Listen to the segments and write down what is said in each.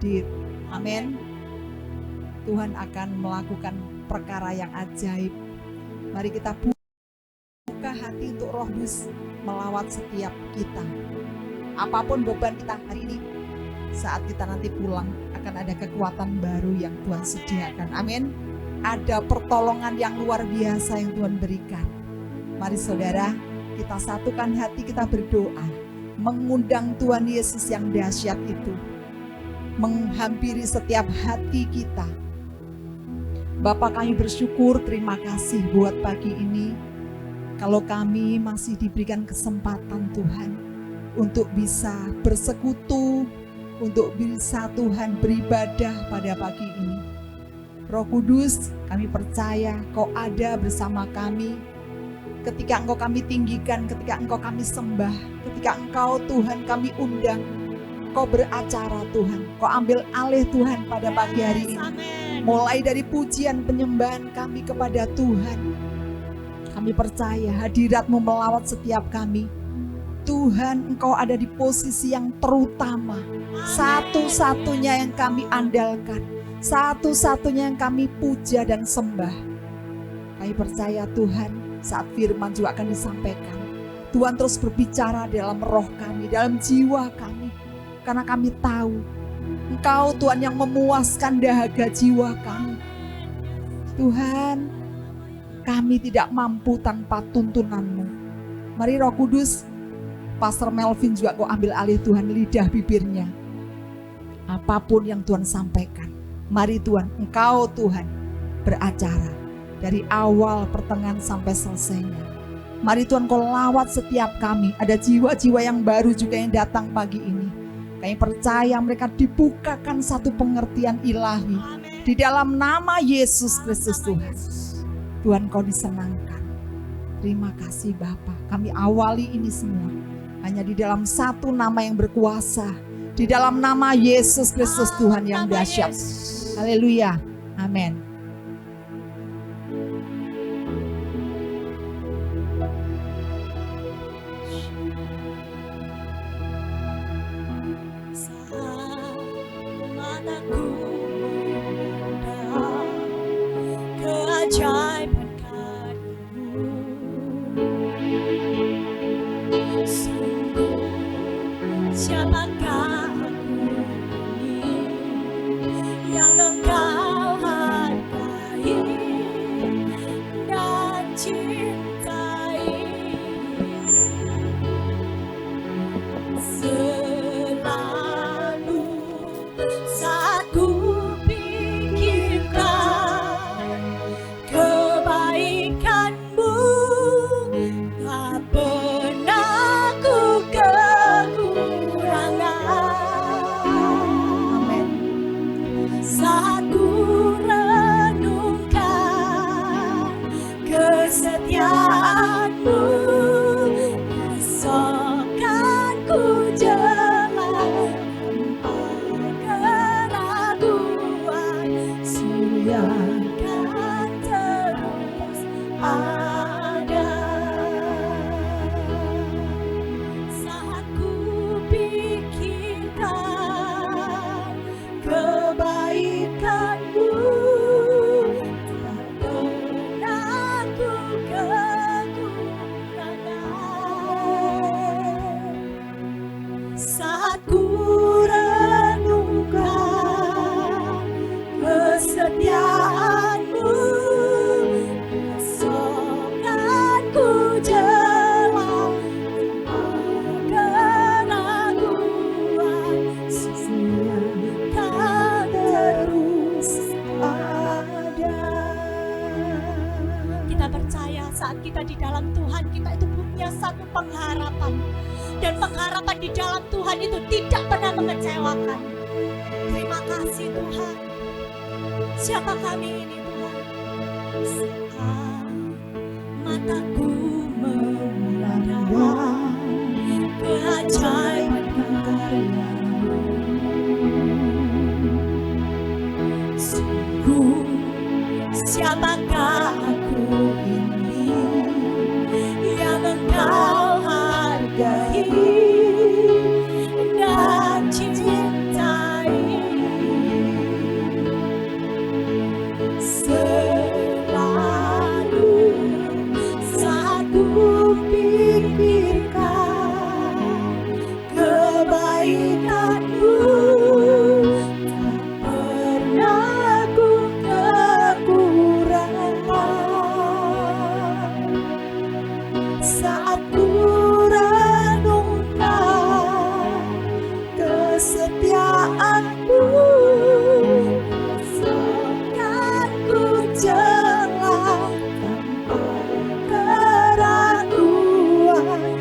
hadir. Amin. Tuhan akan melakukan perkara yang ajaib. Mari kita buka hati untuk Roh Kudus melawat setiap kita. Apapun beban kita hari ini, saat kita nanti pulang akan ada kekuatan baru yang Tuhan sediakan. Amin. Ada pertolongan yang luar biasa yang Tuhan berikan. Mari saudara, kita satukan hati, kita berdoa, mengundang Tuhan Yesus yang dahsyat itu menghampiri setiap hati kita. Bapa, kami bersyukur, terima kasih buat pagi ini. Kalau kami masih diberikan kesempatan Tuhan untuk bisa bersekutu, untuk bisa Tuhan beribadah pada pagi ini. Roh Kudus, kami percaya Kau ada bersama kami. Ketika Engkau kami tinggikan, ketika Engkau kami sembah, ketika Engkau Tuhan kami undang, Kau beracara Tuhan, Kau ambil alih Tuhan pada pagi hari ini. Mulai dari pujian penyembahan kami kepada Tuhan, kami percaya hadirat-Mu melawat setiap kami. Tuhan, Engkau ada di posisi yang terutama, satu-satunya yang kami andalkan, satu-satunya yang kami puja dan sembah. Kami percaya Tuhan, saat firman juga akan disampaikan, Tuhan terus berbicara dalam roh kami, dalam jiwa kami. Karena kami tahu Engkau Tuhan yang memuaskan dahaga jiwa kami. Tuhan, kami tidak mampu tanpa tuntunan-Mu. Mari Roh Kudus, Pastor Melvin juga Kau ambil alih Tuhan lidah bibirnya. Apapun yang Tuhan sampaikan, mari Tuhan, Engkau Tuhan beracara dari awal pertengahan sampai selesainya. Mari Tuhan Kau lawat setiap kami. Ada jiwa-jiwa yang baru juga yang datang pagi ini. Kami percaya mereka dibukakan satu pengertian ilahi. Di dalam nama Yesus Kristus Tuhan. Tuhan Kau disenangkan. Terima kasih Bapa. Kami awali ini semua hanya di dalam satu nama yang berkuasa. Di dalam nama Yesus Kristus Tuhan yang dahsyat. Haleluya. Amin. Keajaiban karya-Mu, sungguh siapakah aku ini yang Engkau hargai dan cintai. Selalu saat ku pikirkan kebaikan-Mu, tak pernah ku kekurangan. Amin. Saat ku renungkan kesetiaan-Mu, esokkan ku jalan tanpa keraguan. Surya kan terus ada. Saat ku pikirkan kebaikan-Mu, tak pernah ku kekurangan. Saat ku renungkan kesetiaan-Mu, esokkan ku jalan tanpa keraguan. Surya kan terus ada. Kita percaya saat kita di dalam Tuhan, kita itu punya satu pengharapan. Dan pengharapan di dalam Tuhan itu tidak pernah mengecewakan. Terima kasih Tuhan. Siapa kami ini Tuhan? Saat mataku memandang keajaiban karya-Mu, sungguh siapakah aku ini yang Engkau hargai dan cintai. kesetiaanmu akan ku jela tanpa keraguan,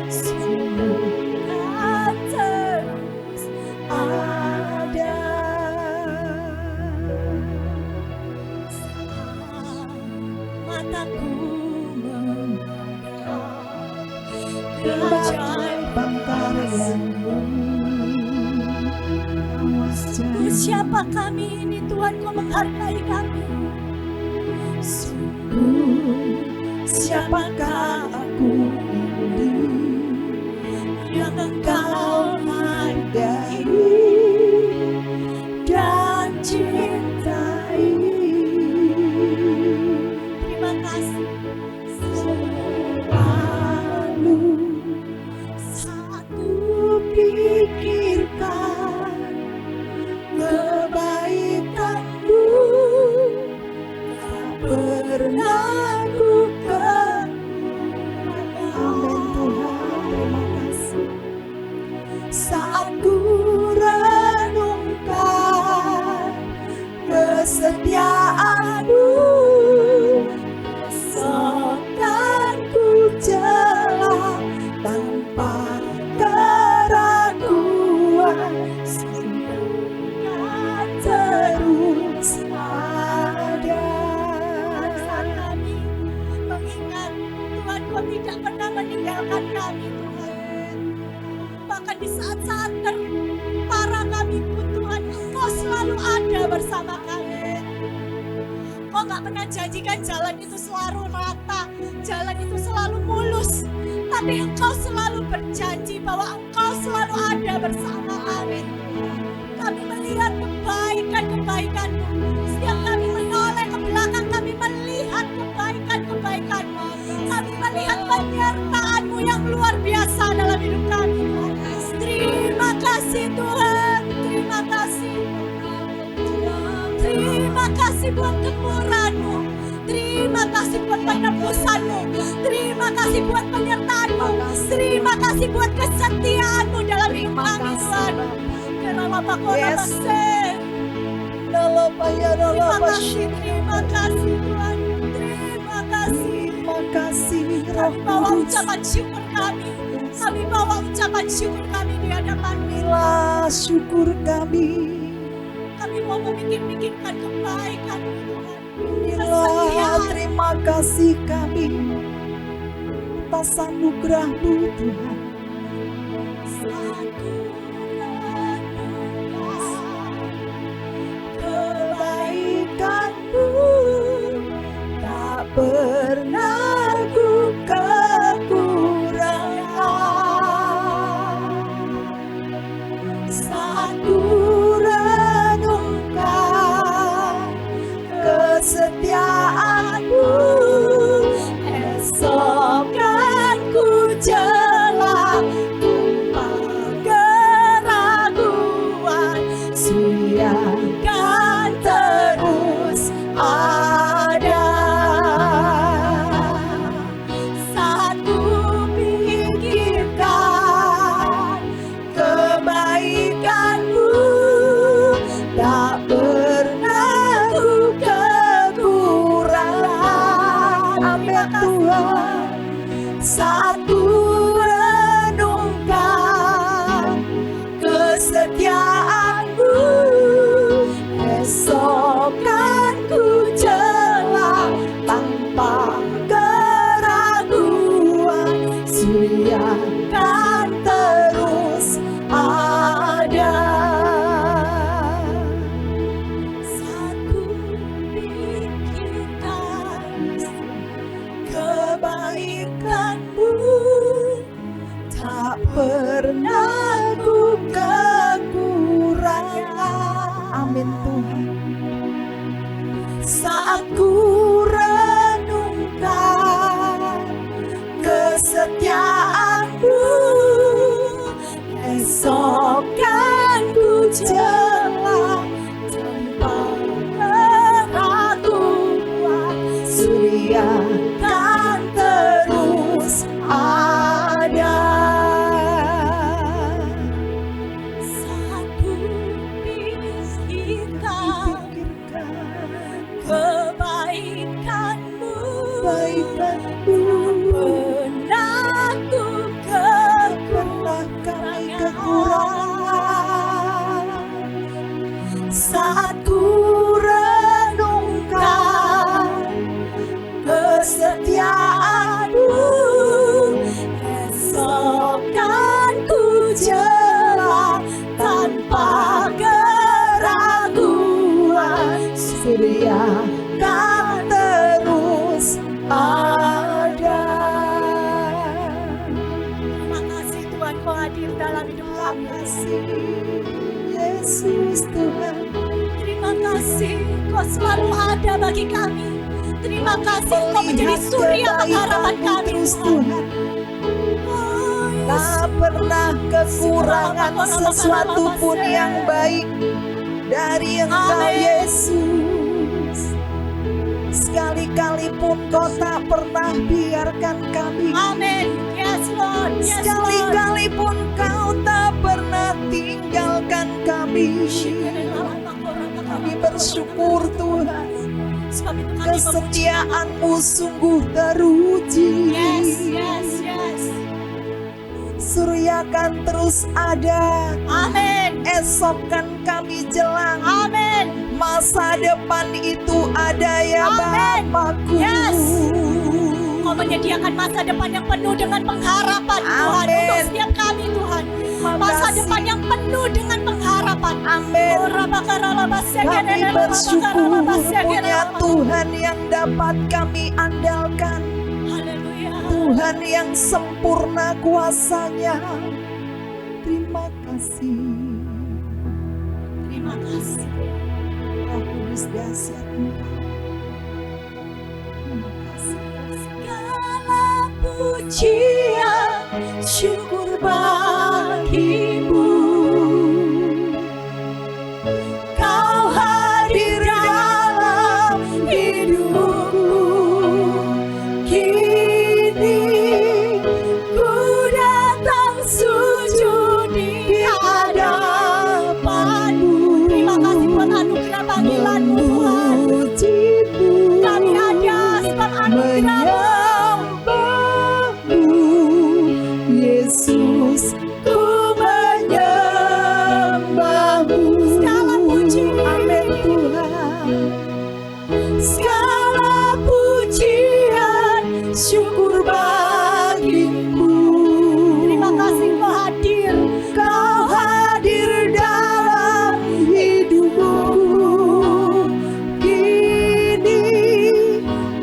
sungguh kan terus ada. Mataku memandang keajaiban karya-Mu. Siapa kami ini Tuhan, Kau menghargai kami. Sungguh, siapakah aku ini yang Engkau hargai dan cintai. Terima kasih. Selalu saat ku pikirkan kebaikan-Mu, tak pernah ku kekurangan. Amin Tuhan, terima kasih. Saat ku renungkan kesetiaan-Mu, akan ku jela tanpa keraguan, sungguh kan terus ada. Saat kami mengingat Tuhan, Kau tidak pernah meninggalkan kami Tuhan. Bahkan di saat-saat terparah kami pun Tuhan, Engkau selalu ada bersama kami. Kau gak pernah janjikan jalan itu selalu rata, jalan itu selalu mulus, tapi Engkau selalu berjanji bahwa Engkau selalu ada bersama kami. Kami melihat kebaikan-kebaikan-Mu. Setiap kami menoleh ke belakang, kami melihat kebaikan-kebaikan-Mu. Kami melihat penyertaan-Mu yang luar biasa dalam hidup kami. Terima kasih Tuhan, terima kasih. Terima kasih buat kemurahan-Mu. Terima kasih buat penebusan-Mu. Terima kasih buat penyertaan-Mu. Terima kasih buat kesetiaan-Mu dalam hidup kami Tuhan. Yes. Terima kasih Tuhan. Terima kasih. Terima kasih Kami Roh bawa Kudus. ucapan syukur kami. Kami bawa ucapan syukur kami di hadapan-Mu. Inilah syukur kami. Kami mau memikir-mikirkan kebaikan-Mu Tuhan. Inilah terima kasih kami atas anugerah-Mu Tuhan. Satu Kebaikan-Mu tak pernah ku kekurangan. Saat ku renungkan kesetiaan-Mu, esok kan ku jela tanpa keraguan, Dia kan terus ada. Saat ku pikirkan kebaikan-Mu, tak pernah ku kekurangan. Amin Tuhan. Saat ku renungkan kesetiaan-Mu, esok kan ku jela tanpa keraguan, Dia kan terus ada. Saat ku pikirkan kebaikan-Mu, tak pernah ku kekurangan. Amin Tuhan. Saat ku renungkan kesetiaan-Mu, esok kan ku jela tanpa keraguan, Dia kan terus ada. Saat ku saat ku renungkan kesetiaan-Mu, esok kan ku jalan tanpa keraguan. Surya kan terus ada. Terima kasih Tuhan, Kau hadir dalam hidup kami. Yesus Tuhan, Terima kasih Kau selalu ada bagi kami. Terima kasih Kau menjadi surya pengharapan kami, terus Tuhan. Tuhan. Oh, Tak pernah kekurangan sesuatu pun yang baik dari Engkau Amin. Yesus. Sekali-kali pun Kau tak pernah biarkan kami. Amin. Yes Lord. Yes Lord. Sekali-kali pun Kau tak pernah tinggalkan kami. Kami bersyukur Tuhan, Sebab itu kami kesetiaan-Mu sungguh teruji. Yes, yes, yes. Surya kan terus ada, Amin. esok kan kami jelang. Amin. Masa depan itu ada ya Amin. Bapakku. Yes. Kau menyediakan masa depan yang penuh dengan pengharapan, Tuhan, Amin. untuk setiap kami, Tuhan. Masa Makasih. depan yang penuh dengan pengharapan. Amin. Kami bersyukur punya Tuhan yang dapat kami andalkan, Haleluya. Tuhan yang sempurna kuasanya. Terima kasih. Terima kasih. Roh Kudus dahsyat Engkau. Terima kasih. Segala pujian, syukur bagi-Mu. Kau hadir dalam hidupku. Kini ku datang sujud di hadapan-Mu. Terima kasih buat anugerah panggilan-Mu, Tuhan. Memuji-Mu, Kami ada sebab anugerah-Mu. menyembah-Mu, Yesus, ku menyembah-Mu. Segala puji. Amin Tuhan. Segala pujian, syukur bagi-Mu. Terima kasih Kau hadir. Kau hadir dalam hidupku. Kini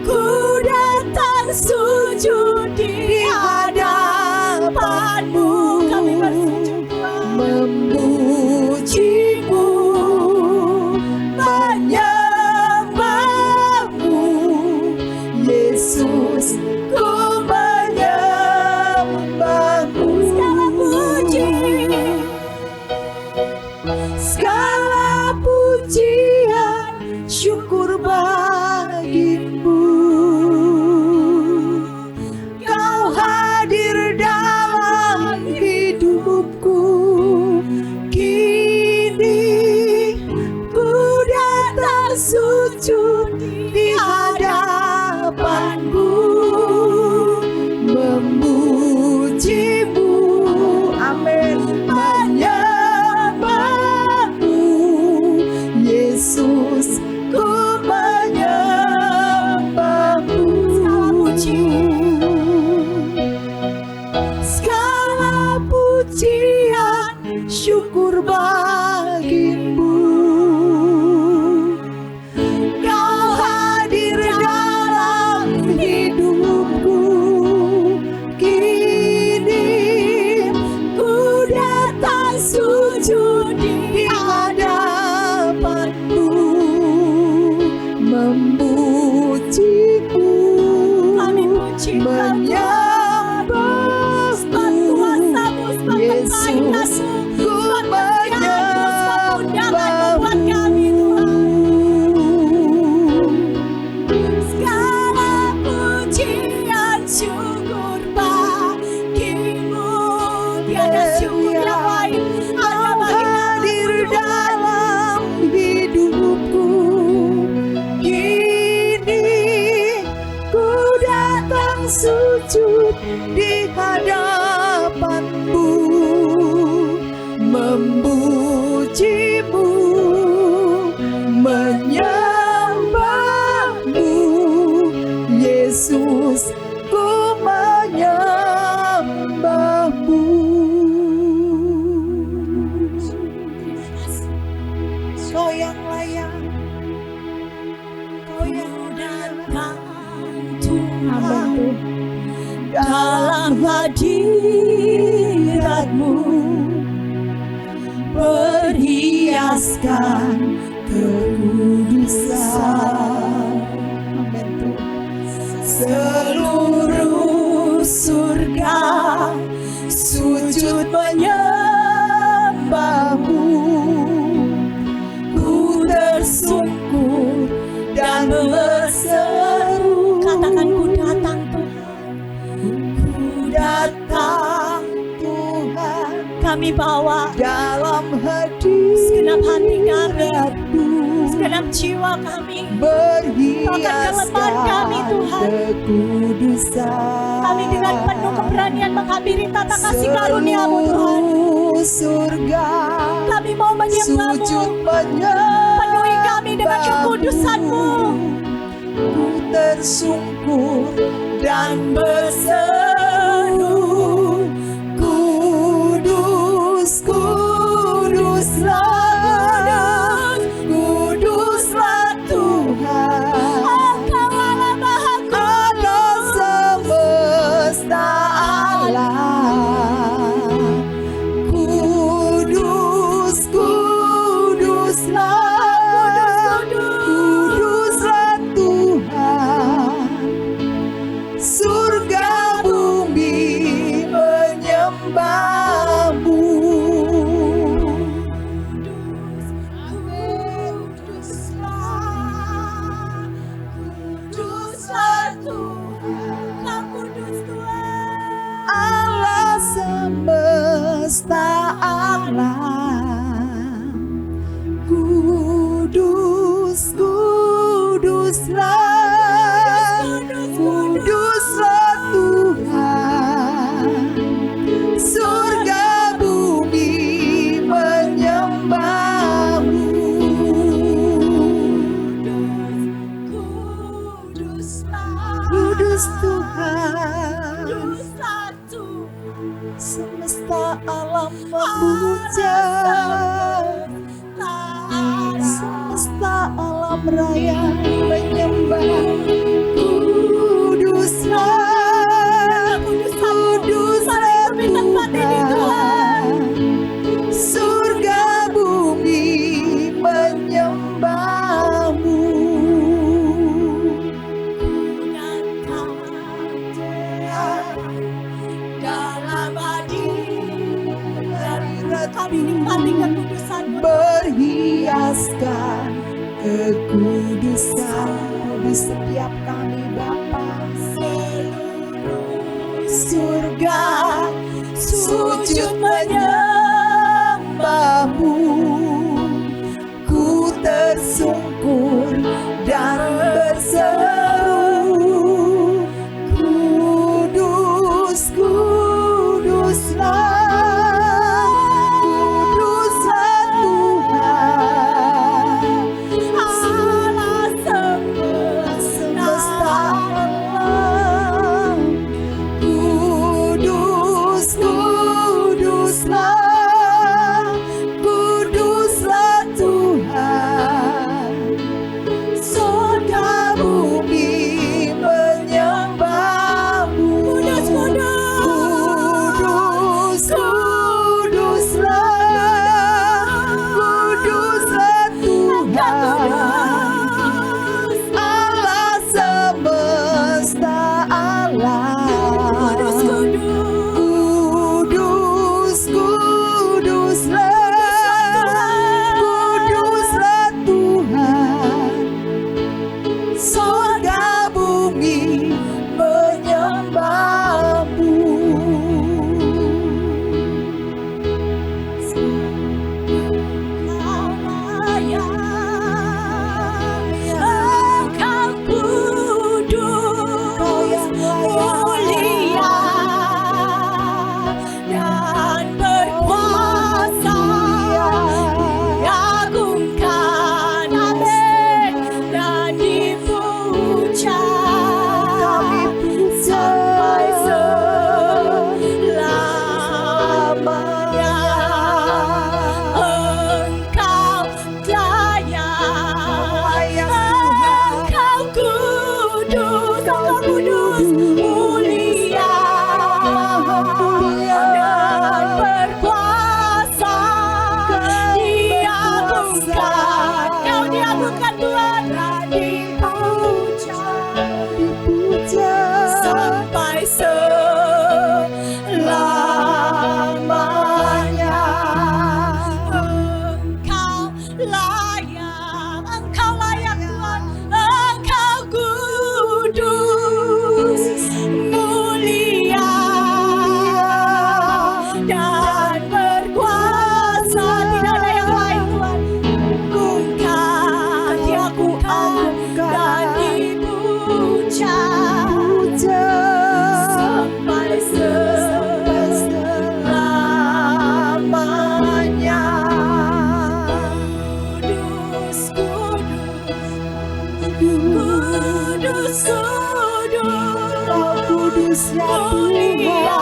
Ku datang sujud di hadapan-Mu. Kami bersujud Tuhan. memuji-Mu, menyembah-Mu, Yesus, ku menyembah-Mu. Segala puji. Segala pujian, syukur bagi-Mu. Kau hadir dalam hidupku. Kini ku datang sujud di hadapan-Mu, memuji-Mu, amin, menyembah-Mu, Yesus, ku menyembah-Mu. Segala puji. Segala pujian, syukur bagi-Mu. Kau hadir dalam hidupku. Kini ku datang sujud di hadapan-Mu, yang layak, Kau yang datang Amin Tuhan Tuhan. dalam hadirat-Mu, berhiaskan kekudusan. Amin Tuhan. Seluruh surga sujud menyembah-Mu, ku tersungkur dan berseru. Katakan, ku datang Tuhan, ku datang Tuhan kami bawa dalam segenap hati kami, hadirat-Mu, segenap jiwa kami, berhiaskan kelemahan kami, Tuhan. kekudusan. Kami dengan penuh keberanian menghampiri tata kasih karunia-Mu Tuhan. Seluruh surga Kami mau menyembah-Mu, sujud menyembah, penuhi kami dengan kekudusan-Mu. ku tersungkur dan berseru, kudus, kuduslah, kuduslah Tuhan, Engkau Allah Maha Allah semesta alam. Kudus, kuduslah, kuduslah Tuhan, surga bumi menyembah-Mu. Kuduslah Tuhan, Kau kudus Tuhan. Allah semesta alam, kudus, kuduslah, kuduslah Tuhan, surga bumi menyembah-Mu. Kudus Tuhan, Kuduslah Tuhan. semesta alam memuja, semesta alam raya menyembah. Kuduslah, kuduslah Tuhan, surga bumi menyembah-Mu. Dalam hadirat kami nikmati kekudusan-Mu. Berhiaskan kekudusan di setiap kami Bapa. Surga sujud menyembah-Mu, ku tersungkur dan berseru, kudus, kuduslah, kuduslah Tuhan, Allah semesta alam. Kudus, kuduslah, kuduslah Tuhan, surga bumi menyembah-Mu. Kudus, Kudus, kuduslah, kuduslah Tuhan, Allah semesta alam. Kudus, kuduslah, kuduslah Tuhan, surga bumi menyembah-Mu. Engkau kudus, Kau yang layak, mulia dan berkuasa. Diagungkan, amin, dan dipuja kami puja sampai selamanya. Engkau daya kudus, Kau kudus ya mulia Tuhan,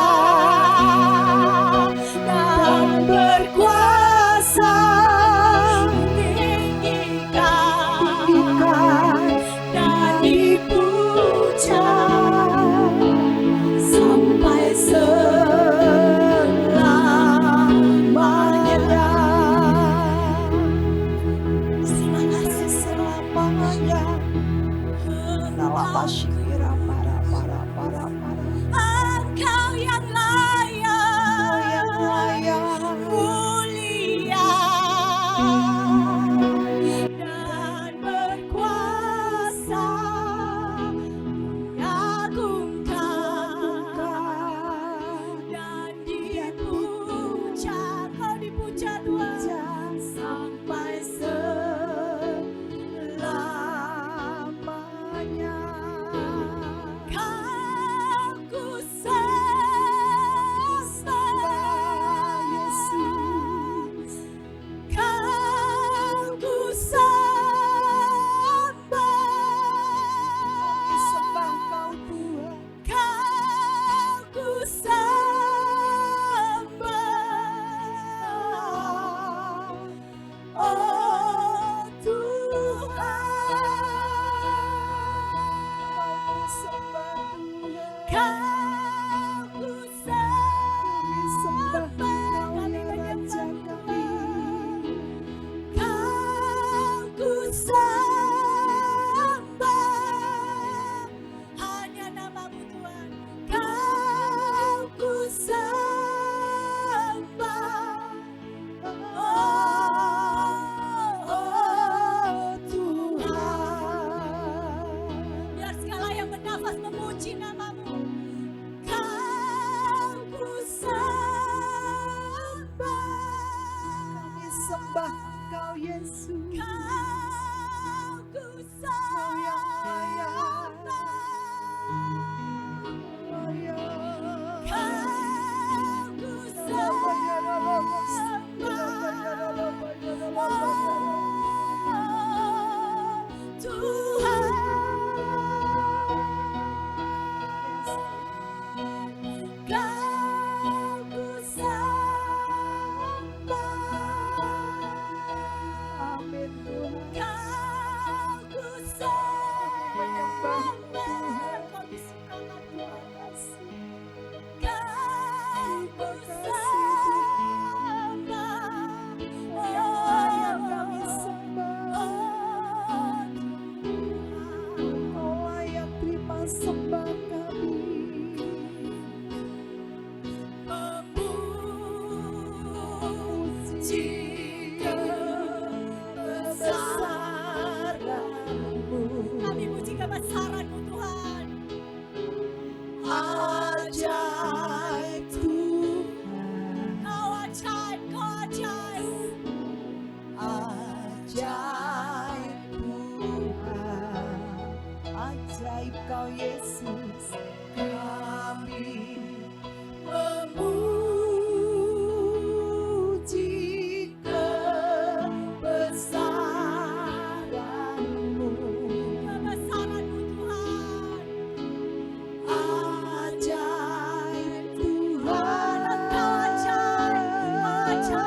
dan berkuasa, tinggikan dan dipuja sampai selamanya. Terima kasih selamanya. Nalapashikira para. Engkau yang layak, mulia dan berkuasa, diagungkan dan dipuja. Kau dipuja Tuhan sampai Selamanya. Kau ku sembah, Yesus, Kau ku sembah, sembah Kau Tuhan. Kau ku sembah, oh Tuhan. Kau ku sembah Tuhan. Kau ku Kami sembah Kau ya Raja kami. Kau ku sembah, hanya nama-Mu Tuhan. Kau ku sembah, oh Tuhan. biar segala yang bernafas memuji nama-Mu. Kau ku sembah, Kami sembah Kau Yesus. Kau ku Kau yang kaya. sembah, Kaya. Kau ku sembah, Tuhan. Kau ku sembah, Amin Tuhan. Kau ku Menyembah sembah, Tuhan. kami sukakan Tuhan. Kasih. Kau ku sembah, Yang layak kami sembah. Kau layak terima sembah kami. Memuji kebesaran-Mu. Kami puji kebesaran-Mu Tuhan. Ajaib Tuhan. Kau ajaib, Kau ajaib. Ajaib Tuhan. Ajaib Kau Yesus. Kami memuji kebesaran-Mu. Kebesaran-Mu Tuhan. Ajaib Tuhan. Engkau ajaib, ajaib.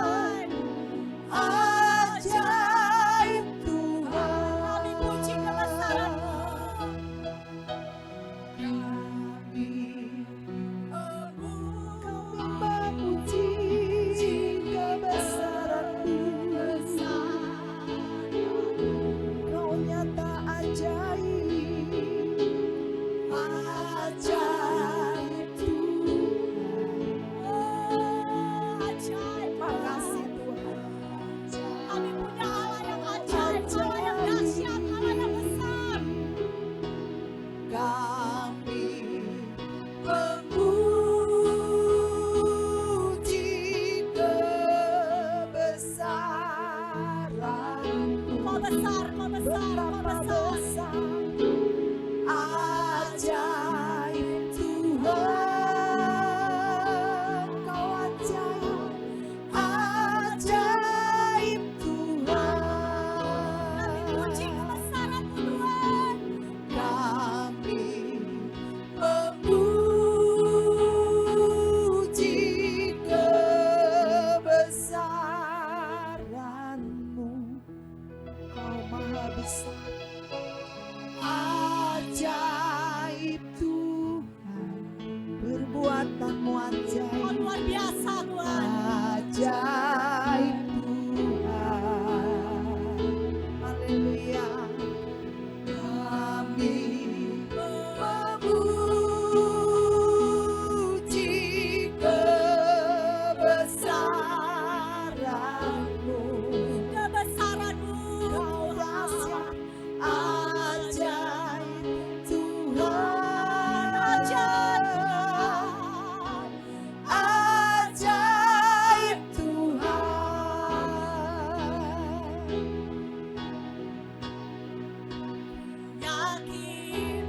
Ajaib Tuhan. Kami puji kebesaran-Mu. besar. Ajaib Tuhan, perbuatan-Mu ajaib. Oh, luar biasa Tuhan. Ajaib Tuhan. Haleluya. Kami memuji kebesaran-Mu. Kebesaran-Mu, Kau dahsyat, ajaib Tuhan. Ajaib Tuhan. Yakin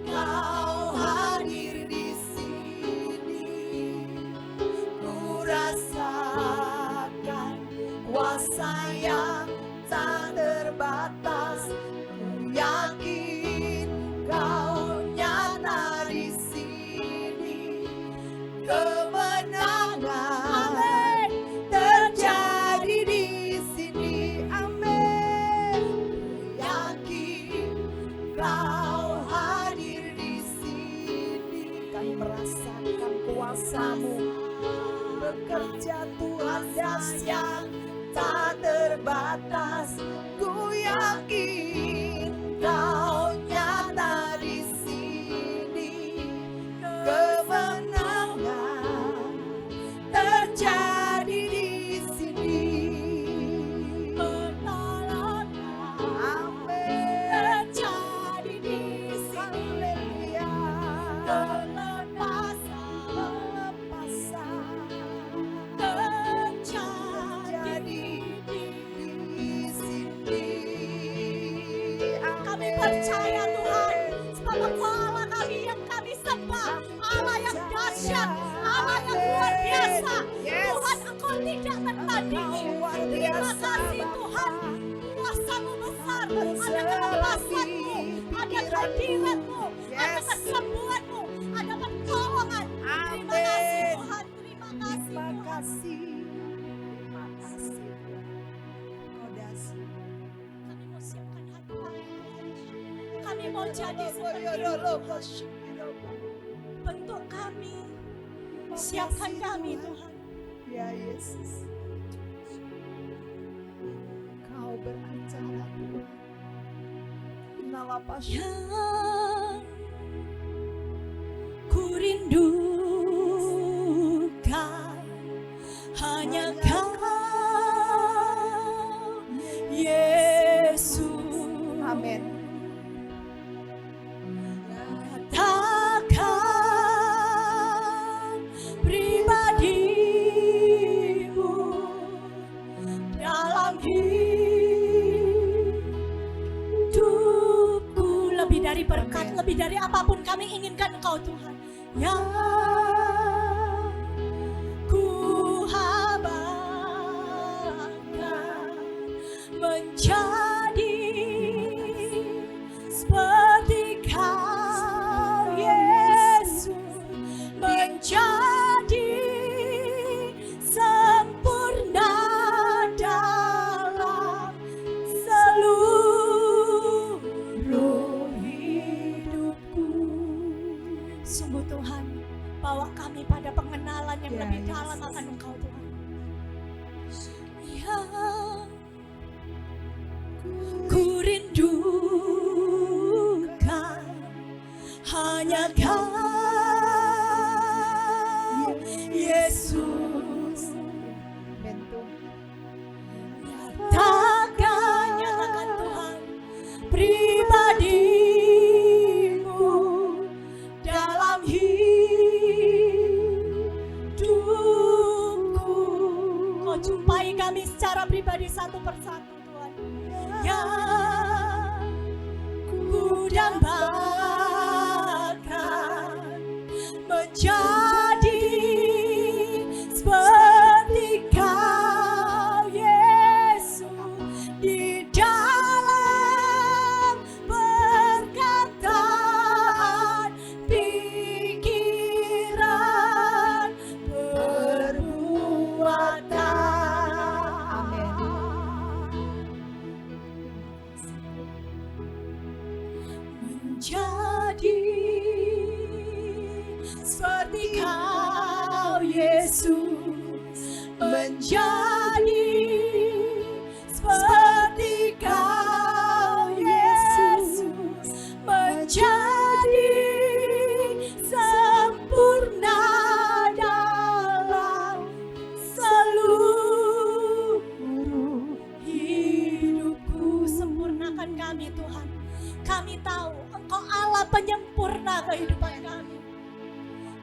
Kau hadir di sini, ku rasakan kuasa yang tak terbatas. Ku yakin Kau nyata di sini, kemenangan terjadi di sini. Amin. Ku yakin Kau hadir di sini, kami merasakan kuasa-Mu bekerja. Tuhan dahsyat tak terbatas. Ku yakin Kau nyata di sini, kemenangan terjadi di sini. pertolongan Amin. terjadi di sini. Haleluya. Pelepasan terjadi di sini. Kami percaya Tuhan, sebab Engkau Allah kami yang kami sembah, Allah yang dahsyat, Allah yang luar biasa. Tuhan, Engkau tidak tertandingi. Terima kasih Tuhan, kuasa-Mu besar, ada kelepasan-Mu, ada hadirat-Mu, ada kesembuhan-Mu, ada pertolongan. Terima kasih Tuhan, terima kasih Terima Tuhan. kasih. Terima kasih. Kau dahsyat. Kami mau siapkan hati kami Tuhan. Kami mau jadi seperti bentuk kami. Siapkan kami Tuhan. Ya Yesus, Kau beracara Tuhan. Nalapas Yang ku rindukan hanya Kau, Yesus. Amin. Katakan pribadi-Mu dalam hidupku. Lebih dari berkat, lebih dari apapun kami inginkan Engkau Tuhan. Yang ku habaqkan menjadi seperti Kau, Yesus, menjadi sempurna dalam seluruh hidupku. Sungguh Tuhan, bawa kami pada pengenalan yang Ya, lebih Yesus. dalam akan Engkau Tuhan. Yang ku rindukan hanya Kau, Yesus. Amin Tuhan. Nyatakan Tuhan pribadi-Mu dalam hidupku. Kau jumpai kami secara pribadi satu persatu Tuhan. Yang ku dambakan menjadi seperti Kau, Yesus, di dalam perkataan, pikiran, perbuatan. Amin. menjadi seperti Kau Yesus, menjadi seperti Kau Yesus, menjadi sempurna dalam seluruh hidupku. Sempurnakan kami Tuhan. Kami tahu Engkau Allah penyempurna kehidupan kami.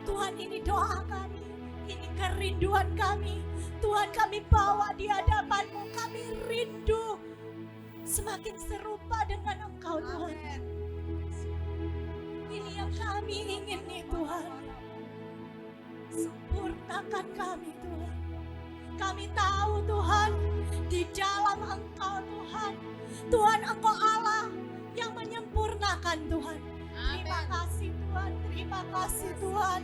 Tuhan, ini doa kami, ini kerinduan kami. Tuhan, kami bawa di hadapan-Mu, kami rindu semakin serupa dengan Engkau Tuhan. Ini yang kami ingin nih Tuhan. Sempurnakan kami Tuhan. Kami tahu Tuhan, di dalam Engkau Tuhan, Tuhan Engkau Allah yang menyempurnakan Tuhan. Terima kasih Tuhan, terima kasih Tuhan.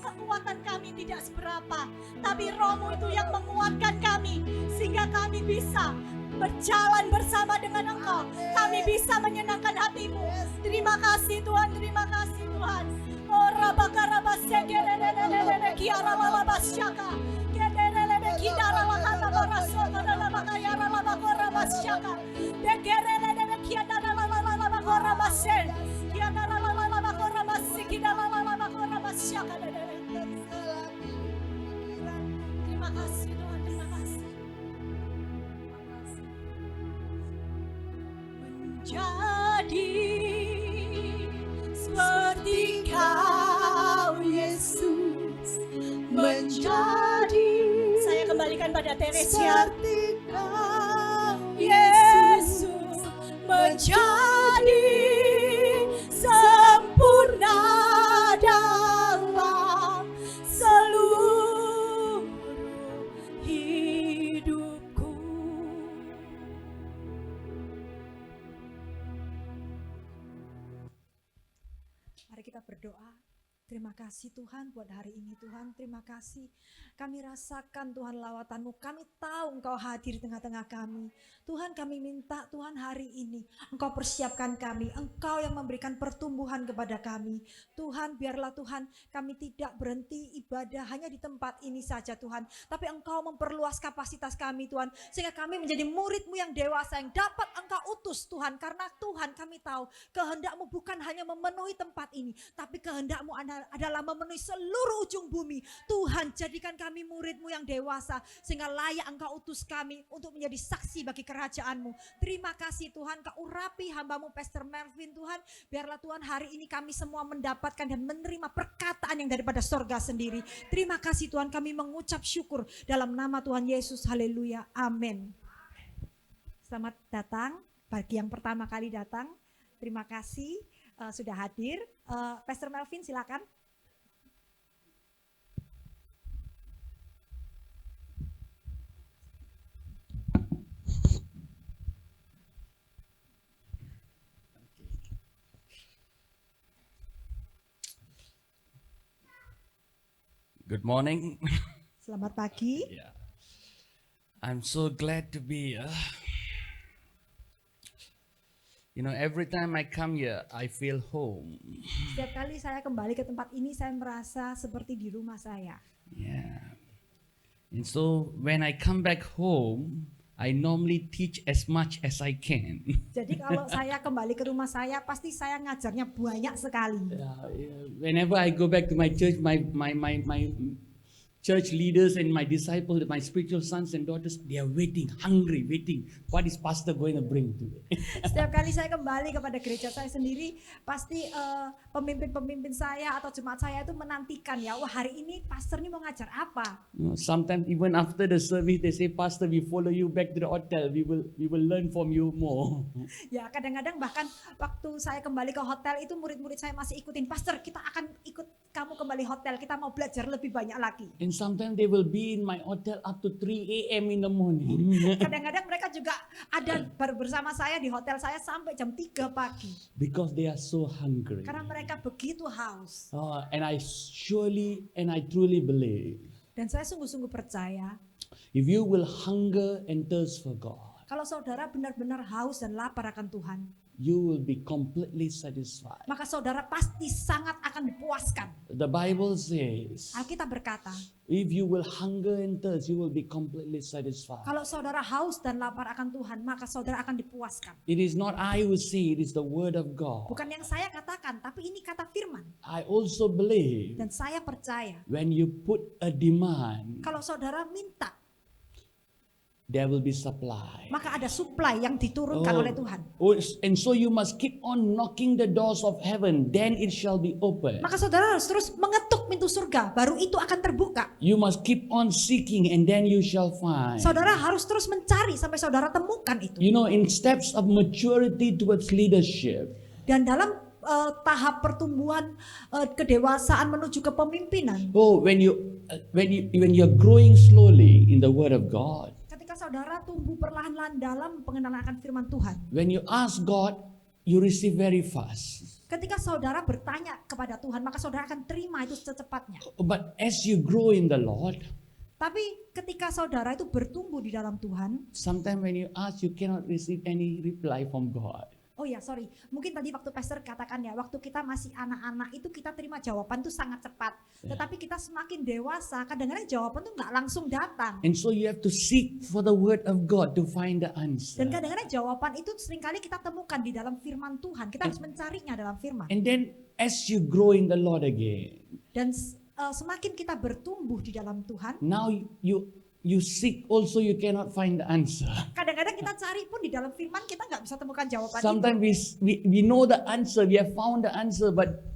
Kekuatan kami tidak seberapa, tapi Roh-Mu itu yang menguatkan kami, sehingga kami bisa berjalan bersama dengan Engkau. Kami bisa menyenangkan hati-Mu. Terima kasih Tuhan, terima kasih Tuhan. Oh Rabakarabasya Gerelelelele Kiara Lalabasyaka Gerelelele Kidara Lakata Barasota Lalabakaya Lalabakorabasyaka Gerelelele Kiana Lalabakorabasya Kiana Lalabakorabasya Kidala Lalabakorabasyaka. Terima kasih Tuhan, terima kasih. Menjadi seperti Kau Yesus, menjadi. Saya kembalikan pada Teresia. Seperti Kau Yesus, menjadi sempurna dalam seluruh hidupku. Mari kita berdoa. Terima kasih Tuhan buat hari ini Tuhan. Terima kasih. Kami rasakan Tuhan lawatan-Mu. Kami tahu Engkau hadir di tengah-tengah kami. Tuhan, kami minta Tuhan hari ini Engkau persiapkan kami. Engkau yang memberikan pertumbuhan kepada kami. Tuhan, biarlah Tuhan kami tidak berhenti ibadah hanya di tempat ini saja Tuhan. Tapi Engkau memperluas kapasitas kami Tuhan. Sehingga kami menjadi murid-Mu yang dewasa yang dapat Engkau utus Tuhan. Karena Tuhan, kami tahu kehendak-Mu bukan hanya memenuhi tempat ini. Tapi kehendak-Mu adalah memenuhi seluruh ujung bumi. Tuhan, jadikan kami murid-Mu yang dewasa. Sehingga layak Engkau utus kami untuk menjadi saksi bagi kerajaan-Mu. Terima kasih Tuhan, Kau urapi hamba-Mu Pastor Melvin Tuhan. Biarlah Tuhan hari ini kami semua mendapatkan dan menerima perkataan yang daripada sorga sendiri. Terima kasih Tuhan, kami mengucap syukur dalam nama Tuhan Yesus. Haleluya, amin. Selamat datang bagi yang pertama kali datang. Terima kasih sudah hadir. Pastor Melvin silakan. Good morning. Selamat pagi. Yeah. I'm so glad to be here. You know, every time I come here, I feel home. Setiap kali saya kembali ke tempat ini, saya merasa seperti di rumah saya. Yeah. And so when I come back home, I normally teach as much as I can. Jadi kalau saya kembali ke rumah saya, pasti saya ngajarnya banyak sekali. Whenever I go back to my church, my church leaders and my disciples, my spiritual sons and daughters, they are waiting, hungry, waiting. What is pastor going to bring today? Setiap kali saya kembali kepada gereja saya sendiri, pasti pemimpin-pemimpin saya atau jemaat saya itu menantikan ya, wah hari ini pastor ini mau ngajar apa? Sometimes even after the service, they say, Pastor, we follow you back to the hotel. We will learn from you more. Ya kadang-kadang bahkan waktu saya kembali ke hotel itu murid-murid saya masih ikutin, Pastor kita akan ikut kamu kembali hotel, kita mau belajar lebih banyak lagi. And sometimes they will be in my hotel up to 3 a.m. in the morning. Kadang-kadang mereka juga ada bersama saya di hotel saya sampai jam 3 pagi. Because they are so hungry. Karena mereka begitu haus. And I truly believe, Dan saya sungguh-sungguh percaya, if you will hunger and thirst for God, Kalau saudara benar-benar haus dan lapar akan Tuhan, you will be completely satisfied. maka saudara pasti sangat akan dipuaskan. The Bible says, Alkitab berkata, if you will hunger and thirst, you will be completely satisfied. kalau saudara haus dan lapar akan Tuhan, maka saudara akan dipuaskan. It is not I who say, it is the word of God. Bukan yang saya katakan, tapi ini kata firman. I also believe Dan saya percaya, when you put a demand, kalau saudara minta, there will be supply. maka ada supply yang diturunkan oleh Tuhan. And so you must keep on knocking the doors of heaven, then it shall be open. Maka saudara harus terus mengetuk pintu surga, baru itu akan terbuka. You must keep on seeking and then you shall find. Saudara harus terus mencari sampai saudara temukan itu. You know, in steps of maturity towards leadership, Dan dalam tahap pertumbuhan kedewasaan menuju kepemimpinan, when you're growing slowly in the word of God, ketika saudara tumbuh perlahan-lahan dalam pengenalan akan firman Tuhan, when you ask God, you receive very fast. ketika saudara bertanya kepada Tuhan, maka saudara akan terima itu secepatnya. But as you grow in the Lord, Tapi ketika saudara itu bertumbuh di dalam Tuhan, sometimes when you ask, you cannot receive any reply from God. oh ya sorry, mungkin tadi waktu pastor katakan ya, waktu kita masih anak-anak itu kita terima jawaban tuh sangat cepat. Tetapi kita semakin dewasa, kadang-kadang jawaban tuh nggak langsung datang. And so you have to seek for the word of God to find the answer. Dan kadang-kadang jawaban itu seringkali kita temukan di dalam firman Tuhan. Kita harus mencarinya dalam firman. And then as you grow in the Lord again, Dan semakin kita bertumbuh di dalam Tuhan, now you seek also, you cannot find the answer. kadang-kadang kita cari pun di dalam firman kita nggak bisa temukan jawaban itu. Sometimes we know the answer, we have found the answer, but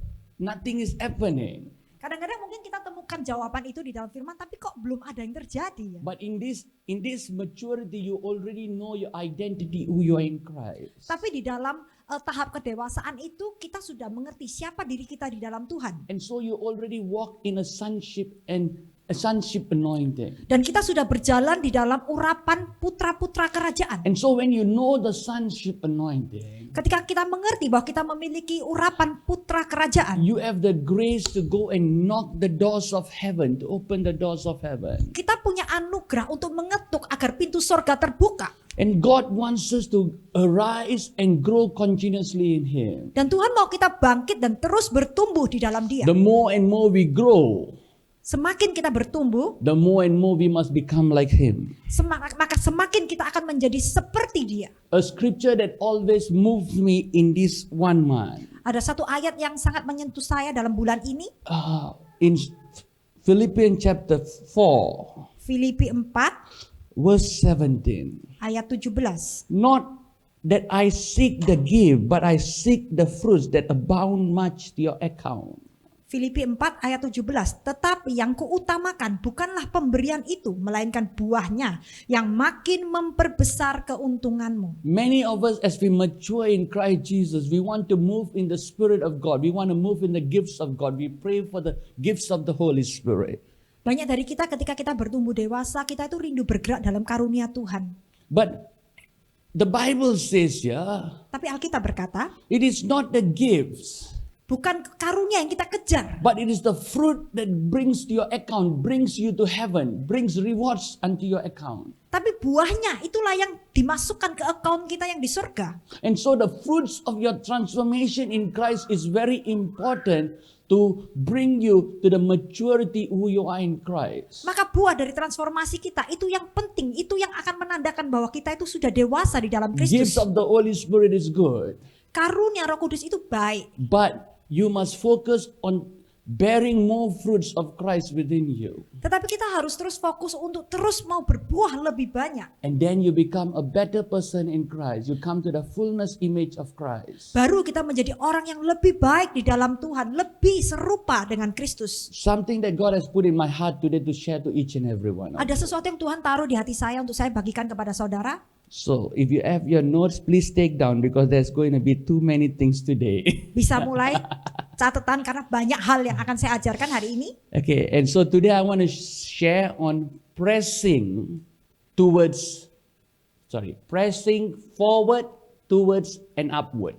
nothing is happening. Kadang-kadang mungkin kita temukan jawaban itu di dalam firman, tapi kok belum ada yang terjadi ya. But in this maturity, you already know your identity, who you are in Christ. Tapi di dalam tahap kedewasaan itu kita sudah mengerti siapa diri kita di dalam Tuhan. And so you already walk in a sonship and a sonship anointing. Dan kita sudah berjalan di dalam urapan putra-putra kerajaan. And so when you know the sonship anointing, Ketika kita mengerti bahwa kita memiliki urapan putra kerajaan, you have the grace to go and knock the doors of heaven, to open the doors of heaven. kita punya anugerah untuk mengetuk agar pintu surga terbuka. And God wants us to arise and grow continuously in Him. Dan Tuhan mau kita bangkit dan terus bertumbuh di dalam Dia. The more and more we grow, Semakin kita bertumbuh, the more and more we must become like Him. maka semakin kita akan menjadi seperti Dia. A scripture that always moves me in this 1 month. Ada satu ayat yang sangat menyentuh saya dalam bulan ini. In Philippians chapter 4, Filipi 4 verse 17. ayat 17. Not that I seek the gift, but I seek the fruits that abound much to your account. Filipi 4 ayat 17. Tetapi yang kuutamakan bukanlah pemberian itu, melainkan buahnya yang makin memperbesar keuntunganmu. Many of us, as we mature in Christ Jesus, we want to move in the Spirit of God. We want to move in the gifts of God. We pray for the gifts of the Holy Spirit. Banyak dari kita ketika kita bertumbuh dewasa, kita itu rindu bergerak dalam karunia Tuhan. But the Bible says, Tapi Alkitab berkata, it is not the gifts, bukan karunia yang kita kejar, but it is the fruit that brings to your account, brings you to heaven, brings rewards unto your account. tapi buahnya itulah yang dimasukkan ke account kita yang di surga. And so the fruits of your transformation in Christ is very important to bring you to the maturity who you are in Christ. Maka buah dari transformasi kita itu yang penting, itu yang akan menandakan bahwa kita itu sudah dewasa di dalam Kristus. Gifts of the Holy Spirit is good, Karunia Roh Kudus itu baik, but you must focus on bearing more fruits of Christ within you. tetapi kita harus terus fokus untuk terus mau berbuah lebih banyak. And then you become a better person in Christ. You come to the fullness image of Christ. Baru kita menjadi orang yang lebih baik di dalam Tuhan, lebih serupa dengan Kristus. Something that God has put in my heart today to share to each and every one. Ada sesuatu yang Tuhan taruh di hati saya untuk saya bagikan kepada saudara. So if you have your notes, please take down because there's going to be too many things today. Bisa mulai catatan karena banyak hal yang akan saya ajarkan hari ini. Okay, and so today I want to share on pressing forward, towards, and upward.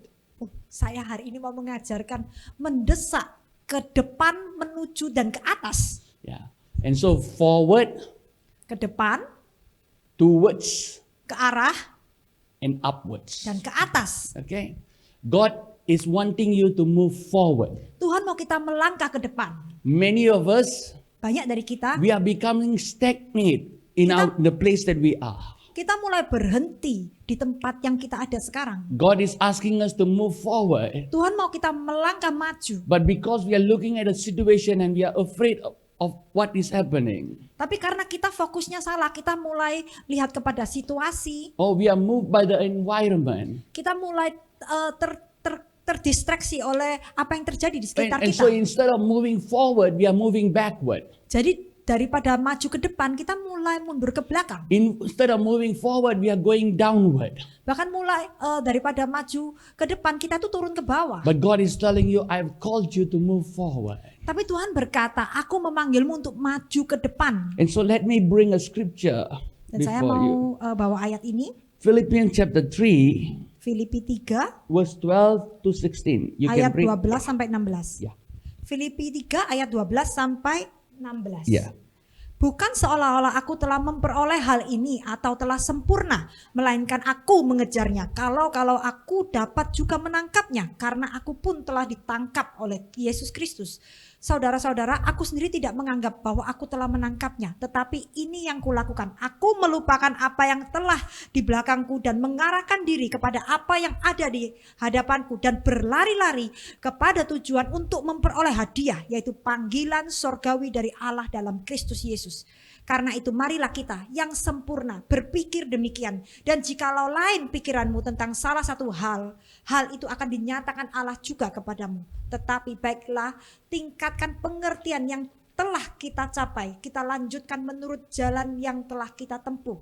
Saya hari ini mau mengajarkan mendesak ke depan, menuju dan ke atas. Yeah, and so forward, Ke depan, towards, ke arah, and upwards. dan ke atas. Okay? God is wanting you to move forward. Tuhan mau kita melangkah ke depan. Many of us, Banyak dari kita, we are becoming stagnant in the place that we are. kita mulai berhenti di tempat yang kita ada sekarang. God is asking us to move forward. Tuhan mau kita melangkah maju. But because we are looking at a situation and we are afraid of what is happening, Tapi karena kita fokusnya salah, kita mulai lihat kepada situasi, or we are moved by the environment, kita mulai terdistraksi oleh apa yang terjadi di sekitar and kita. so instead of moving forward, we are moving backward. Jadi daripada maju ke depan, kita mulai mundur ke belakang. Instead of moving forward, we are going downward. Bahkan mulai daripada maju ke depan, kita tuh turun ke bawah. But God is telling you, I've called you to move forward. Tapi Tuhan berkata, aku memanggilmu untuk maju ke depan. And so let me bring a scripture Dan saya before you. mau bawa ayat ini, Philippians chapter 3, Filipi 3, verse 12 to 16. You can ayat bring. 12 sampai 16. Yeah. Filipi 3 ayat 12 sampai 16. Yeah. Bukan seolah-olah aku telah memperoleh hal ini atau telah sempurna, melainkan aku mengejarnya. Kalau aku dapat juga menangkapnya, karena aku pun telah ditangkap oleh Yesus Kristus. Saudara-saudara, aku sendiri tidak menganggap bahwa aku telah menangkapnya, tetapi ini yang kulakukan. Aku melupakan apa yang telah di belakangku dan mengarahkan diri kepada apa yang ada di hadapanku dan berlari-lari kepada tujuan untuk memperoleh hadiah, yaitu panggilan sorgawi dari Allah dalam Kristus Yesus. Karena itu marilah kita yang sempurna berpikir demikian. Dan jikalau lain pikiranmu tentang salah satu hal itu akan dinyatakan Allah juga kepadamu. Tetapi baiklah, tingkatkan pengertian yang telah kita capai. Kita lanjutkan menurut jalan yang telah kita tempuh.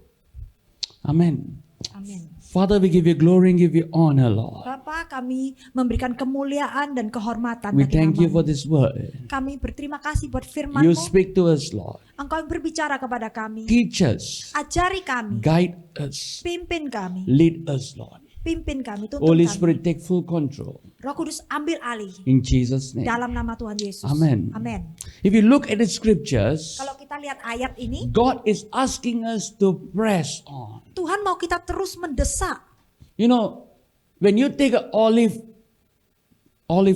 Amen. Amin. Father, we give you glory and give you honor, Lord. Bapa, kami memberikan kemuliaan dan kehormatan We bagi thank you nama-Mu. for this word. Kami berterima kasih buat You firman-Mu. speak to us, Lord. Engkau yang berbicara kepada kami. Teach us, Ajari kami. guide us, Pimpin kami. lead us, Lord. Pimpin kami. Tuntun Holy kami. Spirit, take full control. Roh Kudus ambil alih. In Jesus' name. Dalam nama Tuhan Yesus. Amen. Amin. If you look at the scriptures, Kalau kita lihat ayat ini, God is asking us to press on. Tuhan mau kita terus mendesak. You know, when you take an olive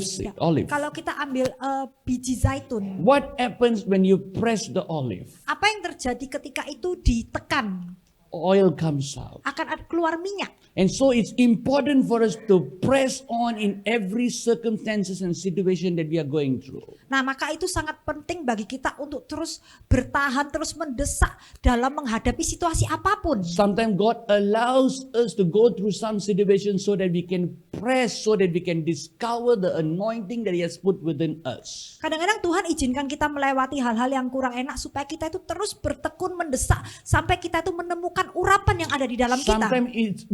seed, olive, Kalau kita ambil biji zaitun, what happens when you press the olive? apa yang terjadi ketika itu ditekan? Oil comes out. Akan keluar minyak. And so it's important for us to press on in every circumstances and situation that we are going through. Nah, maka itu sangat penting bagi kita untuk terus bertahan, terus mendesak dalam menghadapi situasi apapun. Sometimes God allows us to go through some situations so that we can press, so that we can discover the anointing that He has put within us. Kadang-kadang Tuhan izinkan kita melewati hal-hal yang kurang enak supaya kita itu terus bertekun mendesak sampai kita itu menemukan urapan yang ada di dalam kita. Sometimes it's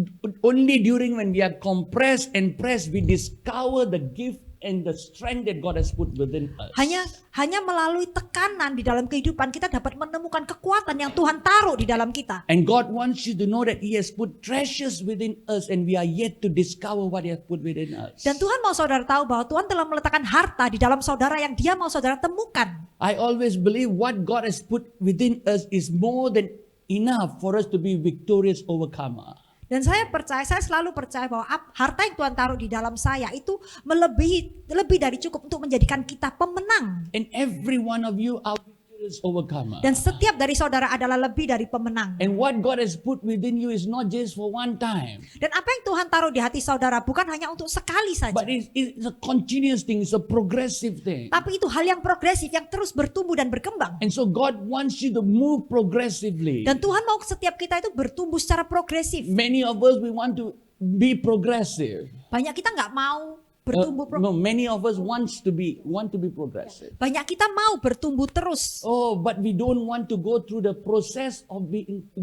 only during when we are compressed and pressed, we discover the gift and the strength that God has put within us. Hanya melalui tekanan di dalam kehidupan kita dapat menemukan kekuatan yang Tuhan taruh di dalam kita. And God wants you to know that He has put treasures within us and we are yet to discover what He has put within us. Dan Tuhan mau saudara tahu bahwa Tuhan telah meletakkan harta di dalam saudara yang Dia mau saudara temukan. I always believe what God has put within us is more than enough for us to be victorious overcomer. Dan saya selalu percaya bahwa harta yang Tuhan taruh di dalam saya itu lebih dari cukup untuk menjadikan kita pemenang. And every one of you are victorious overcomer. Dan setiap dari saudara adalah lebih dari pemenang. And what God has put within you is not just for one time, Dan apa yang Tuhan taruh di hati saudara bukan hanya untuk sekali saja. but it's a continuous thing, it's a progressive thing. Tapi itu hal yang progresif yang terus bertumbuh dan berkembang. And so God wants you to move progressively. Dan Tuhan mau setiap kita itu bertumbuh secara progresif. Many of us, we want to be progressive. Banyak kita nggak mau bertumbuh No, many of us want to be progressive. Banyak kita mau bertumbuh terus. Oh, but we don't want to go through the process of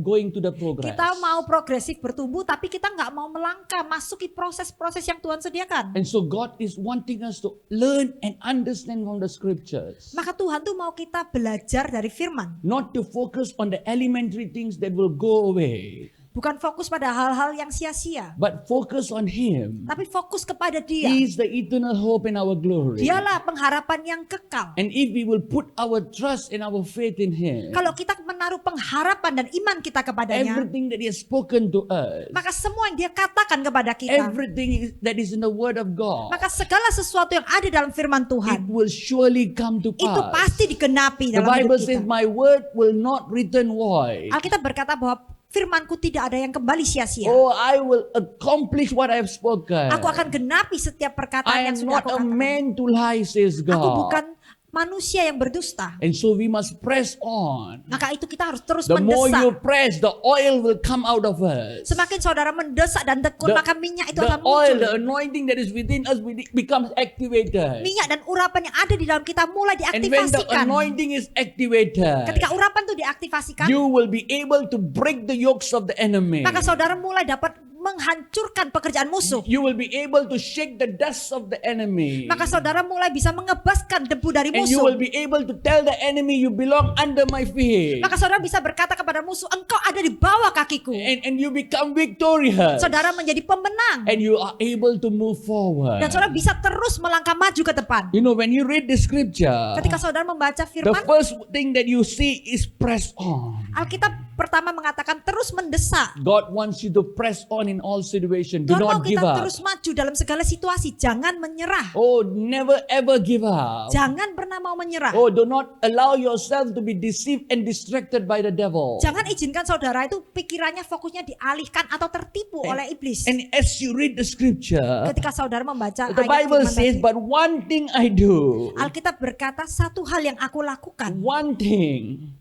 going to the progress. Kita mau progresif bertumbuh, tapi kita nggak mau melangkah masuki proses-proses yang Tuhan sediakan. And so God is wanting us to learn and understand from the scriptures. Maka Tuhan tuh mau kita belajar dari firman. Not to focus on the elementary things that will go away. Bukan fokus pada hal-hal yang sia-sia, but focus on Him. tapi fokus kepada Dia. He is the eternal hope and our glory. Dialah pengharapan yang kekal. And if we will put our trust and our faith in Him, Kalau kita menaruh pengharapan dan iman kita kepadanya, everything that He has spoken to us, maka semua yang Dia katakan kepada kita, everything that is in the Word of God, maka segala sesuatu yang ada dalam firman it Tuhan will surely come to itu pass. pasti digenapi The dalam hidup Bible kita. says, "My word will not return void." Alkitab berkata bahwa firmanku tidak ada yang kembali sia-sia. Oh, I will accomplish what I have spoken. Aku akan genapi setiap I perkataan yang am sudah not aku a katakan. man to lie, says Aku God. bukan manusia yang berdusta. And so we must press on. Maka itu kita harus terus The more you mendesak. press, the oil will come out of us. Semakin saudara mendesak dan tekun, maka minyak itu The akan oil, muncul. the anointing that is within us becomes activated. Minyak dan urapan yang ada di dalam kita mulai And when the diaktifasikan. anointing is activated, Ketika urapan itu diaktifasikan, you will be able to break the yokes of the enemy. maka saudara mulai dapat menghancurkan pekerjaan musuh. You will be able to shake the dust of the enemy. Maka saudara mulai bisa mengebaskan debu dari And you will musuh. be able to tell the enemy, you belong under my feet. Maka saudara bisa berkata kepada musuh, engkau ada di bawah kakiku. And you become victorious. Saudara menjadi pemenang. And you are able to move forward. Dan saudara bisa terus melangkah maju ke depan. You know, when you read the scripture, Ketika saudara membaca the firman, first thing that you see is press on. Alkitab pertama mengatakan terus mendesak. God wants you to press on in all situations. Do Tuhan mau not give kita up. terus maju dalam segala situasi. Jangan menyerah. Oh, never ever give up. Jangan pernah mau menyerah. Oh, do not allow yourself to be deceived and distracted by the devil. Jangan izinkan saudara itu pikirannya fokusnya dialihkan atau tertipu oleh iblis. And as you read the scripture, Ketika saudara membaca the ayat Bible firman says, tadi, but one thing I do, Alkitab berkata satu hal yang aku lakukan. one thing.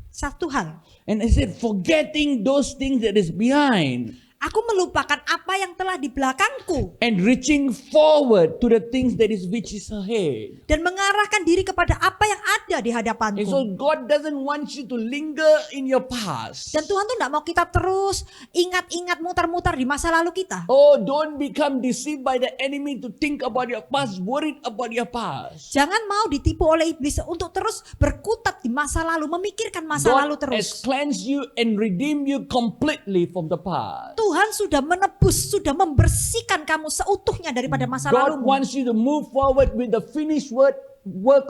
Satu hal. And I said, forgetting those things that is behind Aku melupakan apa yang telah di belakangku. and reaching forward to the things that is which is ahead. Dan mengarahkan diri kepada apa yang ada di And hadapanku. so God doesn't want you to linger in your past. Dan Tuhan tuh gak mau kita terus ingat-ingat mutar-mutar di masa lalu kita. Oh, don't become deceived by the enemy to think about your past, worried about your past. Jangan mau ditipu oleh iblis untuk terus berkutat di masa lalu, memikirkan masa lalu God has terus. cleansed you and redeemed you completely from the past. Tuhan sudah menebus, sudah membersihkan kamu seutuhnya daripada masa God lalumu. wants you to move forward with the finished work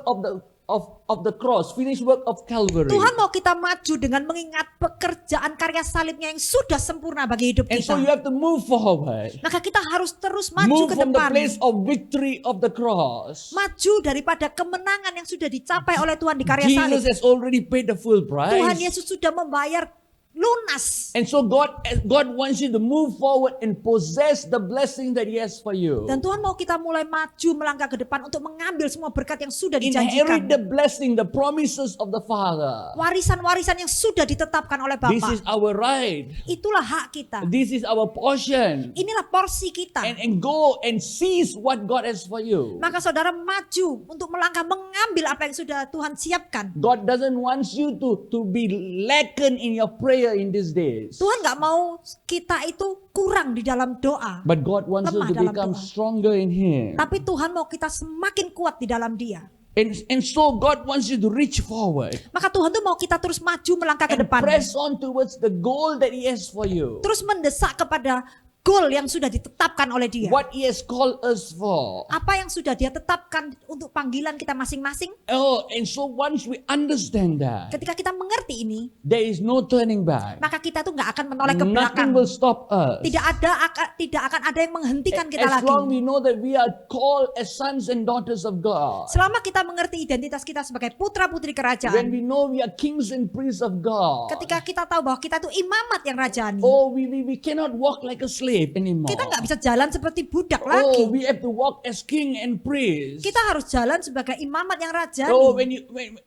of the cross, finished work of Calvary. Tuhan mau kita maju dengan mengingat pekerjaan karya salibnya yang sudah sempurna bagi hidup And so you kita. have to move forward. Maka kita harus terus maju Move ke from the depan. place of victory of the cross. Maju daripada kemenangan yang sudah dicapai oleh Tuhan di karya salib. Jesus has already paid the full Tuhan price. Yesus sudah membayar lunas. And so God wants you to move forward and possess the blessing that He has for you. Dan Tuhan mau kita mulai maju melangkah ke depan untuk mengambil semua berkat yang sudah Inherit dijanjikan. the blessing, the promises of the Father. Warisan-warisan yang sudah ditetapkan oleh This Bapa. is our right. Itulah hak kita. This is our portion. Inilah porsi kita. And go and seize what God has for you. Maka saudara maju untuk melangkah mengambil apa yang sudah Tuhan siapkan. God doesn't want you to be lacking in your prayer in these days. Tuhan gak mau kita itu kurang di dalam doa. But God wants you Lemah to dalam become doa. stronger in Him. Tapi Tuhan mau kita semakin kuat di dalam Dia. And so God wants you to reach forward Maka Tuhan tuh mau kita terus maju melangkah ke and depan. press on towards the goal that He has for you. Terus mendesak kepada goal yang sudah ditetapkan oleh Dia. What He has called us for. Apa yang sudah Dia tetapkan untuk panggilan kita masing-masing. Oh, and so once we understand that, Ketika kita mengerti ini, there is no turning back. maka kita tuh nggak akan menoleh ke belakang. Nothing will stop us. Tidak akan ada yang menghentikan kita As lagi. long we know that we are called as sons and daughters of God. Selama kita mengerti identitas kita sebagai putra-putri When kerajaan. we know we are kings and priests of God. Ketika kita tahu bahwa kita tuh imamat yang rajani. Oh, we cannot walk like a slave anymore. Kita nggak bisa jalan seperti budak Oh, lagi. we have to walk as king and priest. Kita harus jalan sebagai imamat yang rajani. Oh, when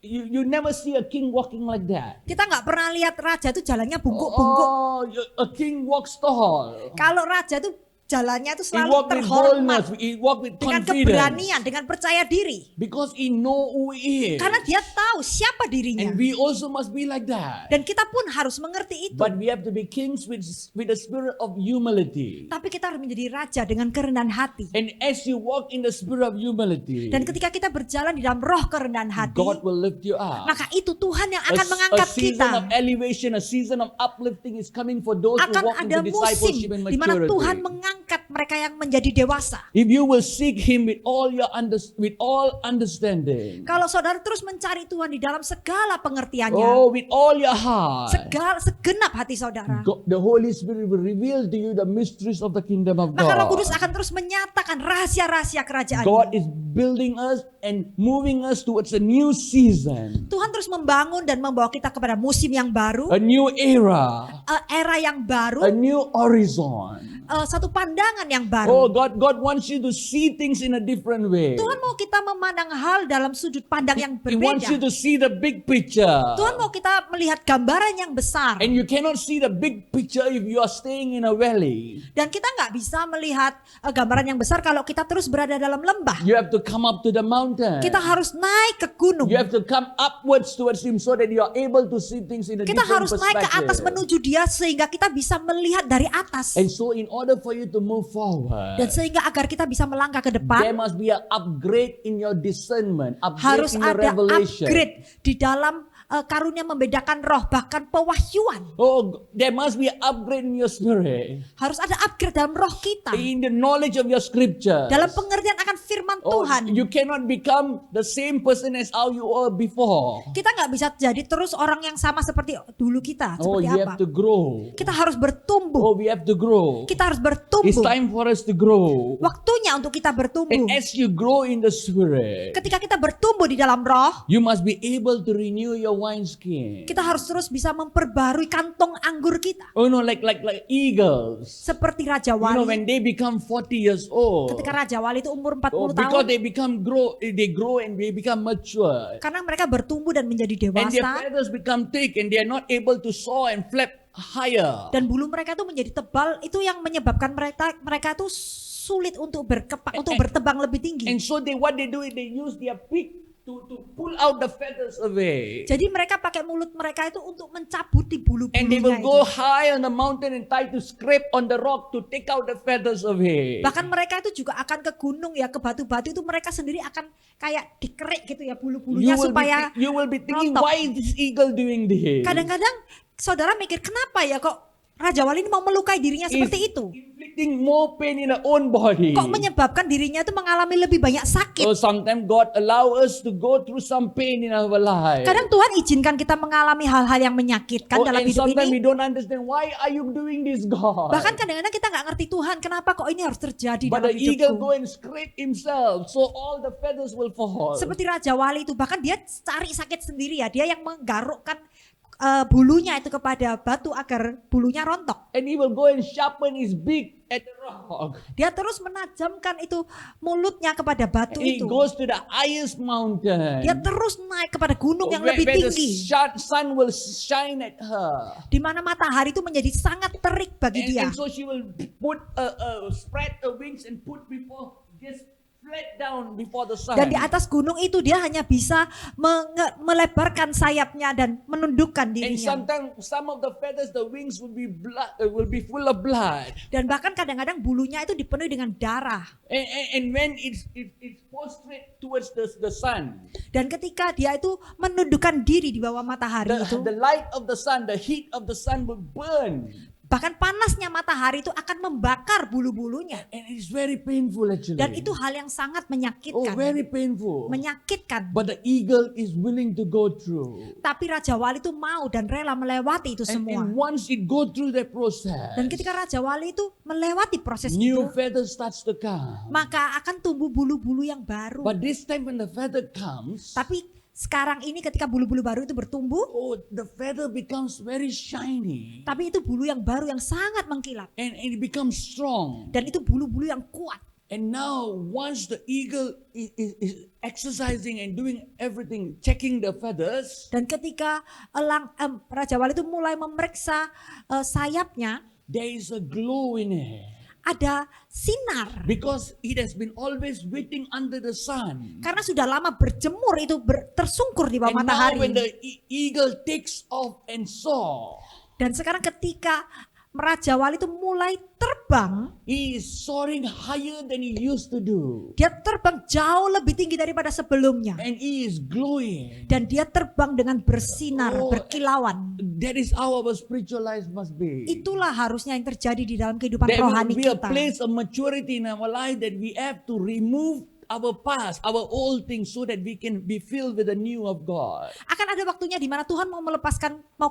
you never see a king walking like that. Kita nggak pernah lihat raja tuh jalannya bungkuk-bungkuk. Oh, a king walks tall. Kalau raja tuh jalannya itu He selalu walked with terhormat, boldness. He walked with dengan confidence. keberanian, dengan percaya diri. Because he know who he is. Karena dia tahu siapa dirinya. And we also must be like that. Dan kita pun harus mengerti itu. But we have to be kings with a spirit of humility. Tapi kita harus menjadi raja dengan kerendahan hati. And as you walk in the spirit of humility, Dan ketika kita berjalan di dalam roh kerendahan hati, God will lift you up. maka itu Tuhan yang A akan mengangkat season kita. of elevation, a season of uplifting is coming for those who Akan walk ada into musim discipleship and di mana Tuhan maturity. mengangkat mereka yang menjadi dewasa. If you will seek Him with all understanding, Kalau saudara terus mencari Tuhan di dalam segala pengertiannya, oh, with all your heart, segenap hati saudara, the Holy Spirit will reveal to you the mysteries of the kingdom of maka Roh God. Kudus akan terus menyatakan rahasia-rahasia kerajaan. God is building us and moving us towards a new season, Tuhan terus membangun dan membawa kita kepada musim yang baru, a new era, era yang a baru, new horizon. satu pandangan yang Oh, baru. God wants you to see things in a different way. Tuhan mau kita memandang hal dalam sudut pandang yang He wants you berbeda. to see the big picture. Tuhan mau kita melihat gambaran yang besar. And you cannot see the big picture if you are staying in a valley. Dan kita nggak bisa melihat gambaran yang besar kalau kita terus berada dalam lembah. You have to come up to the mountain. Kita harus naik ke gunung. You have to come upwards towards Him so that you are able to see things in a Kita different harus naik ke atas perspective. menuju Dia sehingga kita bisa melihat dari atas. And so in order for you to move forward, Dan sehingga agar kita bisa melangkah ke there depan, must be an upgrade in your discernment, upgrade harus in your ada revelation. upgrade di dalam karunia membedakan roh, bahkan pewahyuan. Oh, there must be an upgrade in your spirit, Harus ada upgrade dalam roh kita. in the knowledge of your scripture. Dalam pengertian akan firman Oh, Tuhan. you cannot become the same person as how you were before. Kita nggak bisa jadi terus orang yang sama seperti dulu kita. Oh, Seperti you apa? have to grow. Kita harus bertumbuh. Oh, we have to grow. Kita harus It's bertumbuh. time for us to grow. Waktunya untuk kita bertumbuh. And as you grow in the spirit, Ketika kita bertumbuh di dalam roh, you must be able to renew your wineskin. kita harus terus bisa memperbarui kantong anggur kita. Oh no, like eagles. Seperti Raja You know, Wali. when they become 40 years old, Ketika Raja Wali itu umur oh, 40 because tahun. they grow and they become mature. Karena mereka bertumbuh dan menjadi And their dewasa. feathers become thick and they are not able to soar and flap higher. Dan bulu mereka itu menjadi tebal. Itu yang menyebabkan mereka itu sulit untuk bertebang lebih tinggi. And so what they do is they use their beak to pull out the feathers away. Jadi mereka pakai mulut mereka itu untuk mencabuti And they will bulu-bulunya go itu. high on the mountain and try to scrape on the rock to take out the feathers away. Bahkan mereka itu juga akan ke gunung ya, ke batu-batu itu mereka sendiri akan kayak dikerik gitu ya bulu-bulunya supaya You will be thinking, rontok. why is this eagle doing this? kadang-kadang saudara mikir kenapa ya kok Raja Wali ini mau melukai dirinya seperti itu? Inflicting more pain in our own body. Kok menyebabkan dirinya itu mengalami lebih banyak sakit? So sometimes God allow us to go through some pain in our life. Kadang Tuhan izinkan kita mengalami hal-hal yang menyakitkan dalam And hidup sometimes we ini. don't understand, why are you doing this, God? Bahkan kadang-kadang kita nggak ngerti Tuhan, kenapa kok ini harus terjadi But dalam the eagle hidupku? go and scrape himself, so all the feathers will fall. Seperti Raja Wali itu, bahkan dia cari sakit sendiri ya. Dia yang menggarukkan bulunya itu kepada batu agar bulunya rontok. And he will go and sharpen his beak at the rock. Dia terus menajamkan itu mulutnya kepada batu And he itu. goes to the highest mountain. Dia terus naik kepada gunung yang where, lebih where the tinggi. sun will shine at her. Di mana matahari itu menjadi sangat terik bagi dia. And so she will put spread her wings and put before, just flat down before the sun. Dan di atas gunung itu dia hanya bisa melebarkan sayapnya dan menundukkan And dirinya. sometimes some of the feathers, the wings will be full of blood. Dan bahkan kadang-kadang bulunya itu dipenuhi dengan darah. And when it's prostrate towards the sun, Dan ketika dia itu menundukkan diri di bawah matahari itu, the light of the sun, the heat of the sun will burn. bahkan panasnya matahari itu akan membakar bulu-bulunya. And it's very painful actually. Dan itu hal yang sangat Oh, menyakitkan. very painful. Menyakitkan. But the eagle is willing to go through. Tapi Raja Wali itu mau dan rela melewati itu semua. And once it go through that process, Dan ketika Raja Wali itu melewati proses new itu, feathers starts to come. maka akan tumbuh bulu-bulu yang baru. But this time when the feather comes, Tapi sekarang ini ketika bulu-bulu baru itu bertumbuh, oh, the feather becomes very shiny. tapi itu bulu yang baru yang sangat mengkilap. And it becomes strong. Dan itu bulu-bulu yang kuat. And now once the eagle is exercising and doing everything, checking the feathers, Dan ketika Raja Wali itu mulai memeriksa sayapnya, there is a glow in it. ada sinar. because it has been always waiting under the sun. Karena sudah lama berjemur itu tersungkur di bawah And now matahari. when the eagle takes off and soar, Dan sekarang ketika Raja Wali itu mulai terbang, he is soaring higher than he used to do. dia terbang jauh lebih tinggi daripada sebelumnya. And he is glowing. Dan dia terbang dengan bersinar, Oh. berkilauan. That is how our spiritual life must be. Itulah harusnya yang terjadi di dalam kehidupan There will rohani be a kita. place of maturity in our life that we have to remove our past, our old things, so that we can be filled with the new of God. Akan ada waktunya di mana Tuhan mau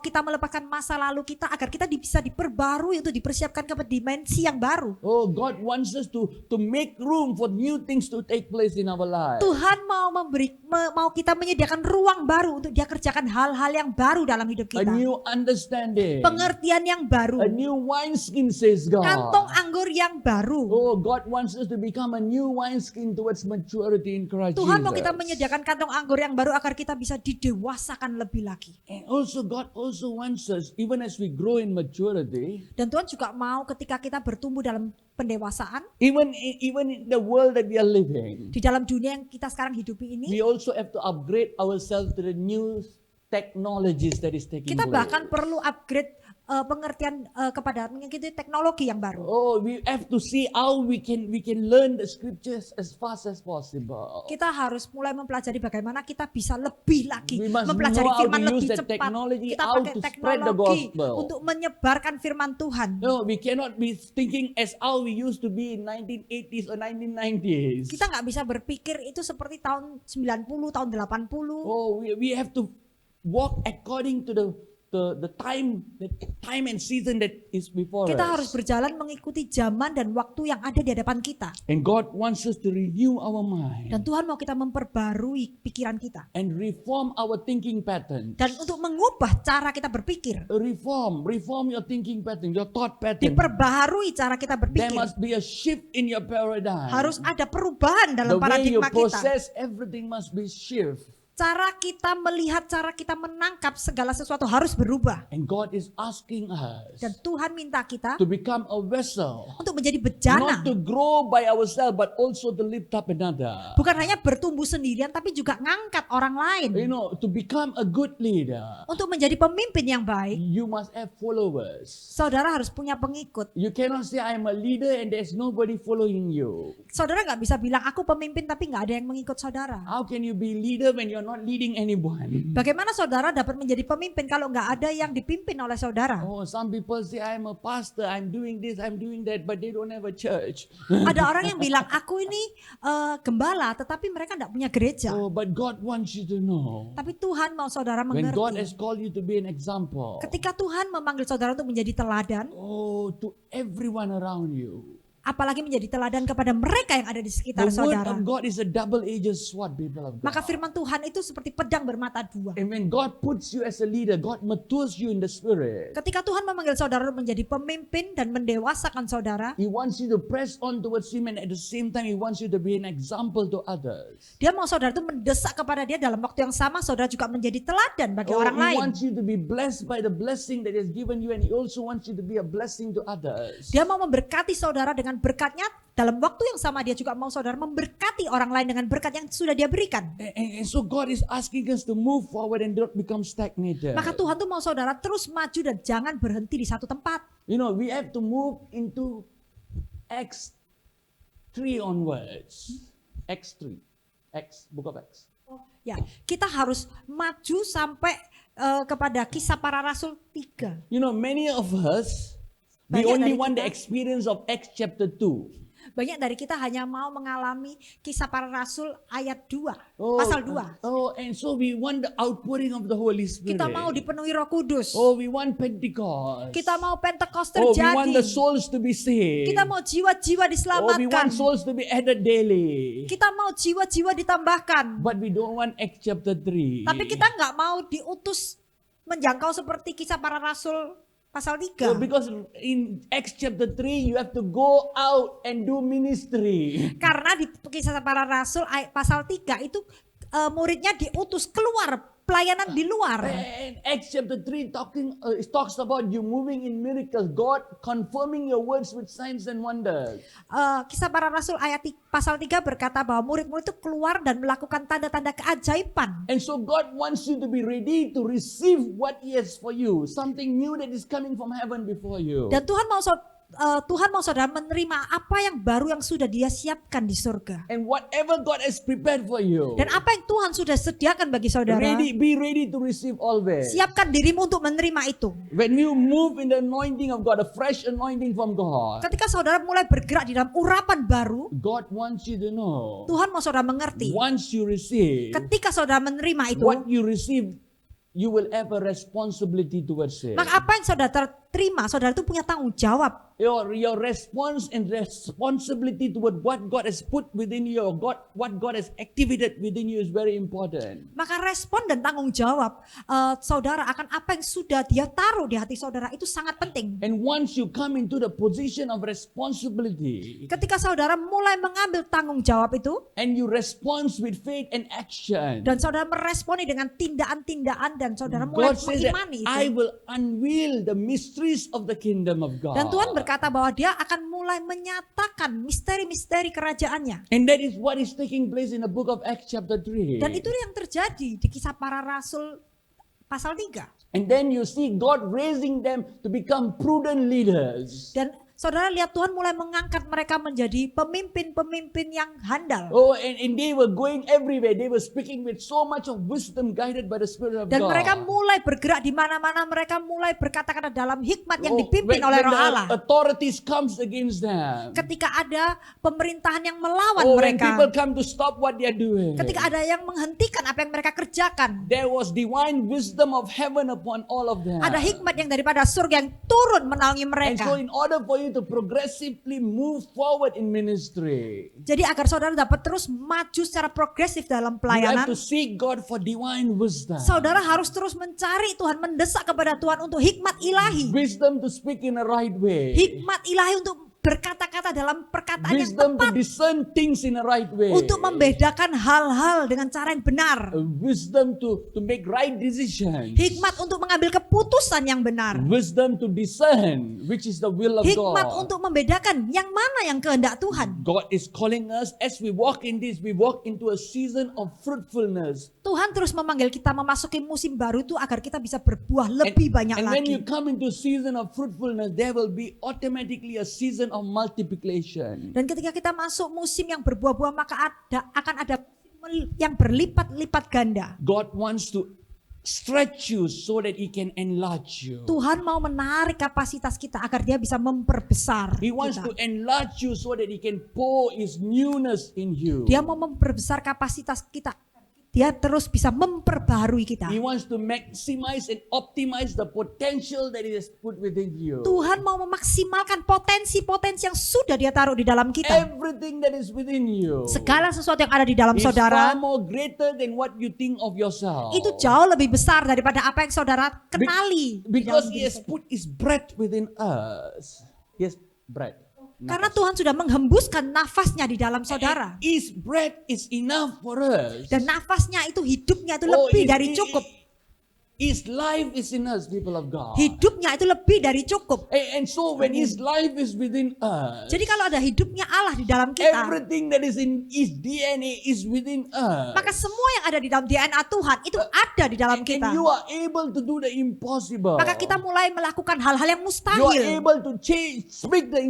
kita melepaskan masa lalu kita agar kita bisa diperbarui untuk dipersiapkan ke dimensi yang baru. Oh, God wants us to make room for new things to take place in our life. Tuhan mau kita menyediakan ruang baru untuk dia kerjakan hal-hal yang baru dalam hidup A kita. new understanding. Pengertian yang baru. A new wineskin, says God. Kantong anggur yang baru. Oh, God wants us to become a new wineskin towards maturity in Christ Tuhan mau Jesus. kita menyediakan kantong anggur yang baru agar kita bisa didewasakan lebih lagi. And also God also wants us, even as we grow in maturity, Dan Tuhan juga mau ketika kita bertumbuh dalam pendewasaan, even in the world that we are living, di dalam dunia yang kita sekarang hidupi ini, we also have to upgrade ourselves to the new technologies that is taking kita place. bahkan perlu upgrade pengertian kepada mengikuti teknologi yang baru. Oh, we have to see how we can learn the scriptures as fast as possible. Kita harus mulai mempelajari bagaimana kita bisa lebih lagi We must mempelajari know how firman to use lebih that cepat. technology, Kita how pakai to spread the teknologi gospel. untuk menyebarkan firman Tuhan. No, we cannot be thinking as how we used to be in 1980s or 1990s. Kita nggak bisa berpikir itu seperti tahun 90, tahun 80. Oh, we have to walk according to the time and season that is before Kita us. harus berjalan mengikuti zaman dan waktu yang ada di hadapan kita. And God wants us to renew our mind Dan Tuhan mau kita memperbarui pikiran kita. and reform our thinking pattern. Dan untuk mengubah cara kita berpikir. Reform your thinking pattern, your thought pattern. Diperbaharui cara kita There berpikir. must be a shift in your paradigm. Harus ada perubahan The dalam way you paradigma kita. process everything must be shift. Cara kita melihat, cara kita menangkap segala sesuatu harus berubah. And God is asking us Dan Tuhan minta kita to become a vessel, untuk menjadi not bejana. to grow by ourselves, but also to lift up another. Bukan hanya bertumbuh sendirian, tapi juga ngangkat orang lain. You know, to become a good leader, Untuk menjadi pemimpin yang baik, you must have followers. saudara harus punya pengikut. You cannot say I'm a leader and there's nobody following you. Saudara nggak bisa bilang aku pemimpin tapi nggak ada yang mengikut saudara. How can you be leader when you're not leading anyone? Bagaimana saudara dapat menjadi pemimpin kalau nggak ada yang dipimpin oleh saudara? Oh, some people say I'm a pastor, I'm doing this, I'm doing that, but they don't have a church. Ada orang yang bilang aku ini gembala, tetapi mereka nggak punya gereja. Oh, but God wants you to know. Tapi Tuhan mau saudara When God mengerti. has called you to be an example, Ketika Tuhan memanggil saudara untuk menjadi teladan, oh, to everyone around you. apalagi menjadi teladan kepada mereka yang ada di The sekitar word saudara. of God is a double-edged sword, people of God. Maka firman Tuhan itu seperti pedang bermata dua. And when God puts you as a leader, God matures you in the spirit. Ketika Tuhan memanggil saudara untuk menjadi pemimpin dan mendewasakan saudara, He wants you to press on towards Him, and at the same time He wants you to be an example to others. dia mau saudara itu mendesak kepada dia dalam waktu yang sama saudara juga menjadi teladan bagi Oh, orang He lain. wants you to be blessed by the blessing that He has given you, and He also wants you to be a blessing to others. Dia mau memberkati saudara dengan berkatnya, dalam waktu yang sama dia juga mau saudara memberkati orang lain dengan berkat yang sudah dia berikan. And so God is asking us to move forward and not become stagnated. Maka Tuhan tuh mau saudara terus maju dan jangan berhenti di satu tempat. You know, we have to move into Acts 3 onwards. Acts 3. Book of Acts. Ya, kita harus maju sampai kepada Kisah Para Rasul 3. You know, many of us, we Banyak only dari want the kita. experience of Acts chapter 2. Banyak dari kita hanya mau mengalami Kisah Para Rasul ayat 2, Oh, pasal 2. and so we want the outpouring of the Holy Spirit. Kita mau dipenuhi Roh Kudus. Oh, we want Pentecost. Kita mau Pentakost Oh, we want the terjadi. souls to be saved. Kita mau jiwa-jiwa Oh, we diselamatkan. want souls to be added daily. Kita mau jiwa-jiwa ditambahkan. But we don't want Acts chapter 3. Tapi kita nggak mau diutus menjangkau seperti Kisah Para Rasul pasal 3. Oh, because in Acts chapter 3, you have to go out and do ministry. Karena di Kisah Para Rasul pasal 3 itu muridnya diutus keluar pelayanan di luar. And Acts chapter 3 it talks about you moving in miracles, God confirming your words with signs and wonders. Kisah Para Rasul pasal 3 berkata bahwa murid-murid itu keluar dan melakukan tanda-tanda keajaiban. And so God wants you to be ready to receive what He has for you, something new that is coming from heaven before you. Dan Tuhan mau saudara menerima apa yang baru yang sudah Dia siapkan di surga. And whatever God has prepared for you, Dan apa yang Tuhan sudah sediakan bagi saudara, be ready to receive always. siapkan dirimu untuk menerima itu. When you move in the anointing of God, a fresh anointing from God, Ketika saudara mulai bergerak di dalam urapan baru, God wants you to know, Tuhan mau saudara mengerti. once you receive Ketika saudara menerima itu, what you receive, you will have a responsibility towards it. maka apa yang saudara terima, saudara itu punya tanggung jawab. Your response and responsibility toward what God has put within you, what God has activated within you is very important. Maka respon dan tanggung jawab saudara akan apa yang sudah Dia taruh di hati saudara itu sangat penting. And once you come into the position of responsibility, Ketika saudara mulai mengambil tanggung jawab itu, and you respond with faith and action, dan saudara meresponi dengan tindakan-tindakan, dan saudara mulai God says that mengimani itu. I will unveil the mysteries of the kingdom of God. Dan Tuhan berkata bahwa Dia akan mulai menyatakan misteri-misteri kerajaannya. And that is what is taking place in the book of Acts chapter 3. Dan itu yang terjadi di Kisah Para Rasul pasal 3. And then you see God raising them to become prudent leaders. Dan saudara lihat Tuhan mulai mengangkat mereka menjadi pemimpin-pemimpin yang handal. Oh, and they were going everywhere. They were speaking with so much of wisdom guided by the Spirit of Dan God. mereka mulai bergerak di mana-mana, mereka mulai berkata-kata dalam hikmat yang Oh, dipimpin when oleh the Roh Allah. authorities comes against them. Ketika ada pemerintahan yang melawan Oh, when people mereka, come to stop what they are doing. ketika ada yang menghentikan apa yang mereka kerjakan, There was divine wisdom of heaven upon all of them. ada hikmat yang daripada surga yang turun menaungi And so mereka. in order for you to progressively move forward in ministry, Jadi agar saudara dapat terus maju secara progresif dalam you have pelayanan, to seek God for divine wisdom. saudara harus terus mencari Tuhan, mendesak kepada Tuhan untuk hikmat ilahi. Wisdom to speak in the right way. Hikmat ilahi untuk berkata-kata dalam perkataan yang Wisdom to tepat, discern things in the right way. untuk membedakan hal-hal dengan cara yang benar. Wisdom to make right decisions. Hikmat untuk mengambil keputusan yang benar. Wisdom to discern which is the will of Hikmat God. untuk membedakan yang mana yang kehendak Tuhan. God is calling us as we walk in this, we walk into a season of fruitfulness. Tuhan terus memanggil kita memasuki musim baru itu agar kita bisa berbuah lebih banyak And when you lagi. come into a season of fruitfulness, there will be automatically a season of multiplication. Dan ketika kita masuk musim yang berbuah-buah, maka akan ada yang berlipat-lipat ganda. God wants to stretch you so that He can enlarge you. Tuhan mau menarik kapasitas kita agar Dia bisa memperbesar He wants kita. to enlarge you so that He can pour His newness in you. Dia mau memperbesar kapasitas kita. Dia terus bisa memperbaharui kita. He wants to maximize and optimize the potential that He has put within you. Tuhan mau memaksimalkan potensi-potensi yang sudah Dia taruh di dalam kita. Everything that is within you Segala sesuatu yang ada di dalam is saudara far more greater than what you think of yourself. itu jauh lebih besar daripada apa yang saudara kenali. di Because dalam He diri has saudara. put His breath within us. Yes, breath. Karena Tuhan sudah menghembuskan nafasnya di dalam saudara. His breath is enough for us. Dan nafasnya itu, hidupnya itu Oh, lebih dari cukup. His life is in us, people of God. Hidupnya itu lebih dari cukup. And so when His life is within us, Jadi kalau ada hidupnya Allah di dalam kita, everything that is in His DNA is within us. maka semua yang ada di dalam DNA Tuhan itu ada di dalam And kita. you are able to do the impossible. Maka kita mulai melakukan hal-hal yang You are mustahil. able to speak the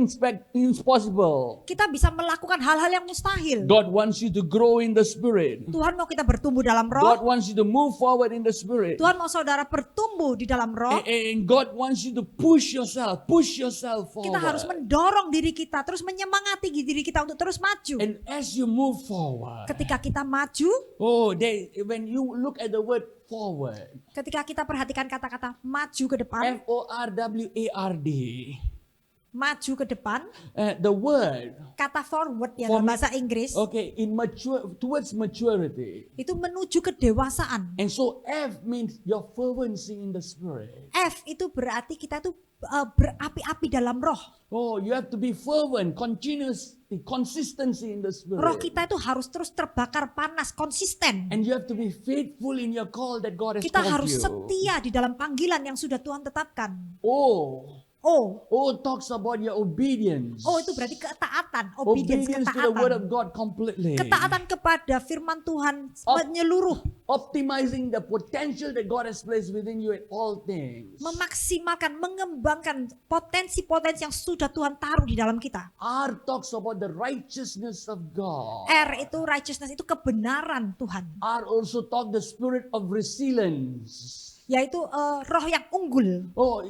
impossible. Kita bisa melakukan hal-hal yang mustahil. God wants you to grow in the Spirit. Tuhan mau kita bertumbuh dalam God roh. wants you to move forward in the Spirit. Tuhan mau saudara bertumbuh di dalam roh. And God wants you to push yourself forward. Kita harus mendorong diri kita, terus menyemangati diri kita untuk terus maju. And as you move forward, Ketika kita maju, when you look at the word forward, ketika kita perhatikan kata-kata maju ke depan, FORWARD, maju ke depan, The word, kata forward ya For dalam me- bahasa Inggris, okay, towards maturity. itu menuju kedewasaan. And so F means your fervency in the spirit. F itu berarti kita tuh berapi-api dalam roh. Oh, you have to be fervent, consistency in the Roh spirit. kita itu harus terus terbakar panas, konsisten. And you have to be faithful in your call that God has Kita called harus you. setia di dalam panggilan yang sudah Tuhan tetapkan. Oh Oh, talks about your obedience. oh itu berarti ketaatan, obedience, Obedience to the word ketaatan. of God completely. Ketaatan kepada firman Tuhan Op- menyeluruh, Optimizing the potential that God has placed within you in all things. memaksimalkan, mengembangkan potensi-potensi yang sudah Tuhan taruh di dalam kita. R talks about the righteousness of God. R itu righteousness, itu kebenaran Tuhan. R also talk the spirit of resilience. Yaitu roh yang unggul. Oh,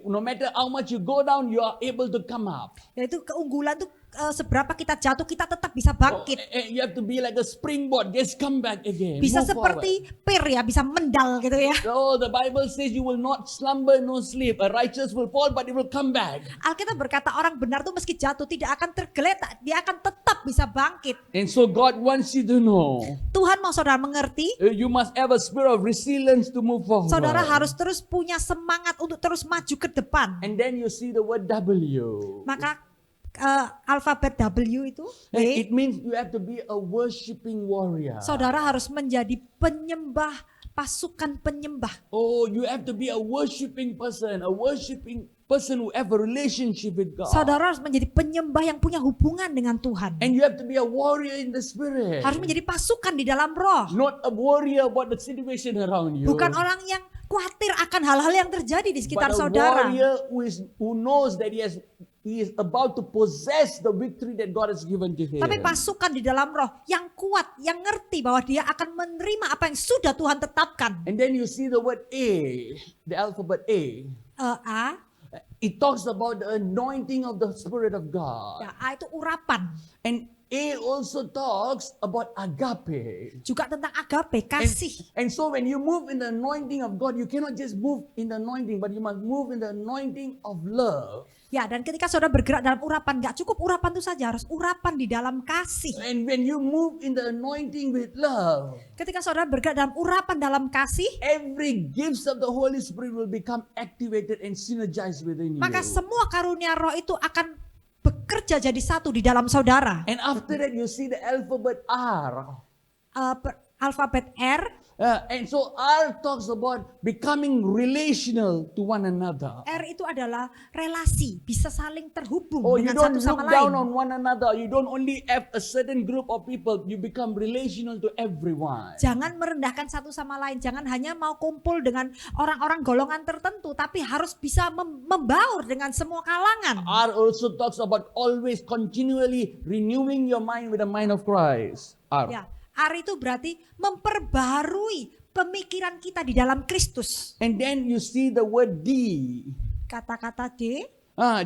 no matter how much you go down, you are able to come up. Yaitu keunggulan tuh seberapa kita jatuh, kita tetap bisa bangkit. You have to be like a springboard, just come back again. Bisa move seperti pir ya, bisa mendal gitu ya. forward. Oh, the Bible says you will not slumber nor sleep. A righteous will fall, but it will come back. Alkitab berkata orang benar tuh meski jatuh tidak akan tergeletak, dia akan tetap bisa bangkit. And so God wants you to know, Tuhan mau saudara mengerti, you must have a spirit of resilience to move forward. saudara harus terus punya semangat untuk terus maju ke depan. And then you see the word W. Maka alfabet W itu, And W, it means you have to be a worshiping warrior. saudara harus menjadi penyembah, pasukan penyembah. Oh, you have to be a worshiping person who have a relationship with God. Saudara harus menjadi penyembah yang punya hubungan dengan Tuhan. And you have to be a warrior in the spirit. Harus menjadi pasukan di dalam roh. Not a warrior about the situation around you. Bukan orang yang khawatir akan hal-hal yang terjadi di sekitar but a saudara. warrior who knows that he is about to possess the victory that God has given to him. Tapi pasukan di dalam roh yang kuat, yang ngerti bahwa dia akan menerima apa yang sudah Tuhan tetapkan. And then you see the word A, the alphabet A. A, It talks about the anointing of the Spirit of God. ya, A itu urapan. And A also talks about agape. Juga tentang agape, kasih. And so when you move in the anointing of God, you cannot just move in the anointing, but you must move in the anointing of love. Ya, dan ketika saudara bergerak dalam urapan, gak cukup urapan itu saja, harus urapan di dalam kasih. And when you move in the anointing with love, Ketika saudara bergerak dalam urapan dalam kasih, every gifts of the Holy Spirit will become activated and synergized within you. maka semua karunia roh itu akan bekerja jadi satu di dalam saudara. And after that, you see the alphabet R. Alfabet R, And so R talks about becoming relational to one another. R itu adalah relasi, bisa saling terhubung Oh, you dengan don't satu sama look down lain. on one another. You don't only have a certain group of people. You become relational to everyone. Jangan merendahkan satu sama lain, jangan hanya mau kumpul dengan orang-orang golongan tertentu, tapi harus bisa membaur dengan semua kalangan. R also talks about always continually renewing your mind with the mind of Christ. R. Ya, R itu berarti memperbarui pemikiran kita di dalam Kristus. And then you see the word D. Kata-kata D,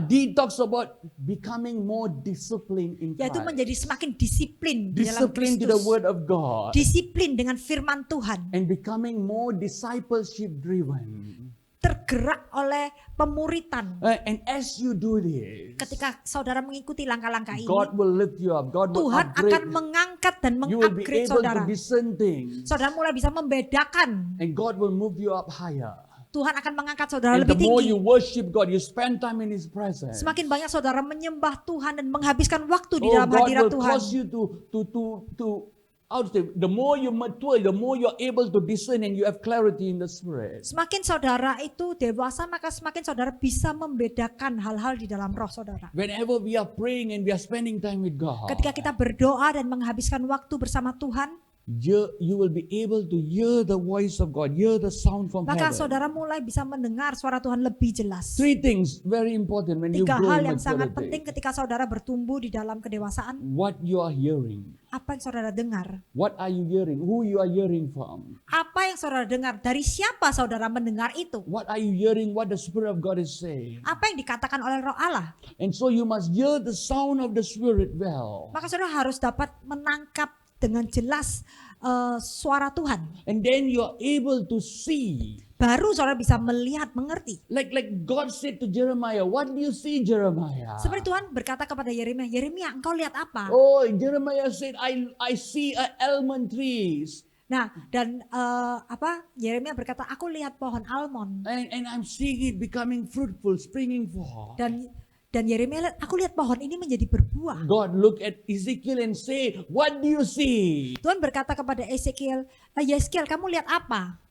D talks about becoming more disciplined in yaitu Christ. menjadi semakin disiplin di dalam Discipline to the Kristus. word of God. Disiplin dengan firman Tuhan. And becoming more discipleship driven. Tergerak oleh pemuritan. And as you do this, Ketika saudara mengikuti langkah-langkah ini, God will lift you up. God will Tuhan upgrade. akan mengangkat dan You will be mengupgrade able saudara. to discern things. Saudara mulai bisa membedakan. And God will move you up higher. Tuhan akan mengangkat saudara And the lebih more tinggi. you worship God, you spend time in His presence. Semakin banyak saudara menyembah Tuhan dan menghabiskan waktu di Oh, dalam God hadirat will Tuhan. cause you to how to say, the more you mature, the more you're able to discern and you have clarity in the spirit. Semakin saudara itu dewasa, maka semakin saudara bisa membedakan hal-hal di dalam roh saudara. Whenever we are praying and we are spending time with God, Ketika kita berdoa dan menghabiskan waktu bersama Tuhan, you will be able to hear the voice of God, hear the sound from maka heaven. saudara mulai bisa mendengar suara Tuhan lebih jelas. Three things very important when you Tiga grow hal in yang sangat penting maturity. ketika saudara bertumbuh di dalam kedewasaan. What you are hearing. Apa yang saudara dengar? What are you hearing? Who you are hearing from? Apa yang saudara dengar? Dari siapa saudara mendengar itu? What are you hearing? What the Spirit of God is saying? Apa yang dikatakan oleh roh Allah? And so you must hear the sound of the Spirit well. Maka saudara harus dapat menangkap dengan jelas suara Tuhan. And then you're able to see baru saudara bisa melihat, mengerti. Like God said to Jeremiah, what do you see, Jeremiah? Seperti Tuhan berkata kepada Yeremia, Yeremia engkau lihat apa? Oh, Jeremiah said, I see almond trees. Nah, dan Yeremia berkata, aku lihat pohon almond. And I'm seeing it becoming fruitful, springing forth. Dan Yeremia lihat, aku lihat pohon ini menjadi berbuah. God look at Ezekiel and say, what do you see? Tuhan berkata kepada Ezekiel, Yeskiel kamu lihat apa?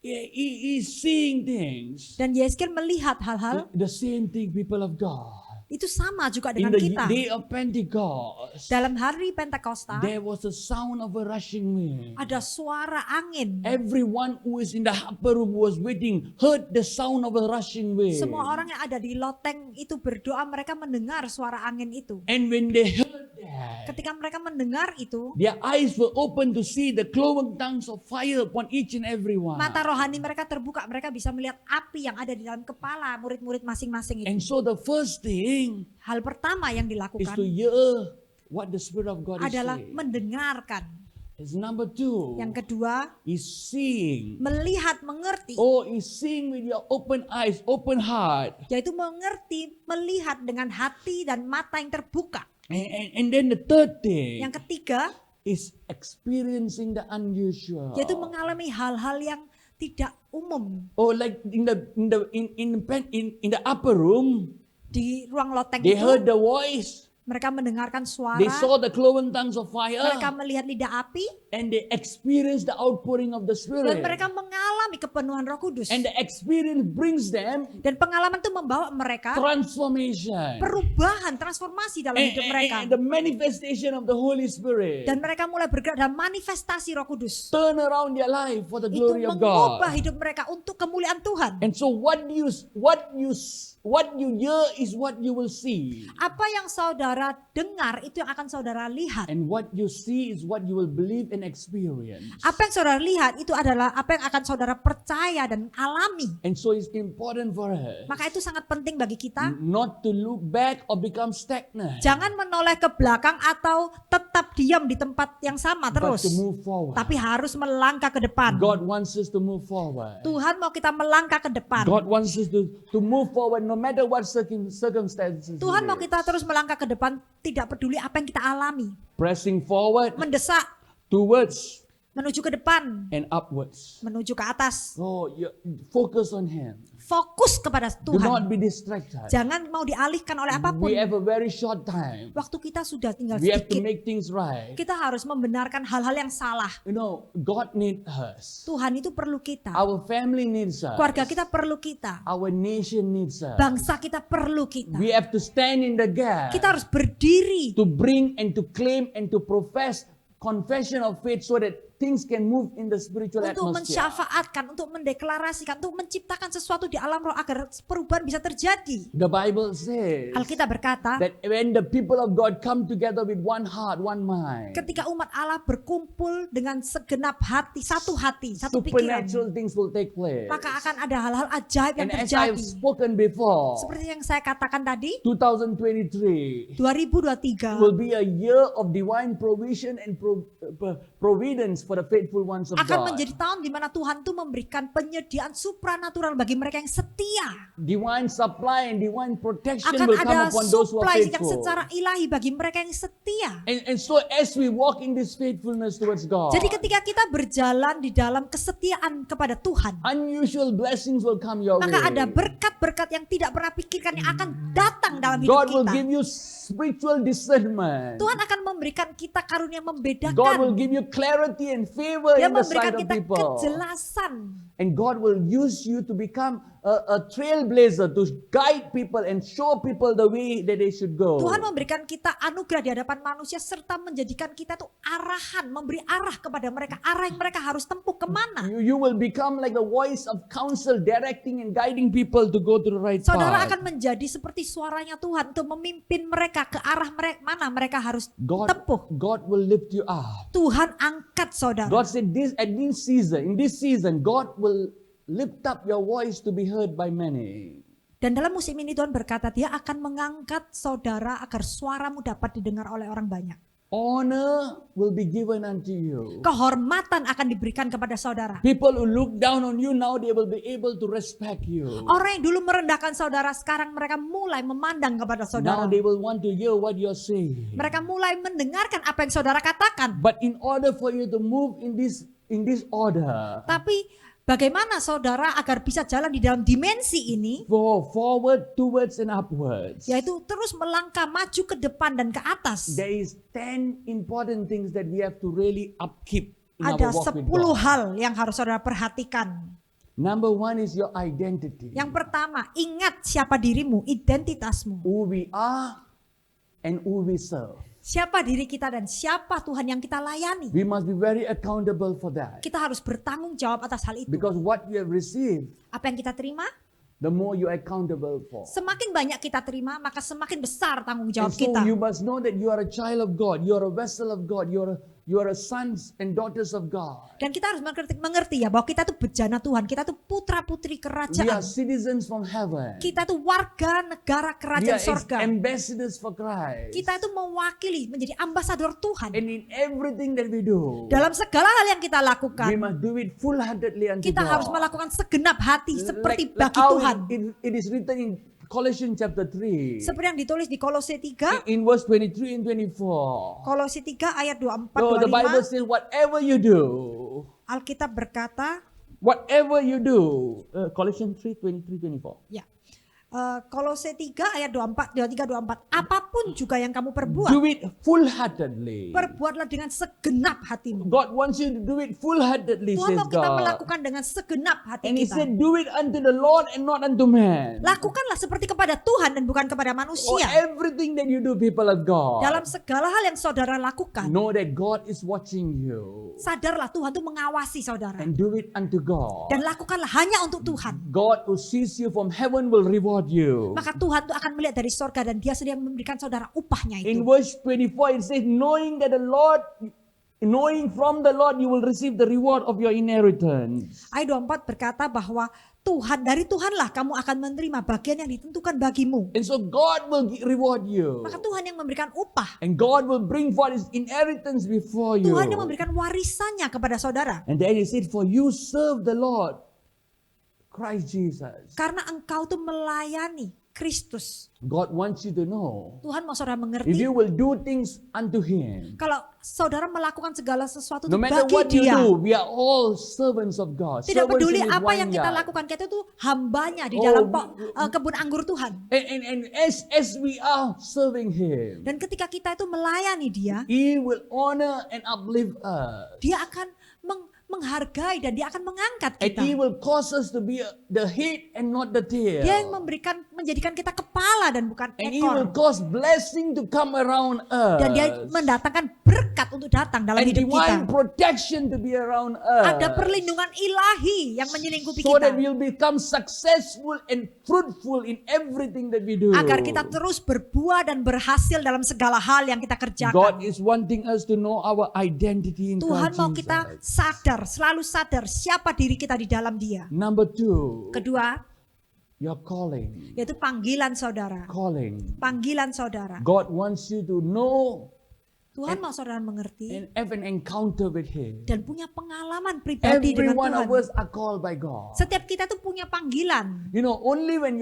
He is seeing things. Dan Yeskiel melihat hal-hal The same thing, people of God. itu sama juga In dengan the kita. day of Pentecost, Dalam hari Pentakosta there was a sound of a rushing wind. ada suara angin. Everyone who is in the upper room was waiting, heard the sound of a rushing wind. Semua orang yang ada di loteng itu berdoa, mereka mendengar suara angin itu. And when they heard that, Ketika mereka mendengar itu, their eyes were open to see the cloven tongues of fire upon each and every one. mata rohani mereka terbuka, mereka bisa melihat api yang ada di dalam kepala murid-murid masing-masing itu. And so the first thing Hal pertama yang is dilakukan to hear what the Spirit of God is adalah saying. mendengarkan. Is number two, Yang kedua, is seeing. melihat, mengerti. Oh, is seeing with your open eyes, open heart. Yaitu mengerti, melihat dengan hati dan mata yang terbuka. And then the third thing Yang ketiga, is experiencing the unusual. yaitu mengalami hal-hal yang tidak umum. Oh, like in the upper room, Di ruang loteng they itu, heard the voice. mereka mendengarkan suara, They saw the cloven tongues of fire, mereka melihat lidah api, and they experienced the outpouring of the dan Spirit. mereka mengalami kepenuhan Roh Kudus. And the experience brings them Dan pengalaman itu membawa mereka transformation. perubahan, transformasi dalam hidup mereka. And the manifestation of the Holy Spirit. Dan mereka mulai bergerak dalam manifestasi Roh Kudus. Turn around their life for the Itu glory of mengubah God. hidup mereka untuk kemuliaan Tuhan. And so what you hear is what you will see. Apa yang saudara dengar itu yang akan saudara lihat. And what you see is what you will believe and experience. Apa yang saudara lihat itu adalah apa yang akan saudara percaya dan alami. And so it's important for us Maka itu sangat penting bagi kita. not to look back or become stagnant, Jangan menoleh ke belakang atau tetap diam di tempat yang sama but terus. to move forward. Tapi harus melangkah ke depan. God wants us to move forward. Tuhan mau kita melangkah ke depan. God wants us to move forward no matter what circumstances. Tuhan mau it is. kita terus melangkah ke depan, tidak peduli apa yang kita alami. Pressing forward Mendesak, towards menuju ke depan, and upwards. menuju ke atas. Oh, you focus on Him. Fokus kepada Do not Tuhan. be distracted. Jangan mau dialihkan oleh apapun. We have a very short time. Waktu kita sudah tinggal We have to sedikit. make things right. Kita harus membenarkan hal-hal yang salah. You know, God needs us. Tuhan itu perlu kita. Our family needs us. Keluarga kita perlu kita. Our nation needs us. Bangsa kita perlu kita. We have to stand in the gap Kita harus berdiri to bring and to claim and to profess confession of faith so that things can move in the spiritual untuk atmosphere. mensyafaatkan, untuk mendeklarasikan, untuk menciptakan sesuatu di alam roh agar perubahan bisa terjadi. The Bible says Alkitab berkata, that when the people of God come together with one heart, one mind, ketika umat Allah berkumpul dengan segenap hati, satu pikiran, supernatural things will take place. maka akan ada hal-hal ajaib yang And as I've terjadi. spoken before, Seperti yang saya katakan tadi, 2023 2023 will be a year of divine provision and providence for the faithful ones of akan God. menjadi tahun di mana Tuhan tuh memberikan penyediaan supranatural bagi mereka yang setia. Divine supply and divine protection Akan will come ada upon those who are supply yang faithful. secara ilahi bagi mereka yang setia. And so as we walk in this faithfulness towards God, Jadi ketika kita berjalan di dalam kesetiaan kepada Tuhan, unusual blessings will come your maka way. ada berkat-berkat yang tidak pernah pikirkan yang akan datang dalam hidup God will kita. give you spiritual discernment. Tuhan akan memberikan kita karunia God will membedakan. give you clarity and favor Dia in the memberikan sight of kita people. kejelasan. And God will use you to become a trailblazer to guide people and show people the way that they should go. Tuhan memberikan kita anugerah di hadapan manusia serta menjadikan kita tuh arahan, memberi arah kepada mereka, arah yang mereka harus tempuh kemana. You will become like the voice of counsel, directing and guiding people to go to the right Saudara path. akan menjadi seperti suaranya Tuhan untuk memimpin mereka ke arah mana mereka harus God tempuh. will lift you up. Tuhan angkat saudara. God said in this season, God will lift up your voice to be heard by many. Dan dalam musim ini Tuhan berkata dia akan mengangkat saudara agar suaramu dapat didengar oleh orang banyak. Honor will be given unto you. Kehormatan akan diberikan kepada saudara. People who look down on you now, they will be able to respect you. Orang yang dulu merendahkan saudara, sekarang mereka mulai memandang kepada Now saudara. they will want to hear what you're saying. Mereka mulai mendengarkan apa yang saudara katakan. But in order for you to move in this order, Tapi bagaimana saudara agar bisa jalan di dalam dimensi ini, for forward, towards, and upwards, yaitu terus melangkah maju ke depan dan ke atas. there is 10 important things that we have to really upkeep in Ada our walk with 10 God. hal yang harus saudara perhatikan. Number one is your identity. Yang pertama, ingat siapa dirimu, identitasmu. Who we are and who we serve. Siapa diri kita dan siapa Tuhan yang kita layani. We must be very accountable for that. Kita harus bertanggung jawab atas hal itu. Because what you have received, Apa yang kita terima, the more you're accountable for. semakin banyak kita terima, maka semakin besar tanggung jawab And so kita. you must know that you are a child of God. You are a vessel of God. You are a sons and daughters of God. Dan kita harus mengerti ya bahwa kita tuh bejana Tuhan, kita tuh putra-putri We are kerajaan. citizens from heaven. Kita tuh warga negara We kerajaan are sorga. ambassadors for Christ. Kita itu mewakili, menjadi ambasador Tuhan. And in everything that we do, Dalam segala hal yang kita we lakukan, must do it full-heartedly unto kita harus God. melakukan segenap hati seperti Like bagi how Tuhan. it is written in Colossians chapter 3. Seperti yang ditulis di Kolose 3, In verse 23 and 24. Kolose 3 ayat 24, So the Bible 25, says, whatever you do, Alkitab berkata, whatever you do, Colossians 3, 23, 24. ya, Kolose 3 ayat 24, 23, 24, apapun juga yang kamu perbuat, Do it full-heartedly. perbuatlah dengan segenap hatimu. God wants you to do it full-heartedly, Tuhan says mau kita God. melakukan dengan segenap hati And He kita. said, do it unto the Lord and not unto man. Lakukanlah seperti kepada Tuhan dan bukan kepada For manusia. everything that you do, people of God, Dalam segala hal yang saudara lakukan, know that God is watching you. sadarlah Tuhan tuh mengawasi saudara. And do it unto God. Dan lakukanlah hanya untuk Tuhan. God who sees you from heaven will reward you. Maka Tuhan tuh akan melihat dari sorga dan dia sedia memberikan saudara upahnya In itu. verse 24 it says, knowing from the Lord you will receive the reward of your inheritance. Ayat 24 berkata bahwa dari Tuhanlah kamu akan menerima bagian yang ditentukan bagimu. And so God will reward you. Maka Tuhan yang memberikan upah. And God will bring forth His inheritance before you. Tuhan yang memberikan warisannya kepada saudara. And then He said, for you serve the Lord, Christ Jesus. Karena engkau tuh melayani Kristus. God wants you to know, Tuhan mau saudara if mengerti, you will do things unto Him, kalau saudara melakukan segala sesuatu no itu matter bagi what you dia. do, we are all servants of God. Tidak Servants peduli in His apa yang kita vineyard. lakukan, kita itu hambanya di Oh, dalam kebun anggur Tuhan. And as we are serving Him, Dan ketika kita itu melayani dia, He will honor and uplift us. dia akan menghargai dan dia akan mengangkat And kita. He will cause us to be the head and not the tail. Dia yang menjadikan kita kepala dan bukan And He will ekor. cause blessing to come around us. Dan dia mendatangkan berkat untuk datang dalam And hidup kita. divine protection to be around us. Ada perlindungan ilahi yang menyelingkupi So that kita. we'll become successful and fruitful in everything that we do. Agar kita terus berbuah dan berhasil dalam segala hal yang kita kerjakan. God is wanting us to know our identity in Tuhan Christ mau kita Jesus. selalu sadar siapa diri kita di dalam dia. Number 2, Kedua, your calling. yaitu panggilan saudara. Calling. Panggilan saudara. God wants you to know Tuhan mau saudara mengerti and have an encounter with Him. dan punya pengalaman pribadi Every dengan one Tuhan. of us are called by God. Setiap kita tuh punya panggilan. You know, only when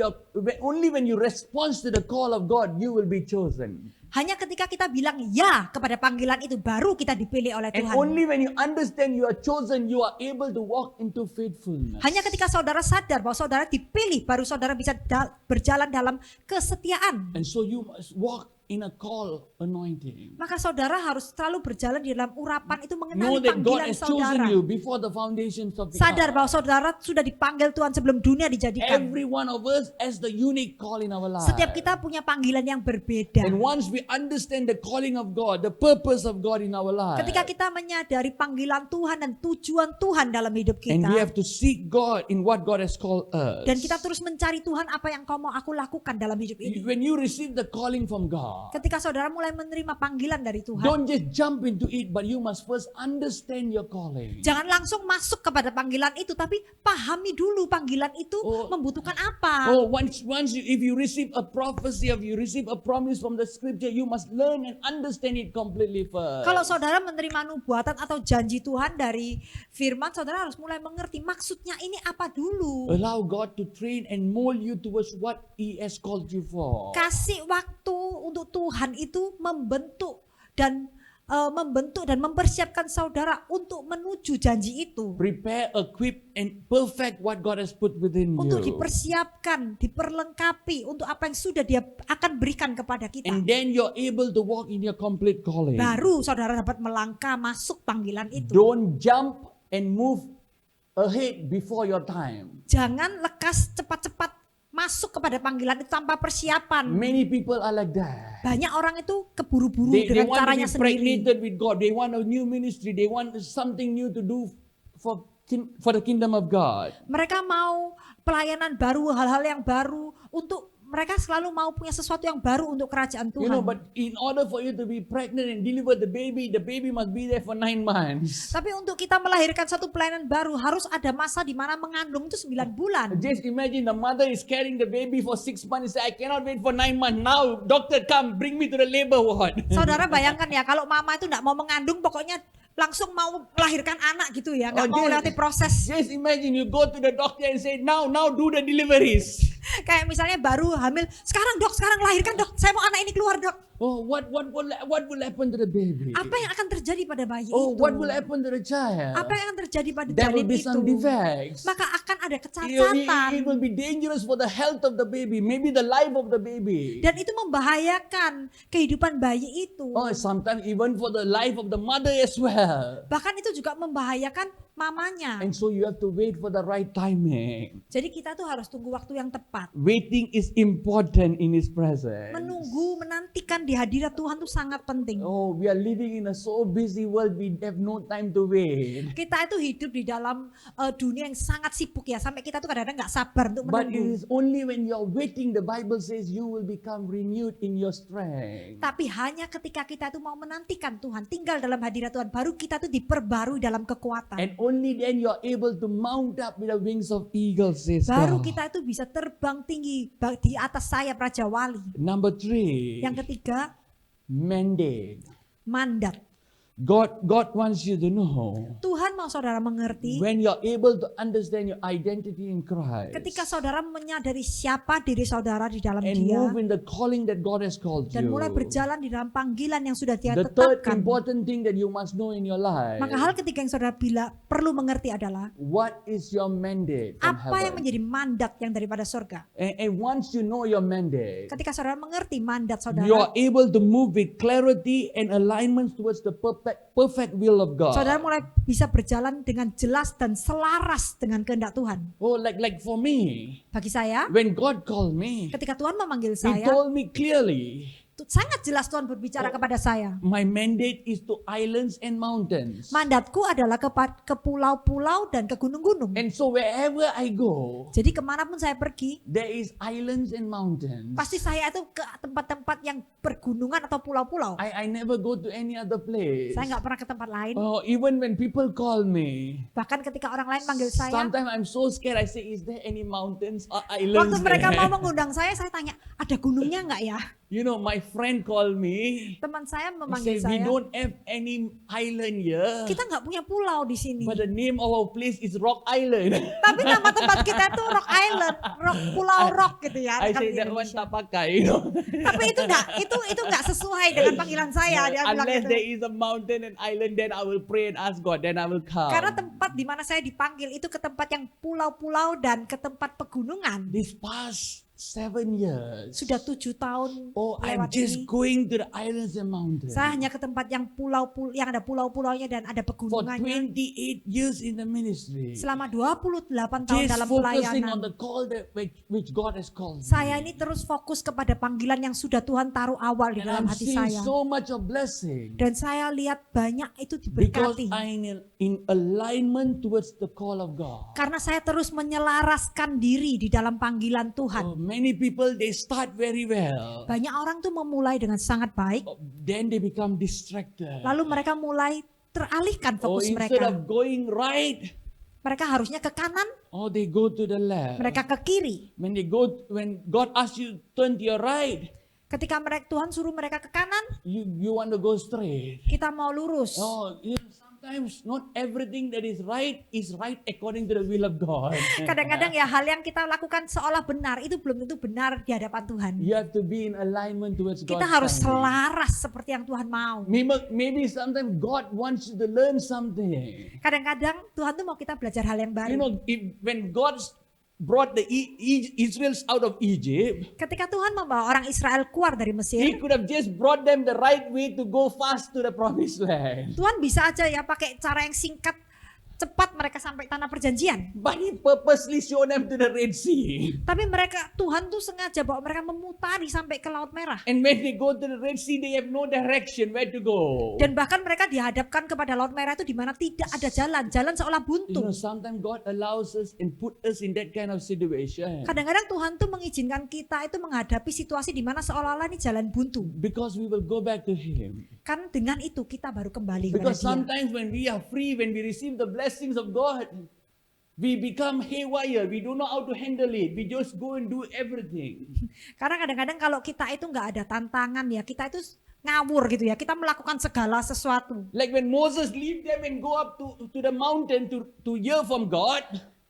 you respond to the call of God, you will be chosen. Hanya ketika kita bilang ya kepada panggilan itu, baru kita dipilih oleh And Tuhan. only when you understand you are chosen, you are able to walk into faithfulness. Hanya ketika saudara sadar bahwa saudara dipilih, baru saudara bisa berjalan dalam kesetiaan. And so you must walk in a call anointing. Maka saudara harus selalu berjalan di dalam urapan itu Know mengenali that God panggilan has chosen saudara. you before the foundations of the Sadar earth. bahwa saudara sudah dipanggil Tuhan sebelum dunia dijadikan. Every one of us has the unique call in our life. Setiap kita punya panggilan yang berbeda. And once we understand the calling of God, the purpose of God in our life, Ketika kita menyadari panggilan Tuhan dan tujuan Tuhan dalam hidup and we kita. have to seek God in what God has called us. Dan kita terus mencari Tuhan, apa yang kau mau aku lakukan dalam hidup ini. When you receive the calling from God, God. Ketika saudara mulai menerima panggilan dari Tuhan, Don't just jump into it, but you must first understand your calling. jangan langsung masuk kepada panggilan itu, tapi pahami dulu panggilan itu Oh. membutuhkan apa. Oh, if you receive a prophecy, if you receive a promise from the scripture, you must learn and understand it completely first. Kalau saudara menerima nubuatan atau janji Tuhan dari firman, saudara harus mulai mengerti maksudnya ini apa dulu. Allow God to train and mold you towards what He has called you for. Kasih waktu untuk Tuhan itu membentuk dan mempersiapkan saudara untuk menuju janji itu. Prepare, equip, and perfect what God has put within Untuk you. dipersiapkan, diperlengkapi untuk apa yang sudah Dia akan berikan kepada kita. And then you're able to walk in your complete calling. Baru saudara dapat melangkah masuk panggilan itu. Don't jump and move ahead before your time. Jangan lekas cepat-cepat masuk kepada panggilan itu tanpa persiapan. Many people are like that. Banyak orang itu keburu-buru They dengan want to caranya be sendiri. pregnated with God. They want a new ministry. They want something new to do for the kingdom of God. Mereka mau pelayanan baru, hal-hal yang baru, untuk mereka selalu mau punya sesuatu yang baru untuk kerajaan You Tuhan. know, but in order for you to be pregnant and deliver the baby must be there for 9 months. Tapi untuk kita melahirkan satu pelayanan baru harus ada masa di mana mengandung itu 9 bulan. Just imagine the mother is carrying the baby for 6 months. Say, I cannot wait for 9 months. Now, doctor, come, bring me to the labor ward. Saudara bayangkan ya, kalau mama itu nggak mau mengandung, pokoknya langsung mau melahirkan anak gitu ya, nggak Oh, mau just- lewati proses. Just imagine you go to the doctor and say, now do the deliveries. Kayak misalnya baru hamil, sekarang lahirkan dok, saya mau anak ini keluar dok. Oh, what will happen to the baby? Apa yang akan terjadi pada bayi Oh, itu? what will happen to the child? Apa yang akan terjadi pada There will janin be itu? some defects. Maka akan ada It kecacatan. will be dangerous for the health of the baby, maybe the life of the baby. Dan itu membahayakan kehidupan bayi itu. Oh, sometimes even for the life of the mother as well. Bahkan itu juga membahayakan mamanya. And so you have to wait for the right timing. Jadi kita tuh harus tunggu waktu yang tepat. Waiting is important in His presence. Menunggu, menantikan di hadirat Tuhan tuh sangat penting. Oh, we are living in a so busy world, we have no time to wait. Kita itu hidup di dalam dunia yang sangat sibuk ya, sampai kita tuh kadang-kadang nggak sabar untuk But it menunggu. is only when you are waiting, the Bible says you will become renewed in your strength. Tapi hanya ketika kita tuh mau menantikan Tuhan, tinggal dalam hadirat Tuhan, baru kita tuh diperbarui dalam kekuatan. And only then you are able to mount up with the wings of eagles, says Baru God. kita itu bisa terbang tinggi di atas sayap Raja Wali. Number 3, Yang ketiga, mandate. mandat. God wants you to know, Tuhan mau saudara mengerti, when you're able to understand your identity in Christ ketika saudara menyadari siapa diri saudara di dalam and Dia, move in the calling that God has called dan you. mulai berjalan di dalam panggilan yang sudah Dia The third tetapkan. important thing that you must know in your life, Maka hal ketiga yang saudara perlu mengerti adalah what is your mandate from apa yang heaven? menjadi mandat yang daripada surga. And once you know your mandate, Ketika saudara mengerti mandat you saudara, are able to move with clarity and alignment towards the perfect will of God. saudara mulai bisa berjalan dengan jelas dan selaras dengan kehendak Tuhan. Oh, like for me, Bagi saya, when God called me, ketika Tuhan memanggil He saya, told me clearly, sangat jelas Tuhan berbicara kepada saya. my mandate is to islands and mountains. Mandatku adalah ke pulau-pulau dan ke gunung-gunung. And so wherever I go, Jadi kemanapun saya pergi, there is islands and mountains. pasti saya itu ke tempat-tempat yang bergunungan atau pulau-pulau. I never go to any other place. Saya nggak pernah ke tempat lain. Oh, even when people call me, Bahkan ketika orang lain manggil saya, sometimes I'm so scared. I say, is there any mountains or waktu islands mereka there? mau mengundang saya tanya, ada gunungnya nggak ya? You know, my friend called me. Teman saya He memanggil said, we saya, don't have any island here. kita nggak punya pulau di sini. But the name of our place is Rock Island. Tapi nama tempat kita tuh Rock Island, Pulau Rock gitu ya. I kan say di that one Indonesia. tak pakai, you know. Tapi itu nggak sesuai dengan panggilan saya. Dia bilang Unless gitu. there is a mountain and island, then I will pray and ask God, then I will come. Karena tempat di mana saya dipanggil itu ke tempat yang pulau-pulau dan ke tempat pegunungan. This past 7 years, Sudah 7 tahun oh, I'm lewat just ini. going to the islands and mountains. Saya hanya ke tempat yang yang ada pulau-pulaunya dan ada For pegunungannya. 28 years in the ministry. Selama 28 tahun Just dalam focusing on pelayanan. the call that which God has called me. Saya ini terus fokus kepada panggilan yang sudah Tuhan taruh awal di And dalam I'm hati seeing saya. so much of blessing. Dan saya lihat banyak itu Because diberkati. I'm in alignment towards the call of God. Karena saya terus menyelaraskan diri di dalam panggilan Tuhan. Oh, Many people, they start very well. Banyak orang tuh memulai dengan sangat baik, Then they become distracted. lalu mereka mulai teralihkan Or fokus instead mereka. of going right, Mereka harusnya ke kanan, they go to the left. mereka ke kiri. When God asks you to turn to your right, Ketika Tuhan suruh mereka ke kanan, you want to go straight. kita mau lurus. Sometimes not everything that is right according to the will of God. Kadang-kadang ya hal yang kita lakukan seolah benar itu belum tentu benar di hadapan Tuhan. You have to be in alignment towards Kita God's harus timing. selaras seperti yang Tuhan mau. Maybe sometimes God wants you to learn something. Kadang-kadang Tuhan tuh mau kita belajar hal yang baru. When God brought the Israelites out of Egypt, Ketika Tuhan membawa orang Israel keluar dari He Mesir, could have just brought them the right way to go fast to the promised land. Tuhan bisa aja ya pakai cara yang singkat, cepat mereka sampai tanah perjanjian. But He purposely showed them to the Red Sea. Tapi Tuhan tuh sengaja bawa mereka memutari sampai ke Laut Merah. And when they go to the Red Sea, they have no direction where to go. Dan bahkan mereka dihadapkan kepada Laut Merah itu di mana tidak ada jalan seolah buntu. Sometimes God allows us and put us in that kind of situation. Kadang-kadang Tuhan tuh mengizinkan kita itu menghadapi situasi di mana seolah-olah ini jalan buntu. Because we will go back to Him. Kan dengan itu kita baru kembali kepada Because Dia. sometimes when we are free, when we receive the blessings of God, we become haywire. We don't know how to handle it. We just go and do everything. Karena kadang-kadang kalau kita itu nggak ada tantangan ya, kita itu ngawur gitu ya. Kita melakukan segala sesuatu. Like when Moses leave them and go up to the mountain to hear from God,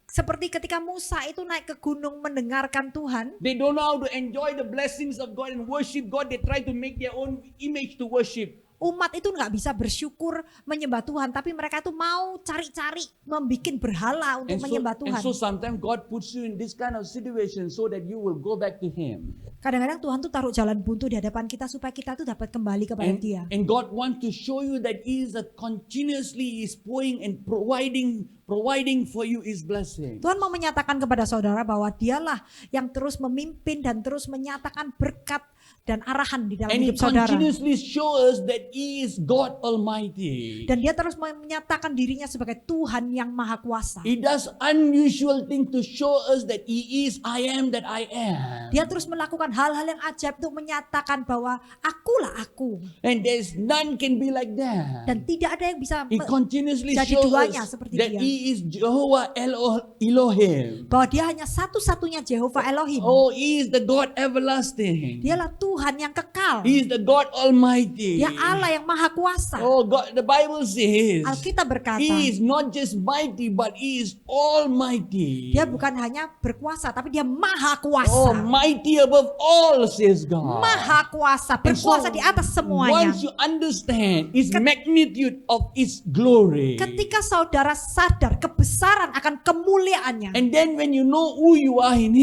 Seperti ketika Musa itu naik ke gunung mendengarkan Tuhan. they don't know how to enjoy the blessings of God and worship God. They try to make their own image to worship. Umat itu nggak bisa bersyukur menyembah Tuhan, tapi mereka itu mau cari-cari membikin berhala untuk menyembah Tuhan. And so sometimes God puts you in this kind of situation so that you will go back to Him. Kadang-kadang Tuhan tuh taruh jalan buntu di hadapan kita supaya kita tuh dapat kembali kepada Dia. And God wants to show you that He is continuously pouring and providing for you His blessing. Tuhan mau menyatakan kepada saudara bahwa Dialah yang terus memimpin dan terus menyatakan berkat dan arahan di dalam And He hidup saudara. continuously shows us that He is God Almighty. Dan Dia terus menyatakan dirinya sebagai Tuhan yang Maha Kuasa. He does unusual things to show us that He is I am that I am. Dia terus melakukan hal-hal yang ajaib untuk menyatakan bahwa akulah aku. And there's none can be like that. Dan tidak ada yang bisa He continuously jadi shows duanya us seperti that Dia. He is Jehovah Elohim. Bahwa Dia hanya satu-satunya Jehovah Elohim. He is the God everlasting. Dialah Tuhan yang kekal. He is the God Almighty. Dia Allah yang Maha Kuasa. God, the Bible says Alkitab berkata, He is not just mighty, but He is almighty. Dia bukan hanya berkuasa, tapi Dia Maha Kuasa. Mighty above all, says God. Maha Kuasa, And so, berkuasa di atas semuanya. once you understand His magnitude of His glory, Ketika saudara sadar kebesaran akan kemuliaannya, and then when you know who you are in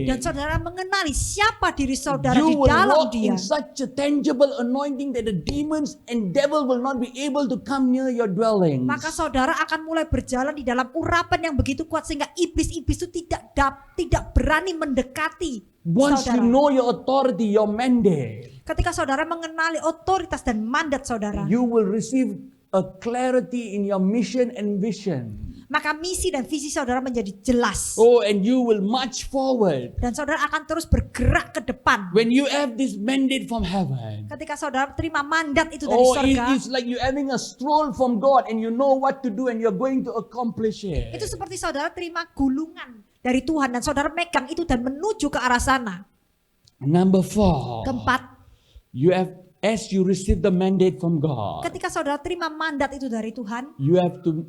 dan Him, saudara mengenali siapa diri saudara di you will dalam walk Dia, in such a tangible anointing that the demons and devil will not be able to come near your dwellings. maka saudara akan mulai berjalan di dalam urapan yang begitu kuat sehingga iblis-iblis itu tidak berani mendekati Once you saudara. know your authority, your mandate, Ketika saudara mengenali otoritas dan mandat saudara, you will receive a clarity in your mission and vision. maka misi dan visi saudara menjadi jelas. And you will march forward. Dan saudara akan terus bergerak ke depan. When you have this mandate from heaven, Ketika saudara terima mandat itu dari surga, it's like you having a scroll from God and you know what to do and you're going to accomplish it. itu seperti saudara terima gulungan dari Tuhan dan saudara megang itu dan menuju ke arah sana. Number 4, Keempat, as you receive the mandate from God, ketika saudara terima mandat itu dari Tuhan, you have to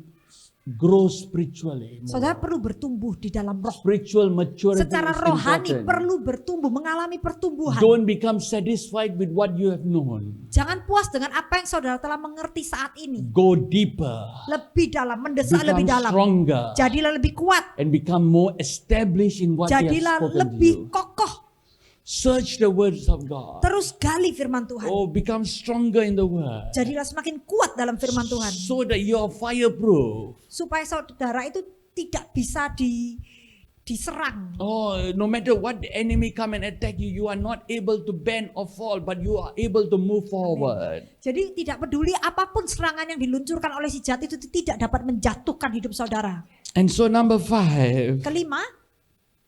grow spiritually. saudara perlu bertumbuh di dalam roh. Spiritual maturity Secara is rohani important. perlu bertumbuh, mengalami pertumbuhan. Don't become satisfied with what you have known. Jangan puas dengan apa yang saudara telah mengerti saat ini. Go deeper, Lebih dalam, mendesak become lebih dalam. stronger, Jadilah lebih kuat, and become more established in what He has jadilah spoken to lebih you. kokoh. Search the words of God. Terus gali firman Tuhan. Become stronger in the word. Jadilah semakin kuat dalam firman Tuhan. So that you are fireproof. Supaya saudara itu tidak bisa diserang. No matter what the enemy come and attack you, you are not able to bend or fall, but you are able to move forward. Jadi tidak peduli apapun serangan yang diluncurkan oleh si jahat itu tidak dapat menjatuhkan hidup saudara. And so number 5. Kelima,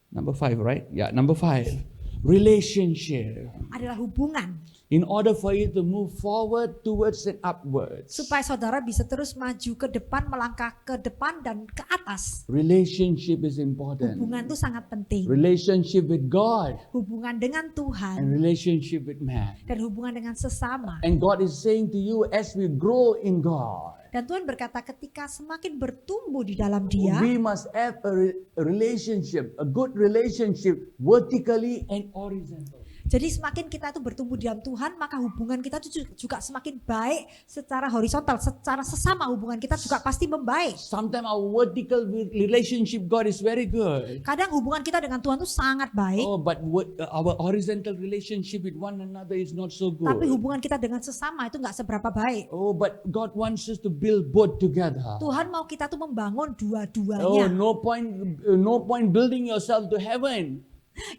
Number 5, right? Yeah, number 5. relationship. adalah hubungan. In order for you to move forward, towards and upwards. Supaya saudara bisa terus maju ke depan, melangkah ke depan dan ke atas. Relationship is important. Hubungan itu sangat penting. Relationship with God Hubungan dengan and Tuhan relationship with man. dan hubungan dengan sesama. And God is saying to you, as we grow in God, Dan Tuhan berkata ketika semakin bertumbuh di dalam Dia, we must have a relationship, a good relationship, vertically and horizontally. jadi semakin kita itu bertumbuh di dalam Tuhan, maka hubungan kita itu juga semakin baik secara horizontal, secara sesama hubungan kita juga pasti membaik. Sometimes our vertical relationship God is very good. Kadang hubungan kita dengan Tuhan itu sangat baik, Oh, but our horizontal relationship with one another is not so tapi good. hubungan kita dengan sesama itu nggak seberapa baik. Oh, but God wants us to build both together. Tuhan mau kita tuh membangun Oh, dua-duanya. no point building yourself to heaven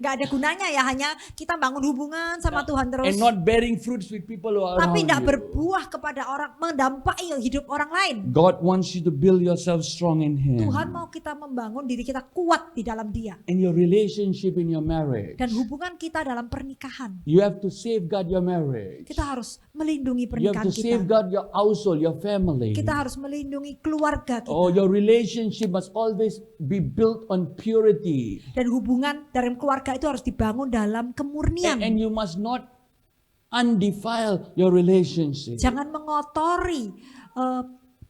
Nggak ada gunanya ya hanya kita bangun hubungan sama Tuhan terus, and not bearing fruits with people who are tapi around nggak you. berbuah kepada orang, mendampai hidup orang lain. God wants you to build yourself strong in Him. Tuhan mau kita membangun diri kita kuat di dalam Dia. In your relationship, in your marriage, Dan hubungan kita dalam pernikahan, you have to safeguard your marriage. kita harus melindungi You have pernikahan to kita. safeguard your household, your family. Kita harus melindungi keluarga kita. Oh, your relationship must always be built on purity. Dan hubungan dalam keluarga itu harus dibangun dalam kemurnian. And you must not undefile your relationship. Jangan mengotori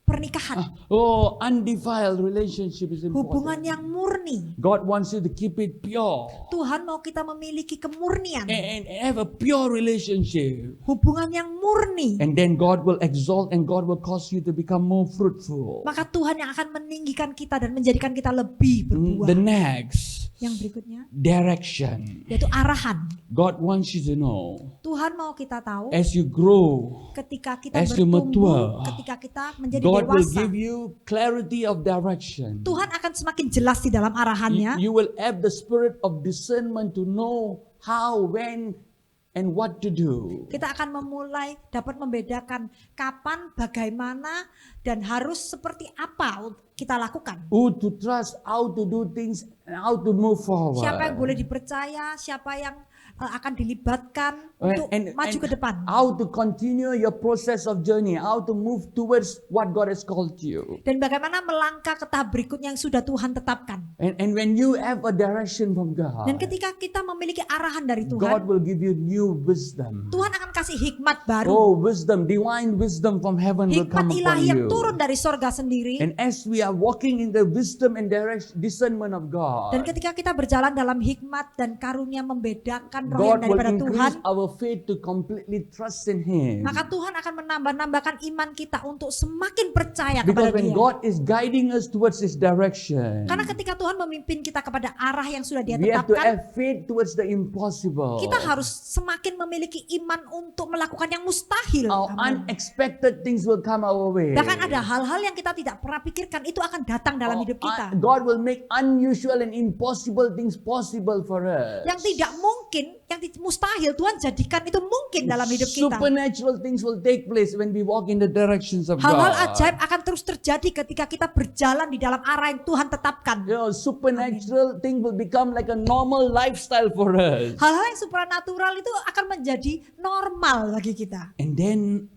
pernikahan. Oh, undefiled relationship is Hubungan important. yang murni. God wants you to keep it pure Tuhan mau kita memiliki kemurnian. and have a pure relationship. Hubungan yang murni. And then God will exalt and God will cause you to become more fruitful. Maka Tuhan yang akan meninggikan kita dan menjadikan kita lebih berbuah. The next, Yang berikutnya, direction. yaitu arahan. God wants you to know, Tuhan mau kita tahu as you grow, ketika kita as you bertumbuh, mature, ketika kita menjadi God will dewasa. give you clarity of direction. Tuhan akan semakin jelas di dalam arahannya. You will have the spirit of discernment to know how, when, and what to do. Kita akan memulai dapat membedakan kapan, bagaimana, dan harus seperti apa kita lakukan. Who to trust, how to do things, and how to move forward. Siapa yang boleh dipercaya, siapa yang akan dilibatkan untuk maju ke depan. How to continue your process of journey, how to move towards what God has called you. Dan bagaimana melangkah ke tahap berikutnya yang sudah Tuhan tetapkan. And when you have a direction from God, Dan ketika kita memiliki arahan dari God Tuhan, will give you new wisdom. Tuhan akan kasih hikmat baru. Oh, wisdom, divine wisdom from heaven will Hikmat come upon ilahi yang you. turun dari sorga sendiri. And as we are walking in the wisdom and discernment of God, Dan ketika kita berjalan dalam hikmat dan karunia membedakan roh yang God will daripada Tuhan, increase our faith to completely trust in Him. maka Tuhan akan menambahkan iman kita untuk semakin percaya Because kepada when Dia. God is guiding us towards His direction, Karena ketika Tuhan memimpin kita kepada arah yang sudah Dia we have to tetapkan, have faith towards the impossible. kita harus semakin memiliki iman untuk melakukan yang mustahil. Our Amin. unexpected things will come our way. Bahkan ada hal-hal yang kita tidak pernah pikirkan itu akan datang dalam hidup kita. God will make unusual and impossible things possible for us. Yang tidak mungkin, yang mustahil Tuhan jadikan itu mungkin dalam hidup kita. Supernatural things will take place when we walk in the directions of Hal-hal God. ajaib akan terus terjadi ketika kita berjalan di dalam arah yang Tuhan tetapkan. You know, supernatural thing will become like a normal lifestyle for us. Hal-hal yang supranatural itu akan menjadi normal bagi kita. And then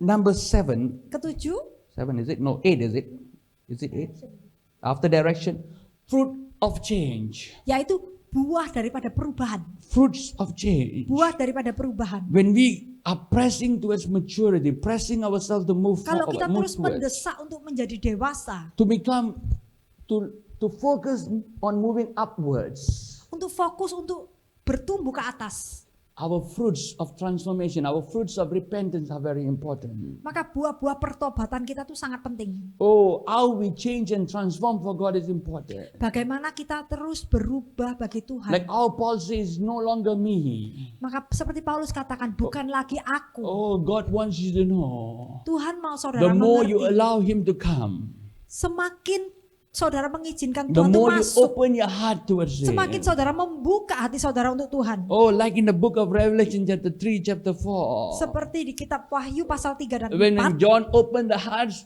number 7 Ketujuh, is it? No, 8 is it? Is it 8? After direction, fruit of change. yaitu buah daripada perubahan. Fruits of change. Buah daripada perubahan. When we are pressing towards maturity, pressing ourselves to move Kalau forward, kita move terus towards, mendesak untuk menjadi dewasa, to become, to focus on moving upwards, untuk fokus untuk bertumbuh ke atas, our fruits of transformation, our fruits of repentance are very important. maka buah-buah pertobatan kita tuh sangat penting. Oh, how we change and transform for God is important. Bagaimana kita terus berubah bagi Tuhan. Like how Paul says, no longer me. Maka seperti Paulus katakan, bukan lagi aku. Oh, God wants you to know. Tuhan mau saudara The more you mengerti. allow Him to come, Semakin saudara mengizinkan the Tuhan untuk more you masuk, open your heart towards Him. semakin saudara membuka hati saudara untuk Tuhan. Oh, like in the book of Revelation chapter 3, chapter 4. Seperti di kitab Wahyu pasal 3 dan When 4. John opened the hearts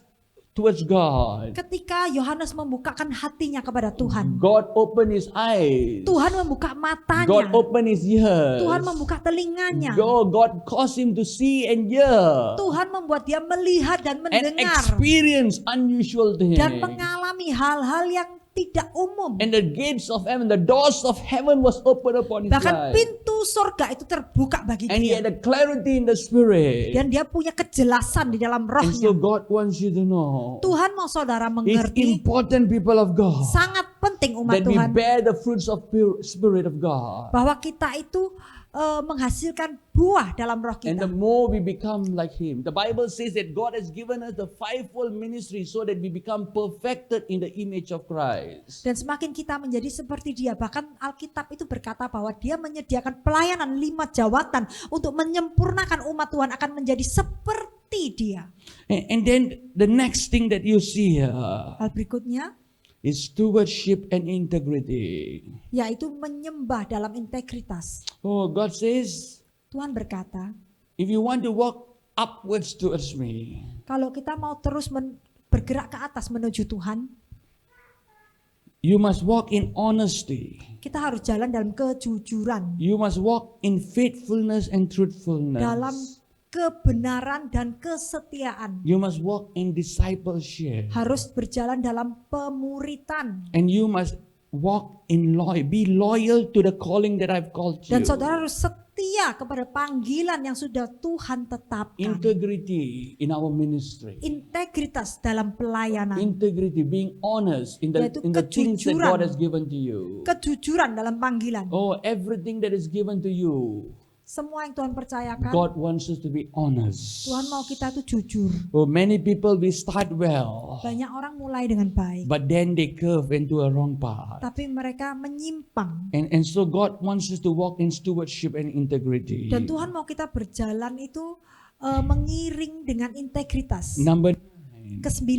towards God. Ketika Yohanes membukakan hatinya kepada Tuhan, God opened his eyes. Tuhan membuka matanya, God opened his ears. Tuhan membuka telinganya, God caused him to see and hear Tuhan membuat dia melihat dan and mendengar experience unusual things. dan mengalami hal-hal yang tidak umum. And the gates of heaven, the doors of heaven was opened upon his Bahkan life. pintu surga itu terbuka bagi And he dia. had a clarity in the spirit. Dan dia punya kejelasan di dalam And so rohnya. God wants you to know, Tuhan mau saudara it's mengerti, important, people of God, sangat penting umat that we Tuhan, bear the fruits of spirit of God. bahwa kita itu menghasilkan buah dalam roh And the kita. more we become like him. The Bible says that God has given us the fivefold ministry so that we become perfected in the image of Christ. Dan semakin kita menjadi seperti dia, bahkan Alkitab itu berkata bahwa dia menyediakan pelayanan 5 jawatan untuk menyempurnakan umat Tuhan akan menjadi seperti dia. And then the next thing that you see here Hal berikutnya is stewardship and integrity. yaitu menyembah dalam integritas. Oh, God says, Tuhan berkata, if you want to walk upwards towards me, kalau kita mau terus bergerak ke atas menuju Tuhan, you must walk in honesty. kita harus jalan dalam kejujuran, You must walk in faithfulness and truthfulness. dalam kebenaran dan kesetiaan. You must walk in discipleship. Harus berjalan dalam pemuritan. And you must walk in be loyal to the calling that I've called you. Dan saudara harus setia kepada panggilan yang sudah Tuhan tetapkan. Integrity in our ministry. Integritas dalam pelayanan. Integrity, being honest in the Yaitu things that kejujuran. God has given to you. Kejujuran dalam panggilan. Oh, everything that is given to you, Semua yang Tuhan percayakan, God wants us to be honest. Tuhan mau kita tuh jujur. Oh, many people we start well, Banyak orang mulai dengan baik, but then they curve into a wrong path. tapi mereka menyimpang. And so God wants us to walk in stewardship and integrity. Dan Tuhan mau kita berjalan itu mengiring dengan integritas. Number 9, Ke-9,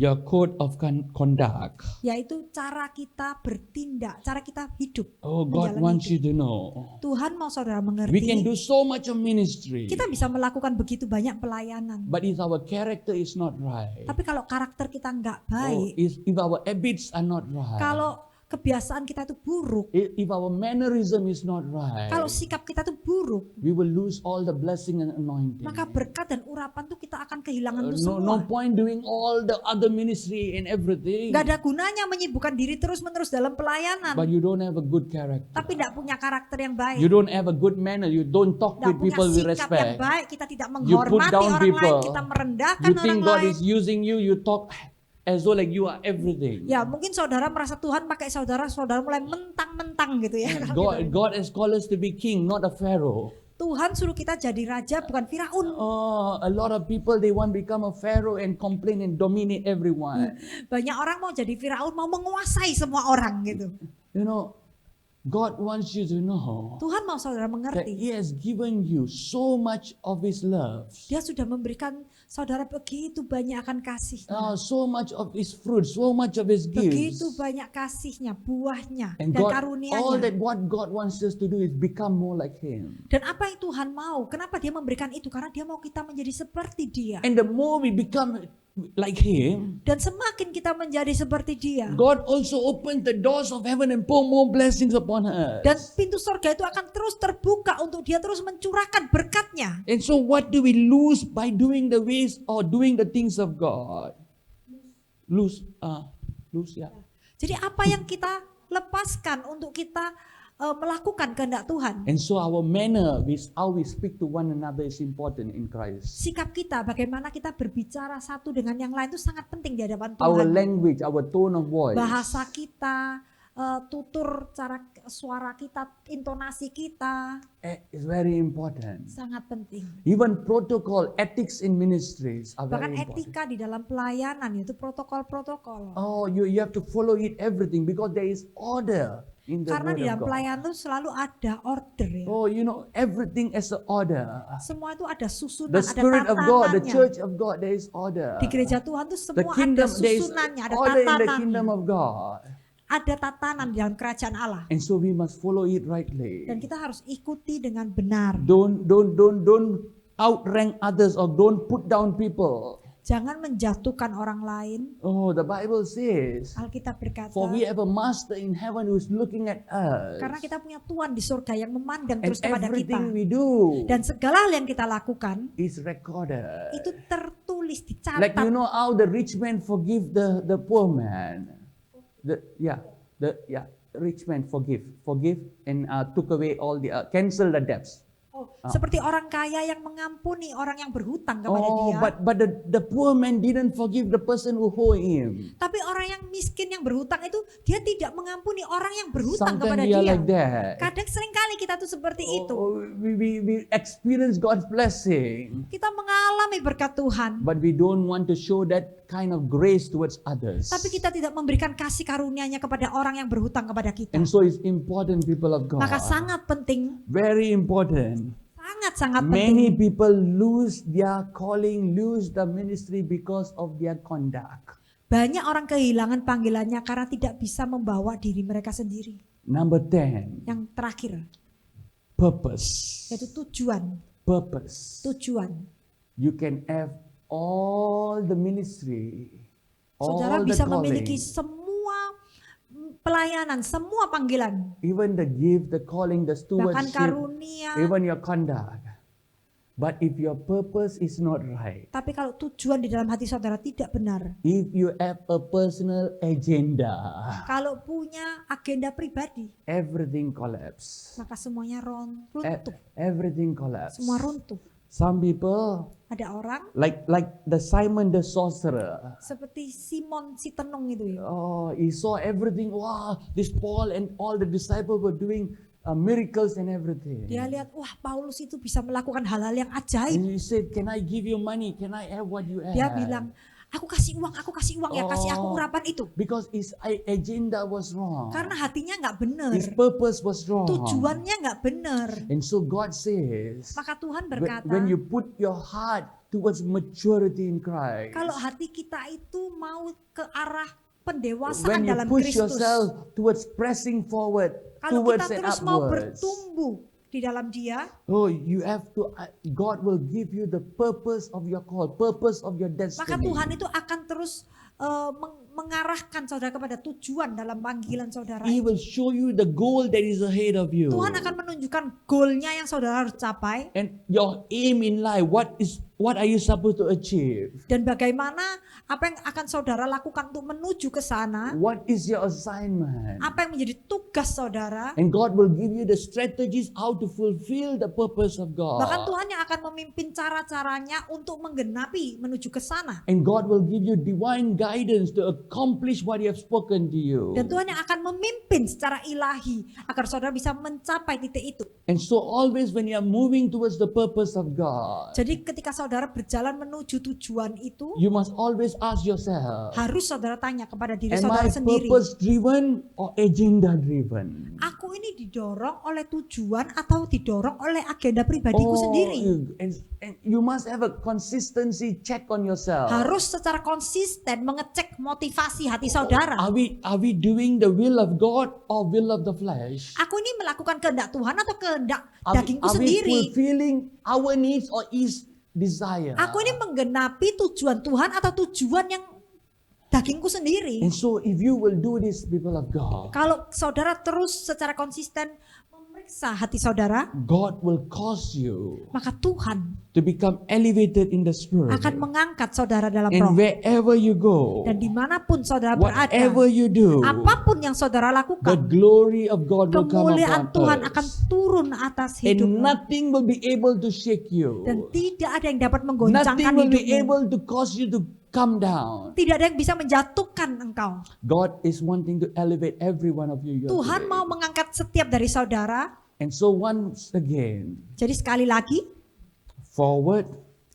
your code of conduct. yaitu cara kita bertindak, cara kita hidup. Oh, God menjalani wants you hidup. to know. Tuhan mau saudara We can mengerti, do so much of ministry, kita bisa melakukan begitu banyak pelayanan. but if our character is not right, Tapi kalau karakter kita nggak oh, baik, if our habits are not right, kalau kebiasaan kita itu buruk, if our mannerism is not right, kalau sikap kita itu buruk, we will lose all the blessing and anointing. maka berkat dan urapan tuh kita akan kehilangan itu No semua. point doing all the other ministry and everything, Gak ada gunanya menyibukkan diri terus-menerus dalam pelayanan, but you don't have a good character. tapi tidak punya karakter yang baik. You don't have a good manner. You don't talk Tidak with punya people with sikap yang respect. baik, kita tidak You put menghormati down orang people. lain, kita merendahkan You orang think God lain. is using you. You talk as though like you are everything. Ya mungkin saudara merasa Tuhan pakai saudara mulai mentang-mentang gitu ya. God has called us to be king, not a pharaoh. Tuhan suruh kita jadi raja bukan Firaun. Oh, a lot of people they want to become a pharaoh and complain and dominate everyone. Banyak orang mau jadi Firaun, mau menguasai semua orang gitu. You know, God wants you to know Tuhan mau saudara that mengerti. He has given you so much of His love, Dia sudah memberikan saudara begitu banyak akan kasihnya. so much of His fruit, so much of His Begitu gifts. banyak kasihnya, buahnya, And dan God, all karunia-Nya. that what God wants us to do is become more like Him. Dan apa yang Tuhan mau? Kenapa dia memberikan itu? Karena dia mau kita menjadi seperti dia. And the more we become like Him, Dan semakin kita menjadi seperti dia, God also opened the doors of heaven and pour more blessings upon us. dan pintu surga itu akan terus terbuka untuk dia terus mencurahkan berkatnya. And so what do we lose by doing the ways or doing the things of God? Lose, yeah. Jadi apa yang kita lepaskan untuk kita melakukan kehendak Tuhan? And so our manner, how we speak to one another is important in Christ. Sikap kita, bagaimana kita berbicara satu dengan yang lain itu sangat penting di hadapan Our Tuhan. language, our tone of voice. Bahasa kita, tutur, cara suara kita, intonasi kita, Is very important. sangat penting. Even protocol, ethics in ministries are Bahkan very important. etika di dalam pelayanan itu protokol-protokol. Oh, you have to follow it everything because there is order in the Karena word di of dalam God. pelayanan itu selalu ada order ya. Oh, you know, everything as an order. Semua itu ada susunan, The ada Spirit of God, the tatanannya. Church of God, there is order. Di gereja Tuhan tuh The semua ada kingdom, there is susunannya, ada order in the kingdom tatanannya. of God. Ada tatanan di dalam kerajaan Allah. And so we must follow it rightly. Dan kita harus ikuti dengan benar. Don't outrank others or don't put down people. Jangan menjatuhkan orang lain. Oh, the Bible says, Alkitab berkata, for we have a master in heaven who is looking at us. karena kita punya Tuhan di surga yang memandang And terus kepada kita. everything we do Dan segala hal yang kita lakukan is recorded. itu tertulis, Like dicatat. you know how the rich man forgive the poor man. The rich man forgive and took away all the cancel the debts. Oh, seperti orang kaya yang mengampuni orang yang berhutang kepada dia. But the poor man didn't forgive the person who owe him. Tapi orang yang miskin yang berhutang itu dia tidak mengampuni orang yang berhutang Sometimes kepada we are dia. like that. Kadang seringkali kita tuh seperti itu. We experience God's blessing, Kita mengalami berkat Tuhan, but we don't want to show that kind of grace towards others. tapi kita tidak memberikan kasih karunia-Nya kepada orang yang berhutang kepada kita. And so it's important, people of God. Maka sangat penting, Very important. sangat Many penting. people lose their calling, lose the ministry because of their conduct. Banyak orang kehilangan panggilannya karena tidak bisa membawa diri mereka sendiri. Number 10, Yang terakhir, purpose. yaitu tujuan. Purpose. Tujuan. You can have all the ministry, Saudara all the bisa calling, memiliki semua pelayanan, semua panggilan, even the gift, the calling, the bahkan stewardship, karunia. even your conduct. But if your purpose is not right, Tapi kalau tujuan di dalam hati saudara tidak benar, if you have a personal agenda, kalau punya agenda pribadi, everything collapse. maka semuanya runtuh. Everything collapse. Semua runtuh. Some people, Ada orang like the Simon the sorcerer. seperti Simon si tenung itu ya. Oh, he saw everything. Wow, this Paul and all the disciples were doing miracles and everything. Dia lihat, wah Paulus itu bisa melakukan hal-hal yang ajaib. And he said, "Can I give you money? Can I have what you have?" Dia bilang, aku kasih uang ya, kasih aku Oh. urapan itu. Because his agenda was wrong. Karena hatinya nggak benar, His purpose was wrong. tujuannya nggak benar. And so God says, Maka Tuhan when berkata, when you put your heart towards maturity in Christ, kalau hati kita itu mau ke arah when pendewasaan you dalam push Kristus, yourself towards pressing forward, kalau towards kita and terus mau upwards, bertumbuh di dalam Dia, oh, you have to. God will give you the purpose of your call, purpose of your maka destiny. Tuhan itu akan terus mengarahkan saudara kepada tujuan dalam panggilan saudara. He will show you the goal that is ahead of you. Tuhan akan menunjukkan goalnya yang saudara harus capai And your aim in life, what are you supposed to achieve? dan bagaimana apa yang akan saudara lakukan untuk menuju ke sana, What is your assignment? apa yang menjadi tugas saudara. And God will give you the strategies how to fulfill the purpose of Bahkan God. Tuhan yang akan memimpin cara-caranya untuk menggenapi menuju ke sana. And God will give you divine guidance to accomplish what He has spoken to you. Dan Tuhan yang akan memimpin secara ilahi agar saudara bisa mencapai titik itu. And so always when you are moving towards the purpose of God, Jadi ketika saudara berjalan menuju tujuan itu, you must always ask yourself, harus saudara tanya kepada diri am saudara I sendiri. purpose driven or agenda driven? Aku ini didorong oleh tujuan atau didorong oleh agenda pribadiku sendiri. And you must have a consistency check on yourself. Harus secara konsisten mengecek motivasi hati saudara. Are we doing the will of God or will of the flesh? Aku ini melakukan kehendak Tuhan atau kehendak Are dagingku we sendiri. fulfilling our needs or His desire? Aku ini menggenapi tujuan Tuhan atau tujuan yang dagingku sendiri. And so if you will do this, people of God, Kalau saudara terus secara konsisten memeriksa hati saudara, God will cause you maka Tuhan to become elevated in the spirit. akan mengangkat saudara dalam roh. And wherever you go, Dan dimanapun saudara berada, whatever you do, apapun yang saudara the lakukan, glory of God will come kemuliaan upon Tuhan us. akan turun atas And hidupmu. nothing will be able to shake you. Dan tidak ada yang dapat menggoncangkan Nothing will be hidupmu. able to cause you to come down. Tidak ada yang bisa menjatuhkan engkau. God is wanting to elevate every one of you here Tuhan today. mau mengangkat setiap dari saudara. And so once again, Jadi sekali lagi, forward,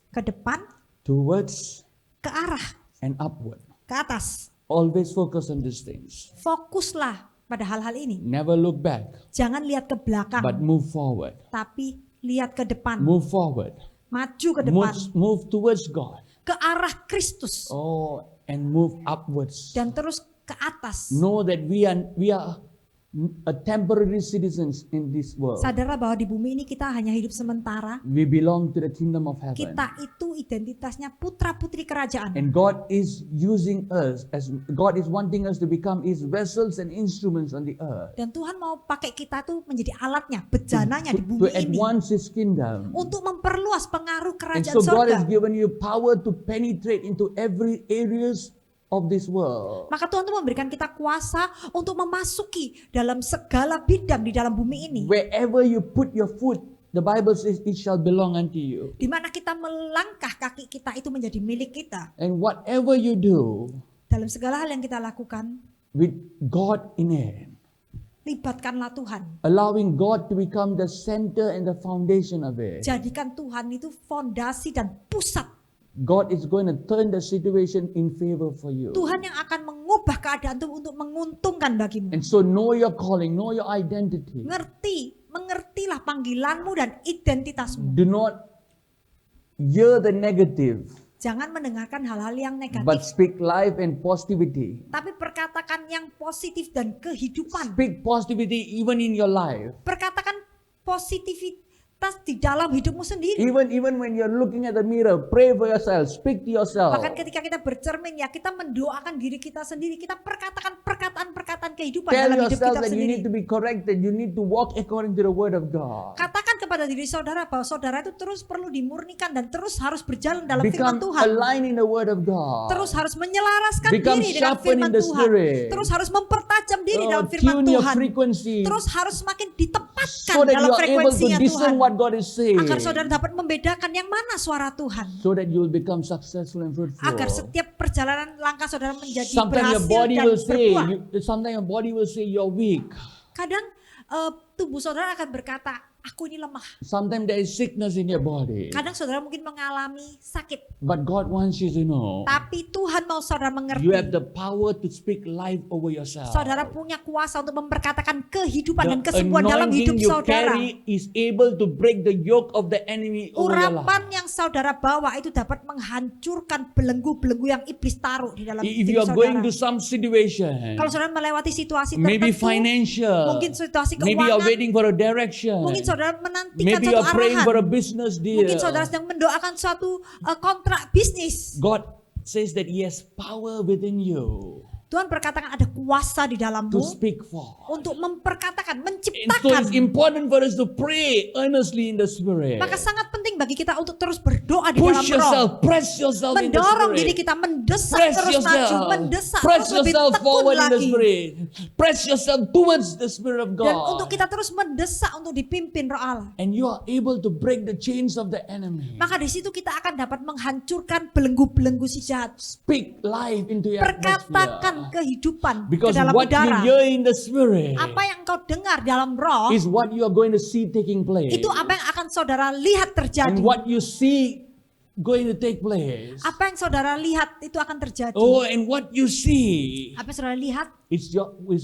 ke depan, towards, ke arah, and upward. ke atas. Always focus on these things. Fokuslah pada hal-hal ini. Never look back, Jangan lihat ke belakang, but move forward. tapi lihat ke depan. Move forward. Maju ke depan, Move towards God. ke arah Kristus. Oh, and move upwards. Dan terus ke atas. Know that we are a temporary citizens in this world. Sadarlah bahwa di bumi ini kita hanya hidup sementara. We belong to the kingdom of heaven. Kita itu identitasnya putra-putri kerajaan. And God is using us as God is wanting us to become His vessels and instruments on the earth Dan Tuhan mau pakai kita tuh menjadi alatnya, bejananya di to bumi ini. advance His kingdom. Untuk memperluas pengaruh And kerajaan so God has surga. given you power to penetrate into every areas of this world. Maka Tuhan tuh memberikan kita kuasa untuk memasuki dalam segala bidang di dalam bumi ini. Wherever you put your foot, the Bible says it shall belong unto you. Di mana kita melangkah, kaki kita itu menjadi milik kita. And whatever you do Dalam segala hal yang kita lakukan, with God in it, libatkanlah Tuhan. allowing God to become the center and the foundation of it, Jadikan Tuhan itu fondasi dan pusat. God is going to turn the situation in favor for you. Tuhan yang akan mengubah keadaan itu untuk menguntungkan bagimu. And so know your calling, know your identity. Mengertilah panggilanmu dan identitasmu. Do not hear the negative, Jangan mendengarkan hal-hal yang but negatif, speak life and positivity. tapi perkatakan yang positif dan kehidupan. Speak positivity even in your life. Perkatakan positivitas di dalam hidupmu sendiri. Even when you're looking at the mirror, pray for yourself, speak to yourself. Bahkan ketika kita bercermin ya, kita mendoakan diri kita sendiri. Kita perkatakan perkataan-perkataan kehidupan Tell dalam hidup yourself kita that you need sendiri. to be corrected, you need to walk according to the word of God. Katakan kepada diri saudara bahwa saudara itu terus perlu dimurnikan dan terus harus berjalan dalam firman Become Tuhan. aligned in the word of God. Terus harus menyelaraskan Become diri dengan sharpened firman in the Tuhan. spirit. Terus harus mempertajam diri dalam firman Tune your Tuhan. frequency Terus harus semakin ditempatkan so that dalam you are able to frekuensinya discern Tuhan. what God is saying. Agar saudara dapat membedakan yang mana suara Tuhan. So that you will become successful and fruitful. Agar setiap perjalanan langkah saudara menjadi Sometimes your berhasil body dan will say, berbuah. sometimes your body will say you're weak. Kadang tubuh saudara akan berkata, aku ini lemah. Sometimes there is sickness in your body. Kadang saudara mungkin mengalami sakit. But God wants you to know Tapi Tuhan mau saudara mengerti. you have the power to speak life over yourself. Saudara punya kuasa untuk memperkatakan kehidupan dan The kesembuhan dalam hidup anointing you saudara. carry is able to break the yoke of the enemy over your life. Urapan yang saudara bawa itu dapat menghancurkan belenggu-belenggu yang iblis taruh di dalam If diri you are going saudara. to some situation, Kalau saudara melewati situasi maybe tertentu, financial, mungkin situasi maybe you are keuangan, waiting for a direction, mungkin saudara menantikan maybe you suatu are praying arahan, for a business deal. mungkin saudara sedang mendoakan suatu kontrak bisnis. God says that He has power within you Tuhan berkatakan ada kuasa di to dalammu speak for. untuk memperkatakan, And so menciptakan. it's important for us to pray earnestly in the Spirit. Maka sangat penting bagi kita untuk terus berdoa di dalam Push roh. yourself, press yourself in the Mendorong diri Spirit. kita, mendesak Press terus maju, yourself, mendesak press terus lebih yourself tekun forward in the lagi. Spirit. Press yourself towards the Spirit of Dan untuk God. kita terus mendesak untuk dipimpin roh Allah. And you are able to break the chains of the enemy. Maka di situ kita akan dapat menghancurkan belenggu-belenggu si jahat. Speak life into your Perkatakan atmosphere. kehidupan ke Because dalam what you udara. hear in the Spirit Apa yang kau dengar dalam roh, is what you are going to see taking place. itu apa yang akan saudara lihat terjadi. And what you see going to take place. Apa yang saudara lihat itu akan terjadi. Oh, and what you see Apa yang saudara lihat, is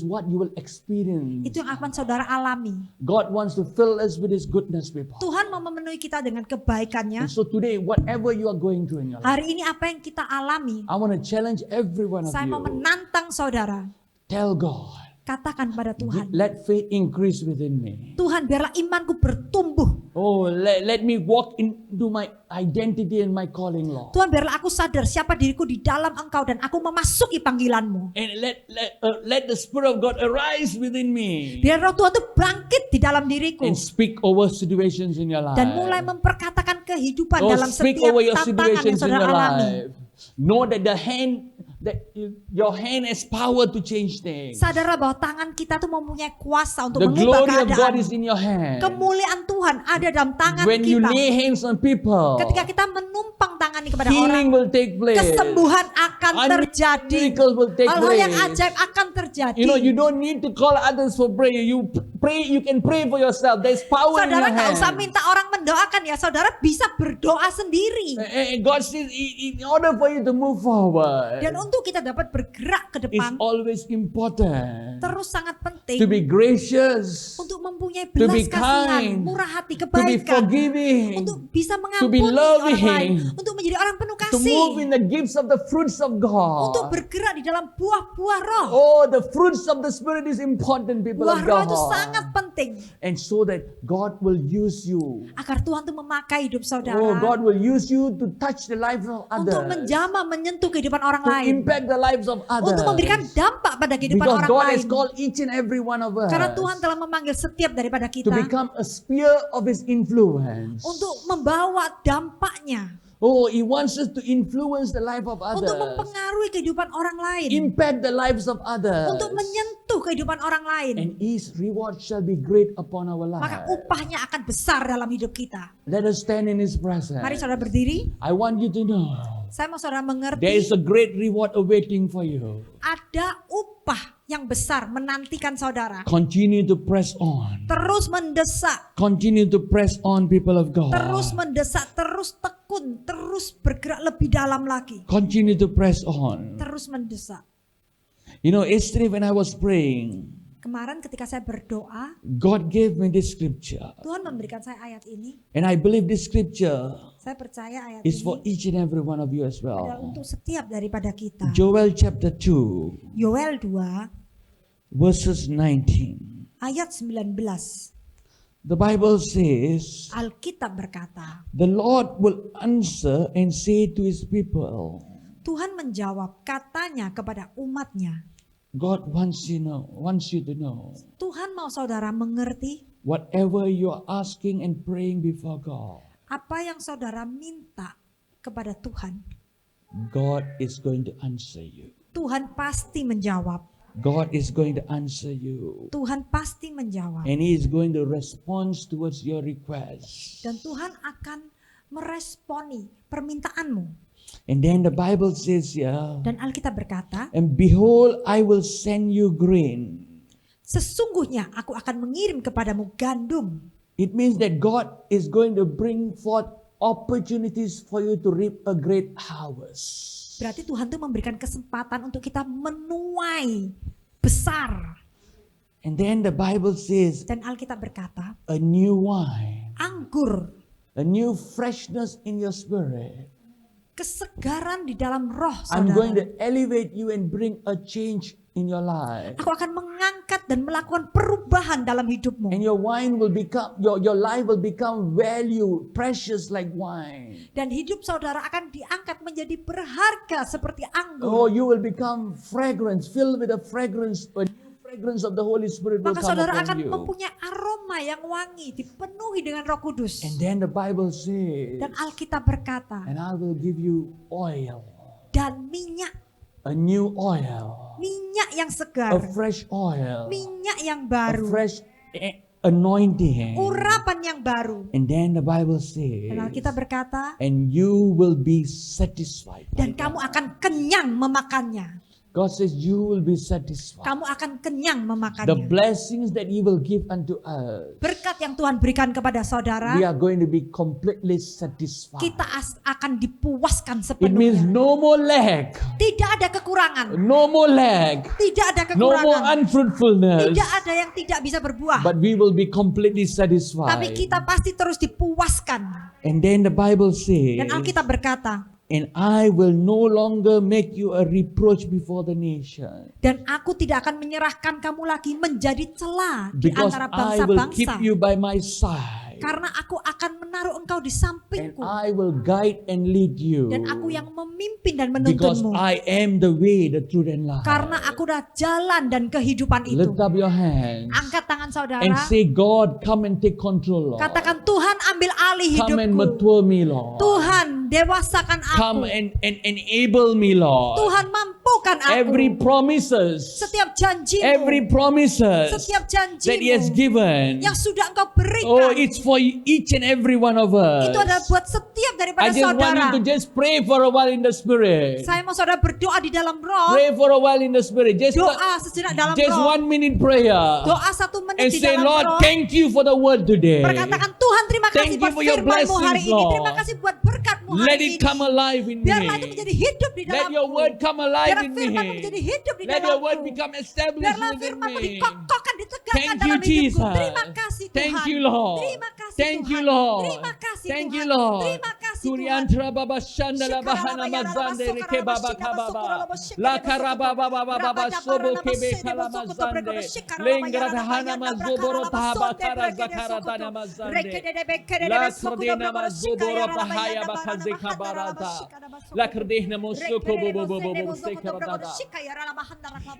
what you will experience. itu yang akan saudara alami. God wants to fill us with His goodness, people. Tuhan mau memenuhi kita dengan kebaikannya. And so today, whatever you are going through in your life, Hari ini apa yang kita alami, I want to challenge every one of saya mau you. menantang saudara. Tell God, Katakan pada Tuhan, let faith increase within me. Tuhan biarlah imanku bertumbuh. Oh, let me walk into my identity and my calling, Lord. Tuhan biarlah aku sadar siapa diriku di dalam Engkau dan aku memasuki panggilanmu. And let the Spirit of God arise within me Biar roh Tuhan itu bangkit di dalam diriku. and speak over situations in your life. Dan mulai memperkatakan kehidupan Oh, dalam speak setiap over your tantangan yang situations in saudara your alami. life. Know that your hand has power to change things. Sadarlah bahwa tangan kita tuh mempunyai kuasa untuk The mengubah glory of God keadaan. is in your hand. Kemuliaan Tuhan ada dalam tangan When you kita. lay hands on people, Ketika kita menumpang tangan kepada orang, healing will take place. kesembuhan akan terjadi. Miracles will take Hal-hal yang place. ajaib akan terjadi. You know, you don't need to call others for prayer. You pray. You can pray for yourself. There's power in Saudara your nggak usah hand. minta orang mendoakan ya, saudara bisa berdoa sendiri. God says, in order for you to move forward, Dan untuk kita dapat bergerak ke it's depan, always important terus sangat penting to be gracious, untuk mempunyai to be belas kasihan, kind, murah hati, to be kebaikan, forgiving, untuk bisa to be mengampuni orang loving, lain, untuk menjadi orang penuh to move in kasih, the gifts of the fruits of untuk God. bergerak di dalam buah-buah roh. Oh, the fruits of the Spirit is important, people Buah of roh God. itu sangat penting And so that God will use you. agar Tuhan tuh memakai hidup saudara Oh, God will use you to touch the lives of untuk others. menjamah, menyentuh kehidupan orang To lain, impact the lives of others. untuk memberikan dampak pada kehidupan Because orang God lain. has called each and every one of us Karena Tuhan telah memanggil setiap daripada to kita become a sphere of His influence. untuk membawa dampaknya, Oh, He wants us to influence the life of untuk others. mempengaruhi kehidupan orang lain, Impact the lives of others. untuk menyentuh kehidupan orang lain. And His reward shall be great upon our Maka lives. upahnya akan besar dalam hidup kita. Let us stand in His presence. Mari saudara berdiri. I want you to know Saya mau saudara there is mengerti a great reward awaiting for you. ada upah yang besar menantikan saudara. Continue to press on. Terus mendesak, Continue to press on, people of God. terus mendesak, terus tekun, terus bergerak lebih dalam lagi. Continue to press on. Terus mendesak. You know, yesterday when I was praying, Kemarin ketika saya berdoa, God gave me this scripture. Tuhan memberikan saya ayat ini. And I believe this scripture Saya percaya ayat is for ini each and every one of you as adalah well. untuk setiap daripada kita. Joel chapter 2, Yoel 2 verses 19. ayat 19. The Bible says, Alkitab berkata, the Lord will answer and say to His people, Tuhan menjawab katanya kepada umatnya. God wants you to know, Tuhan mau saudara mengerti whatever you are asking and praying before God, apa yang saudara minta kepada Tuhan. God is going to answer you. Tuhan pasti menjawab. God is going to answer you. Tuhan pasti menjawab. And He is going to respond towards your request. Dan Tuhan akan meresponi permintaanmu. And then the Bible says here, Dan Alkitab berkata, and behold, I will send you grain. sesungguhnya aku akan mengirim kepadamu gandum. It means that God is going to bring forth opportunities for you to reap a great harvest. Berarti Tuhan tuh memberikan kesempatan untuk kita menuai besar. And then the Bible says, Dan Alkitab berkata, a new wine, anggur, a new freshness in your spirit. kesegaran di dalam roh I'm going saudara. to elevate you and bring a change in your life. Aku akan mengangkat dan melakukan perubahan dalam hidupmu. And your wine will become, your life will become value, precious like wine. Dan hidup saudara akan diangkat menjadi berharga seperti Oh, anggur. you will become fragrance, filled with the fragrance, a new fragrance of the Holy Spirit will Maka come saudara upon akan you. mempunyai aroma yang wangi, dipenuhi dengan Roh Kudus. And then the Bible says, Dan Alkitab berkata, and I will give you oil, dan minyak, a new oil, minyak yang a segar, fresh oil, minyak yang a baru, fresh anointing. urapan yang baru. And then the Bible Dan says, Alkitab berkata, and you will be satisfied. dan kamu akan kenyang memakannya. God says you will be satisfied. Kamu akan kenyang The memakannya. blessings that He will give unto us, Berkat yang Tuhan berikan kepada saudara, we are going to be completely satisfied. kita akan dipuaskan It means sepenuhnya. no more lack, Tidak ada kekurangan. no more lack, Tidak ada no more kekurangan. unfruitfulness, Tidak ada yang tidak bisa berbuah. but we will be completely Tapi satisfied. kita pasti terus dipuaskan. And then the Bible says, Dan Alkitab berkata, and I will no longer make you a reproach before the nation, dan aku tidak akan menyerahkan kamu lagi menjadi celah di because antara I will keep bangsa-bangsa. you by my side, Karena aku akan menaruh engkau di and sampingku. I will guide and lead you, Dan aku yang memimpin dan because menuntunmu. I am the way, the truth, and life. Karena aku dah jalan dan kehidupan itu. Lift up your hands Angkat tangan saudara. and say, God, come and take control, Lord. Katakan, Tuhan ambil alih Come and hidupku. mature me, Lord. Tuhan dewasakan Come aku. and enable me, Lord. Tuhan mampukan aku. Every promises, Setiap janjimu, every promises setiap that He has janjimu given. yang sudah Engkau berikan, Oh, it's for each and every one of us. itu adalah buat setiap I daripada just want saudara. you to just pray for a while in the Spirit. Saya mau saudara berdoa di dalam roh. Pray for a while in the Spirit. Doa sejenak dalam Just roh. 1 minute prayer. Doa 1 And menit di say, dalam Lord, roh. thank you for the word today. Berkatakan, Tuhan terima kasih Thank you buat for your firman-Mu hari blessings, ini. Lord. Terima kasih buat berkat-Mu Let hari it ini. come alive in Biarlah itu me. menjadi hidup di Let dalamku. your word come alive Biarlah in firman-Mu menjadi me. hidup di Let your word dalamku. become established Biarlah within firman-Mu me. dikokohkan, ditegakkan Thank you, dalam hidupku. Jesus. Terima kasih Tuhan. Thank you, Lord. Terima kasih Thank you, Tuhan. Lord. Terima kasih Thank you, Tuhan. Lord. Terima kasih Tuhan. Turiantra baba shandala bahana mazande reke baba kababa. La karaba baba baba sobo kebe kalamazande. Lengra bahana mazoboro tahaba karaza karatana mazande. La kardena mazoboro bahaya bakaze kabarata. La kardena mosuko bobo bobo bobo sekaratata.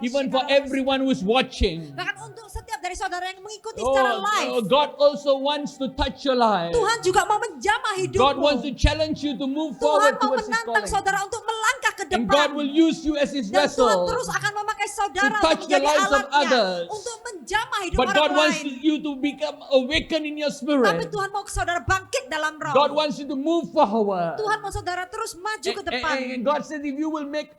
Even for everyone who's watching. Bahkan untuk setiap dari saudara yang mengikuti secara live, God also wants to touch your life. Tuhan juga mau menjamah hidupmu. God wants to challenge you to move Tuhan forward mau towards His menantang calling. saudara untuk melangkah ke And depan. God will use you as His Dan Tuhan vessel. terus akan memakai saudara to untuk touch the menjadi lives of alatnya others. untuk menjamah hidup But God orang wants lain. you to become awakened in your Tapi spirit. Tuhan mau saudara bangkit dalam roh. God wants you to move forward. Tuhan mau saudara terus maju ke depan. And God said, if you will make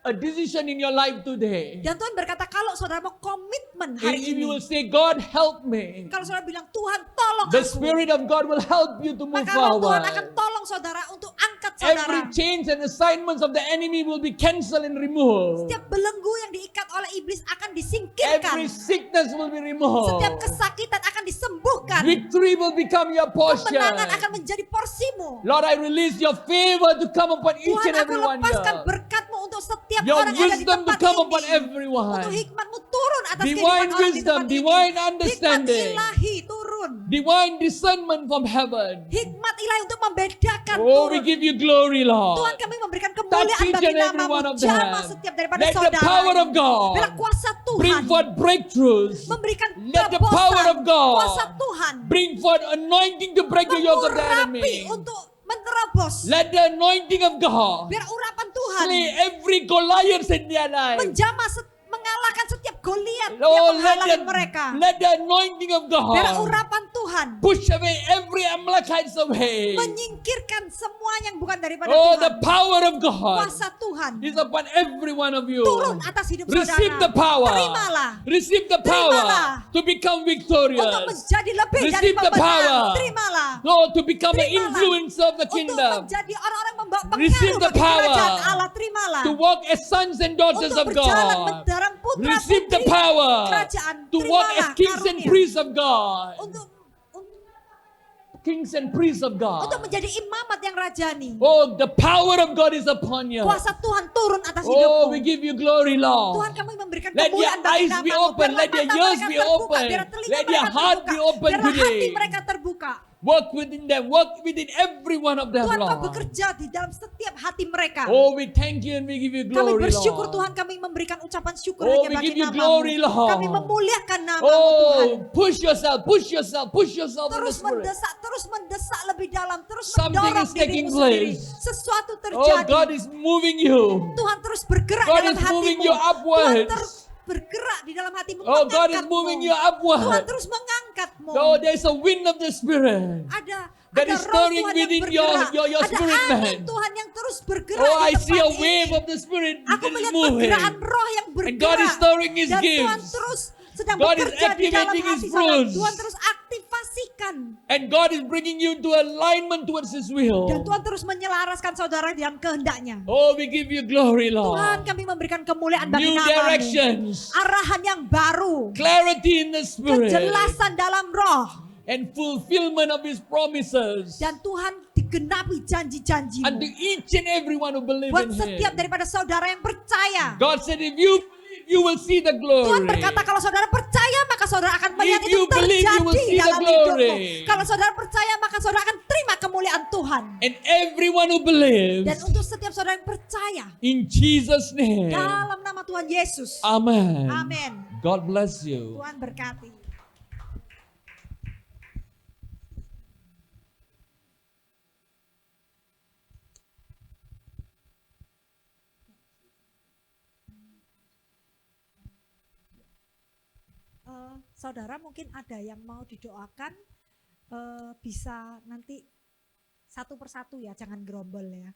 a decision in your life today, Dan Tuhan berkata kalau saudara mau komitmen and hari if you ini, will say, God help me, kalau saudara bilang Tuhan tolong the aku, Spirit of God will help you to move maka roh Tuhan akan forward. tolong saudara untuk angkat Every saudara. chains and assignments of the enemy will be cancelled and removed. Setiap belenggu yang diikat oleh iblis akan disingkirkan. Every sickness will be removed. Setiap kesakitan akan disembuhkan. Victory will become your portion. Kemenangan akan menjadi porsimu. Lord, I release your favor to come upon each Tuhan, and aku every one lepaskan here. berkat-Mu untuk setiap Your orang yang ada di wisdom to tempat come upon ini. everyone. Untuk hikmat-Mu turun atas Divine kehidupan orang di wisdom, tempat ini. divine understanding. Hikmat ilahi turun. Divine discernment from heaven. Hikmat ilahi untuk membedakan Oh, we turun. give you glory, Tuhan, Lord. kami memberikan Touch kemuliaan each bagi and every one nama-Mu. of Jamah them. setiap daripada Let the saudara. power of Bila God kuasa bring Tuhan forth breakthroughs. memberikan Let the power terobosan. of God Kuasa Tuhan bring forth anointing to break the yoke of the mengurapi enemy. untuk menerobos. Let the anointing of God Biar urapan Tuhan slay every Goliath in their life. menjamah mengalahkan setiap Goliat yang Oh, menghalangi mereka. let the anointing of Biar God urapan Tuhan push away every Amalekites away. menyingkirkan semua yang bukan daripada Oh, Tuhan. the power of God Kuasa Tuhan is upon every one of you. turun atas hidup Receive saudara. the power. Terimalah Receive the power Terimalah. to become victorious. untuk menjadi lebih dari Receive the pemenang. power. Terimalah Oh, to become an Terimalah. influencer of the untuk kingdom. menjadi orang-orang membawa Receive pengaruh the bagi kerajaan power. Allah. Terimalah To walk as sons and daughters untuk of berjalan God. mendaram putra Receive the putri power kerajaan. to walk as Terimalah kings and karunia. priests of God. untuk Kings and priests of God. menjadi imamat yang rajani. Oh, the power of God is upon you. Kuasa Tuhan turun atas Oh, hidupmu. we give you glory, Tuhan, Lord. kami memberikan Let kemuliaan your bagi eyes be nama-Mu. open. Biarlah Let your mata ears mereka be terbuka, open. biar telinga Let your mereka heart terbuka, be open biarlah hati today. mereka terbuka. Work within them. Work within every one of them, Tuhan, Kau Lord. bekerja di dalam setiap hati mereka. Oh, we thank you and we give you Kami glory, bersyukur Lord. Tuhan, kami memberikan ucapan syukur Oh, hanya we bagi give you nama-Mu. glory, Lord. Kami memuliakan nama-Mu Tuhan. Oh, push yourself in the Terus spirit. mendesak lebih dalam, terus Something mendorong is taking dirimu sendiri. place. Sesuatu Oh, terjadi. God is moving you. Tuhan terus bergerak God dalam is moving hatimu. you upwards. Tuhan terus bergerak di dalam hatimu. Oh, God is mengangkatmu. moving you Tuhan upward. terus mengangkatmu. Oh, there's a wind of the spirit. That Ada is roh stirring Tuhan yang within bergerak. your Ada spirit, angin man. Tuhan yang terus bergerak Oh, di I tempat see a ini. wave of the spirit Aku that is melihat moving. pergerakan roh yang bergerak. And God is stirring His Dan Tuhan gifts. terus sedang God is bekerja di dalam activating His hati saudara. fruits. Tuhan terus aktivasikan. And God is bringing you into alignment towards His will. Dan Tuhan terus menyelaraskan saudara dengan kehendaknya. Oh, we give you glory, Tuhan, Lord. kami memberikan kemuliaan bagi New nama-Mu. directions. Arahan yang baru. Clarity in the spirit. Kejelasan dalam roh. And fulfillment of His promises. Dan Tuhan digenapi janji-janji-Mu. Unto each and everyone who believes Buat in setiap Him. daripada saudara yang percaya. God said, if you believe, you will see the Tuhan glory. berkata kalau saudara percaya maka saudara akan melihat If itu you believe, you will terjadi see the dalam glory. hidupmu. Kalau saudara percaya maka saudara akan terima kemuliaan Tuhan. And everyone who believes, Dan untuk setiap saudara yang percaya in Jesus' name. dalam nama Tuhan Yesus. Amen. Amin. God bless you. Tuhan berkati. saudara mungkin ada yang mau didoakan, bisa nanti satu persatu ya, jangan gerombol ya.